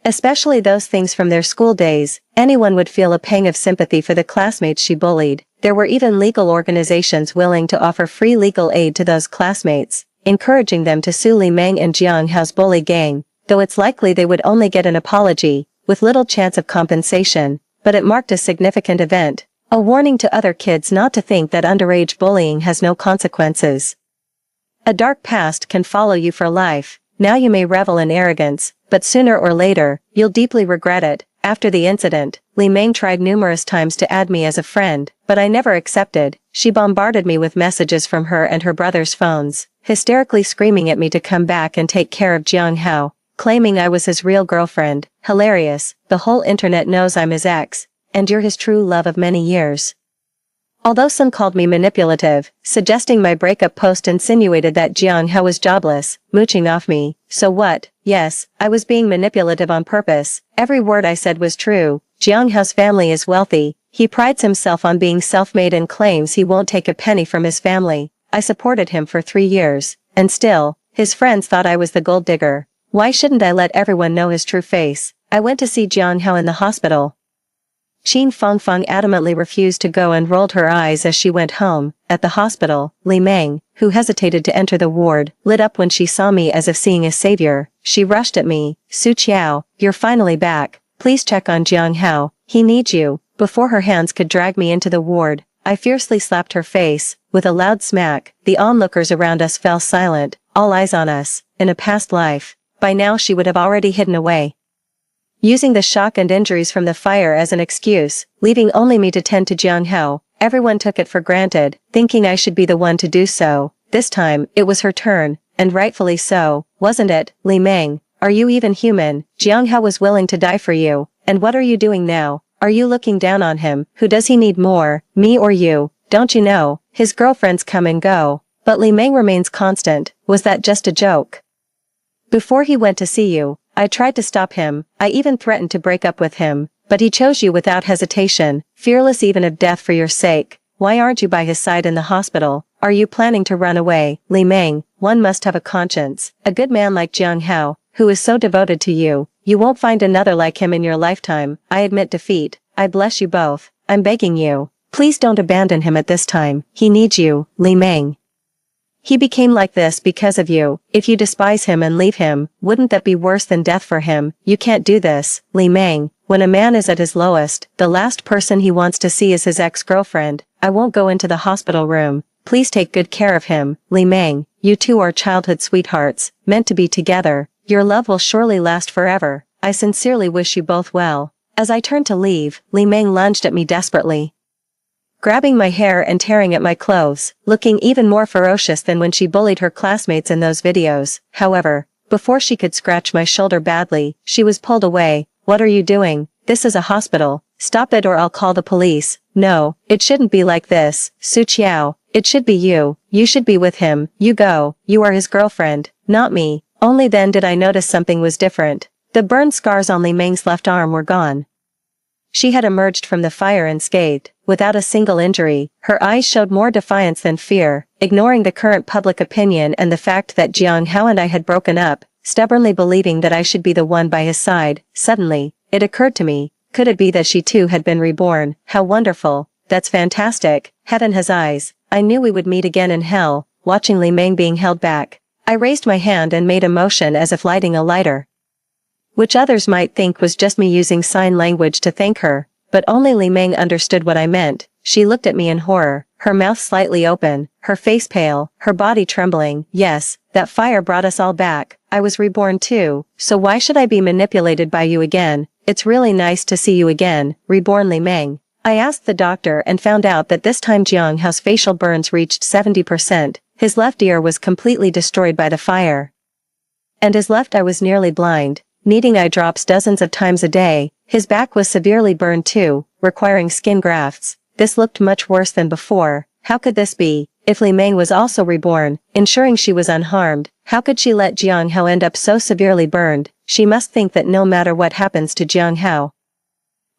Especially those things from their school days, anyone would feel a pang of sympathy for the classmates she bullied. There were even legal organizations willing to offer free legal aid to those classmates, encouraging them to sue Li Meng and Jiang Hao's bully gang, though it's likely they would only get an apology, with little chance of compensation, but it marked a significant event, a warning to other kids not to think that underage bullying has no consequences. A dark past can follow you for life. Now you may revel in arrogance, but sooner or later, you'll deeply regret it. After the incident, Li Meng tried numerous times to add me as a friend, but I never accepted. She bombarded me with messages from her and her brother's phones, hysterically screaming at me to come back and take care of Jiang Hao, claiming I was his real girlfriend. Hilarious, the whole internet knows I'm his ex, and you're his true love of many years. Although some called me manipulative, suggesting my breakup post insinuated that Jiang Hao was jobless, mooching off me, so what? Yes, I was being manipulative on purpose. Every word I said was true. Jiang Hao's family is wealthy. He prides himself on being self-made and claims he won't take a penny from his family. I supported him for 3 years, and still, his friends thought I was the gold digger. Why shouldn't I let everyone know his true face? I went to see Jiang Hao in the hospital. Qin Fong Fong adamantly refused to go and rolled her eyes as she went home. At the hospital, Li Meng, who hesitated to enter the ward, lit up when she saw me as if seeing a savior. She rushed at me. Su Qiao, you're finally back. Please check on Jiang Hao. He needs you. Before her hands could drag me into the ward, I fiercely slapped her face. With a loud smack, the onlookers around us fell silent, all eyes on us. In a past life, by now she would have already hidden away, using the shock and injuries from the fire as an excuse, leaving only me to tend to Jiang Hao. Everyone took it for granted, thinking I should be the one to do so. This time, it was her turn, and rightfully so, wasn't it? Li Meng, are you even human? Jiang Hao was willing to die for you, and what are you doing now? Are you looking down on him? Who does he need more, me or you? Don't you know, his girlfriends come and go, but Li Meng remains constant. Was that just a joke? Before he went to see you, I tried to stop him. I even threatened to break up with him, but he chose you without hesitation, fearless even of death for your sake. Why aren't you by his side in the hospital? Are you planning to run away? Li Meng, one must have a conscience. A good man like Jiang Hao, who is so devoted to you, you won't find another like him in your lifetime. I admit defeat. I bless you both. I'm begging you. Please don't abandon him at this time. He needs you, Li Meng. He became like this because of you. If you despise him and leave him, wouldn't that be worse than death for him? You can't do this, Li Meng. When a man is at his lowest, the last person he wants to see is his ex-girlfriend. I won't go into the hospital room. Please take good care of him, Li Meng. You two are childhood sweethearts, meant to be together. Your love will surely last forever. I sincerely wish you both well. As I turned to leave, Li Meng lunged at me desperately, grabbing my hair and tearing at my clothes, looking even more ferocious than when she bullied her classmates in those videos. However, before she could scratch my shoulder badly, she was pulled away. What are you doing? This is a hospital. Stop it or I'll call the police. No, it shouldn't be like this. Su Qiao, it should be you. You should be with him. You go. You are his girlfriend, not me. Only then did I notice something was different. The burn scars on Li Meng's left arm were gone. She had emerged from the fire unscathed, without a single injury. Her eyes showed more defiance than fear, ignoring the current public opinion and the fact that Jiang Hao and I had broken up, stubbornly believing that I should be the one by his side. Suddenly, it occurred to me, could it be that she too had been reborn? How wonderful. That's fantastic. Heaven has eyes. I knew we would meet again in hell. watching Li Meng being held back. I raised my hand and made a motion as if lighting a lighter, which others might think was just me using sign language to thank her, but only Li Meng understood what I meant. She looked at me in horror, her mouth slightly open, her face pale, her body trembling. Yes, that fire brought us all back. I was reborn too, so why should I be manipulated by you again? It's really nice to see you again, reborn Li Meng. I asked the doctor and found out that this time Jiang Hao's facial burns reached 70%, his left ear was completely destroyed by the fire, and his left eye was nearly blind, needing eye drops dozens of times a day. His back was severely burned too, requiring skin grafts. This looked much worse than before. How could this be? If Li Meng was also reborn, ensuring she was unharmed, how could she let Jiang Hao end up so severely burned? She must think that no matter what happens to Jiang Hao,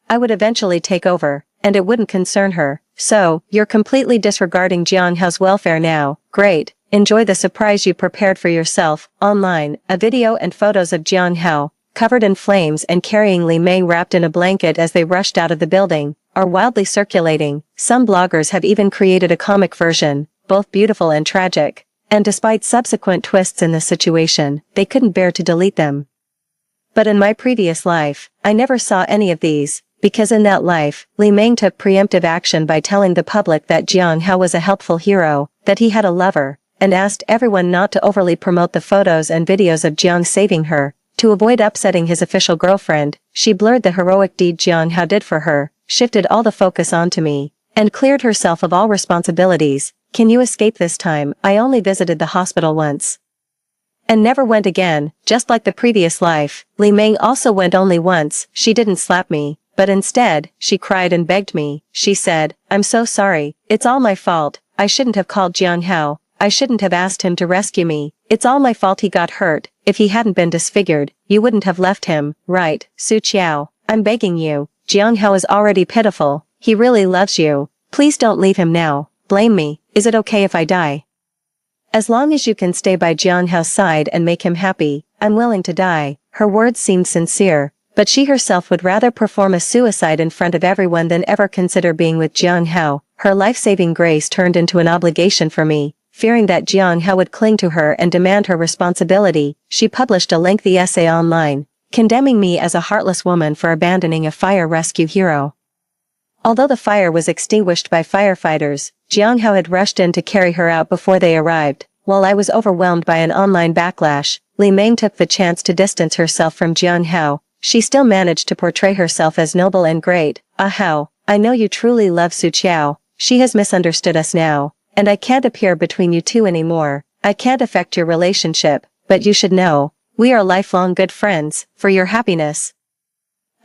I would eventually take over, and it wouldn't concern her. So, you're completely disregarding Jiang Hao's welfare now. Great. Enjoy the surprise you prepared for yourself. Online, a video and photos of Jiang Hao, covered in flames and carrying Li Meng wrapped in a blanket as they rushed out of the building, are wildly circulating. Some bloggers have even created a comic version, both beautiful and tragic. And despite subsequent twists in the situation, they couldn't bear to delete them. But in my previous life, I never saw any of these, because in that life, Li Meng took preemptive action by telling the public that Jiang Hao was a helpful hero, that he had a lover, and asked everyone not to overly promote the photos and videos of Jiang saving her. To avoid upsetting his official girlfriend, she blurred the heroic deed Jiang Hao did for her, shifted all the focus onto me, and cleared herself of all responsibilities. Can you escape this time? I only visited the hospital once, and never went again. Just like the previous life, Li Meng also went only once. She didn't slap me, but instead, she cried and begged me. She said, "I'm so sorry, it's all my fault, I shouldn't have called Jiang Hao, I shouldn't have asked him to rescue me, it's all my fault he got hurt. If he hadn't been disfigured, you wouldn't have left him, right, Su Qiao? I'm begging you, Jiang Hao is already pitiful, he really loves you, please don't leave him now, blame me, is it okay if I die? As long as you can stay by Jiang Hao's side and make him happy, I'm willing to die." Her words seemed sincere, but she herself would rather perform a suicide in front of everyone than ever consider being with Jiang Hao. Her life-saving grace turned into an obligation for me. Fearing that Jiang Hao would cling to her and demand her responsibility, she published a lengthy essay online, condemning me as a heartless woman for abandoning a fire rescue hero. Although the fire was extinguished by firefighters, Jiang Hao had rushed in to carry her out before they arrived. While I was overwhelmed by an online backlash, Li Meng took the chance to distance herself from Jiang Hao. She still managed to portray herself as noble and great. "Ah Hao, I know you truly love Su Qiao. She has misunderstood us now, and I can't appear between you two anymore. I can't affect your relationship, but you should know, we are lifelong good friends. For your happiness,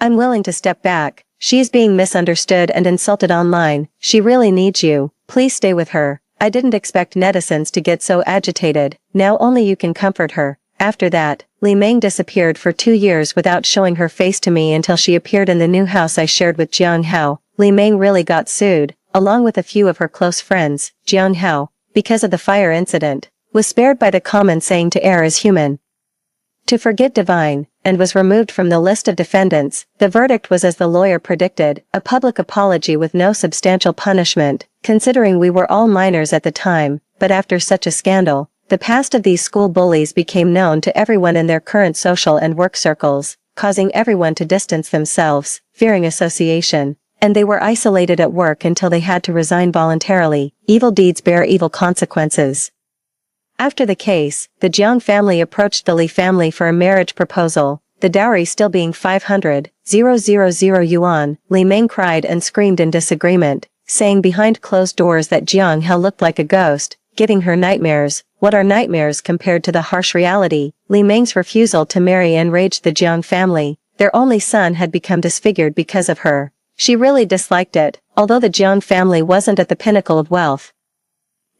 I'm willing to step back. She is being misunderstood and insulted online. She really needs you. Please stay with her. I didn't expect netizens to get so agitated. Now only you can comfort her." After that, Li Meng disappeared for 2 years without showing her face to me until she appeared in the new house I shared with Jiang Hao. Li Meng really got sued, along with a few of her close friends. Jiang Hao, because of the fire incident, was spared by the common saying to err is human, to forget divine, and was removed from the list of defendants. The verdict was as the lawyer predicted, a public apology with no substantial punishment, considering we were all minors at the time. But after such a scandal, the past of these school bullies became known to everyone in their current social and work circles, causing everyone to distance themselves, fearing association, and they were isolated at work until they had to resign voluntarily. Evil deeds bear evil consequences. After the case, the Jiang family approached the Li family for a marriage proposal, the dowry still being 500,000 yuan. Li Meng cried and screamed in disagreement, saying behind closed doors that Jiang Hao looked like a ghost, giving her nightmares. What are nightmares compared to the harsh reality? Li Meng's refusal to marry enraged the Jiang family. Their only son had become disfigured because of her. She really disliked it. Although the Jiang family wasn't at the pinnacle of wealth,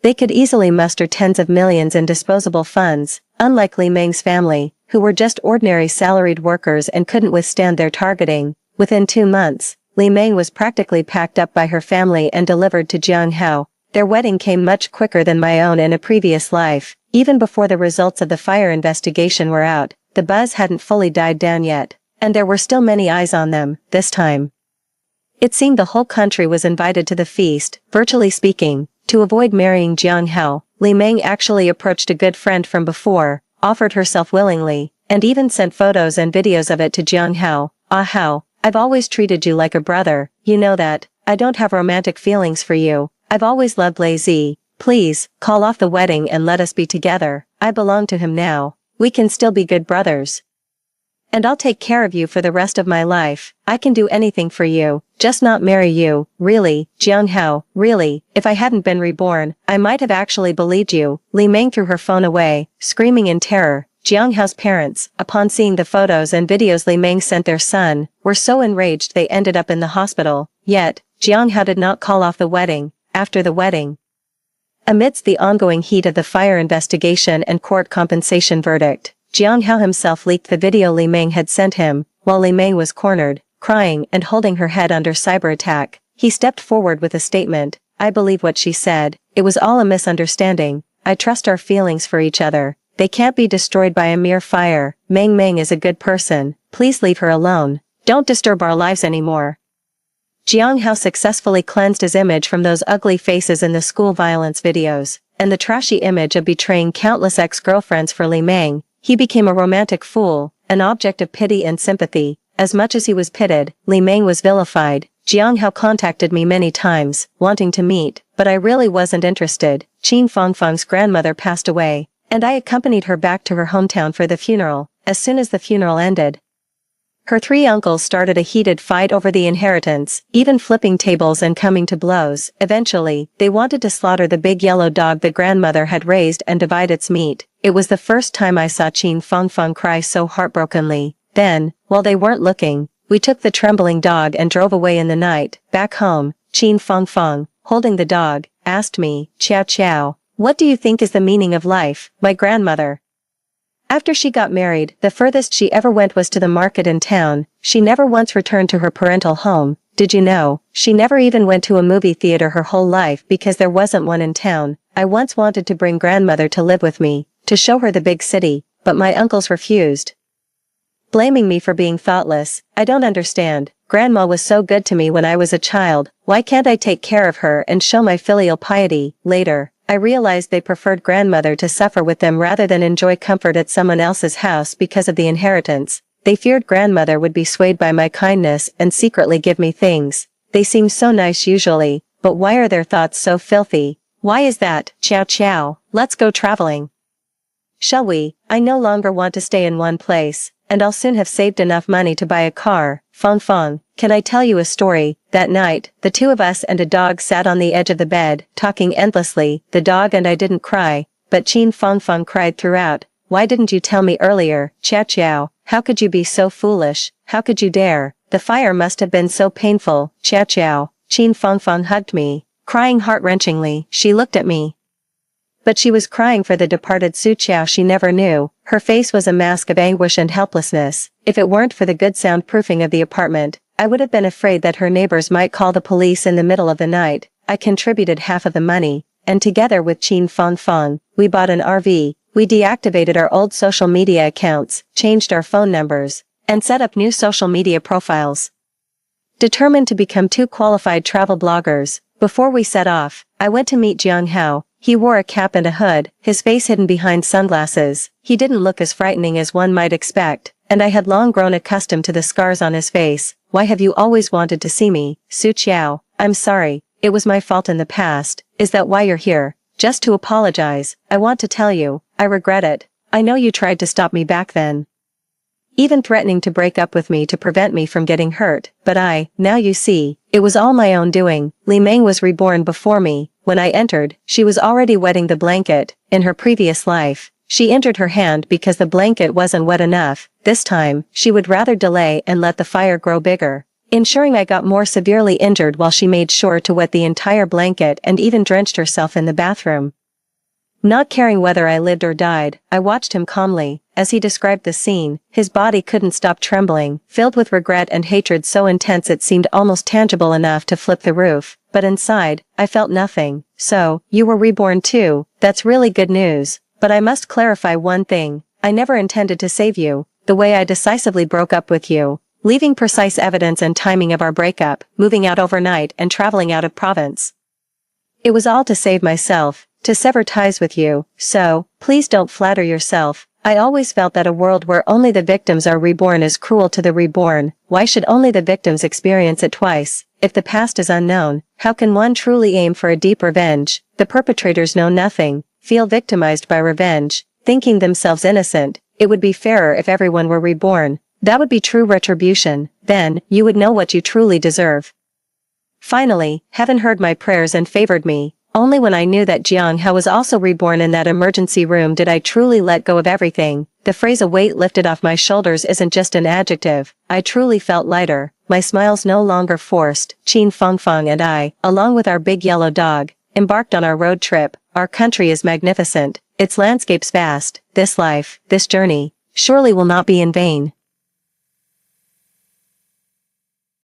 they could easily muster tens of millions in disposable funds, unlike Li Meng's family, who were just ordinary salaried workers and couldn't withstand their targeting. Within 2 months, Li Meng was practically packed up by her family and delivered to Jiang Hao. Their wedding came much quicker than my own in a previous life. Even before the results of the fire investigation were out, the buzz hadn't fully died down yet, and there were still many eyes on them. This time, it seemed the whole country was invited to the feast. Virtually speaking, To avoid marrying Jiang Hao, Li Meng actually approached a good friend from before, offered herself willingly, and even sent photos and videos of it to Jiang Hao. Ah Hao, I've always treated you like a brother, you know that. I don't have romantic feelings for you. I've always loved Lei Zi. Please, call off the wedding and let us be together. I belong to him now. We can still be good brothers. And I'll take care of you for the rest of my life. I can do anything for you, just not marry you. Really, Jiang Hao, really, if I hadn't been reborn, I might have actually believed you. Li Meng threw her phone away, screaming in terror. Jiang Hao's parents, upon seeing the photos and videos Li Meng sent their son, were so enraged they ended up in the hospital. Yet, Jiang Hao did not call off the wedding. After the wedding, amidst the ongoing heat of the fire investigation and court compensation verdict, Jiang Hao himself leaked the video Li Meng had sent him. While Li Meng was cornered, crying and holding her head under cyber attack, he stepped forward with a statement. I believe what she said. It was all a misunderstanding. I trust our feelings for each other. They can't be destroyed by a mere fire. Meng Meng is a good person. Please leave her alone. Don't disturb our lives anymore. Jiang Hao successfully cleansed his image from those ugly faces in the school violence videos, and the trashy image of betraying countless ex-girlfriends for Li Meng. He became a romantic fool, an object of pity and sympathy. As much as he was pitied, Li Meng was vilified. Jiang Hao contacted me many times, wanting to meet, but I really wasn't interested. Qin Fangfang's grandmother passed away, and I accompanied her back to her hometown for the funeral. As soon as the funeral ended, her three uncles started a heated fight over the inheritance, even flipping tables and coming to blows. Eventually, they wanted to slaughter the big yellow dog the grandmother had raised and divide its meat. It was the first time I saw Qin Fangfang cry so heartbrokenly. Then, while they weren't looking, we took the trembling dog and drove away in the night. Back home, Qin Fangfang, holding the dog, asked me, Chow Chow, what do you think is the meaning of life, my grandmother? After she got married, the furthest she ever went was to the market in town. She never once returned to her parental home. Did you know? She never even went to a movie theater her whole life because there wasn't one in town. I once wanted to bring grandmother to live with me, to show her the big city, but my uncles refused, blaming me for being thoughtless. I don't understand. Grandma was so good to me when I was a child. Why can't I take care of her and show my filial piety? Later, I realized they preferred grandmother to suffer with them rather than enjoy comfort at someone else's house because of the inheritance. They feared grandmother would be swayed by my kindness and secretly give me things. They seem so nice usually, but why are their thoughts so filthy? Why is that? Chow Chow, let's go traveling. Shall we? I no longer want to stay in one place, and I'll soon have saved enough money to buy a car. Fang Fang, can I tell you a story? That night, the two of us and a dog sat on the edge of the bed, talking endlessly. The dog and I didn't cry, but Qin Fangfang cried throughout. Why didn't you tell me earlier, Chow Chow? How could you be so foolish? How could you dare? The fire must have been so painful, Chow Chow. Qin Fangfang hugged me, crying heart-wrenchingly. She looked at me, but she was crying for the departed Su Chow she never knew. Her face was a mask of anguish and helplessness. If it weren't for the good soundproofing of the apartment, I would have been afraid that her neighbors might call the police in the middle of the night. I contributed half of the money, and together with Qin Fangfang, we bought an RV. We deactivated our old social media accounts, changed our phone numbers, and set up new social media profiles, determined to become two qualified travel bloggers. Before we set off, I went to meet Jiang Hao. He wore a cap and a hood, his face hidden behind sunglasses. He didn't look as frightening as one might expect, and I had long grown accustomed to the scars on his face. Why have you always wanted to see me, Su Chow? I'm sorry, it was my fault in the past. Is that why you're here? Just to apologize. I want to tell you, I regret it. I know you tried to stop me back then, even threatening to break up with me to prevent me from getting hurt, but now you see, it was all my own doing. Li Meng was reborn before me. When I entered, she was already wetting the blanket. In her previous life, she injured her hand because the blanket wasn't wet enough. This time, she would rather delay and let the fire grow bigger, ensuring I got more severely injured while she made sure to wet the entire blanket and even drenched herself in the bathroom. Not caring whether I lived or died, I watched him calmly. As he described the scene, his body couldn't stop trembling, filled with regret and hatred so intense it seemed almost tangible enough to flip the roof. But inside, I felt nothing. So, you were reborn too. That's really good news. But I must clarify one thing. I never intended to save you. The way I decisively broke up with you, leaving precise evidence and timing of our breakup, moving out overnight and traveling out of province, It was all to save myself, to sever ties with you, so, please don't flatter yourself. I always felt that a world where only the victims are reborn is cruel to the reborn. Why should only the victims experience it twice? If the past is unknown, how can one truly aim for a deep revenge? The perpetrators know nothing, feel victimized by revenge, thinking themselves innocent. It would be fairer if everyone were reborn. That would be true retribution. Then, you would know what you truly deserve. Finally, heaven heard my prayers and favored me. Only when I knew that Jiang Hao was also reborn in that emergency room did I truly let go of everything. The phrase "a weight lifted off my shoulders" isn't just an adjective. I truly felt lighter. My smiles no longer forced. Qin Fangfang and I, along with our big yellow dog, embarked on our road trip. Our country is magnificent. Its landscapes vast. This life, this journey, surely will not be in vain.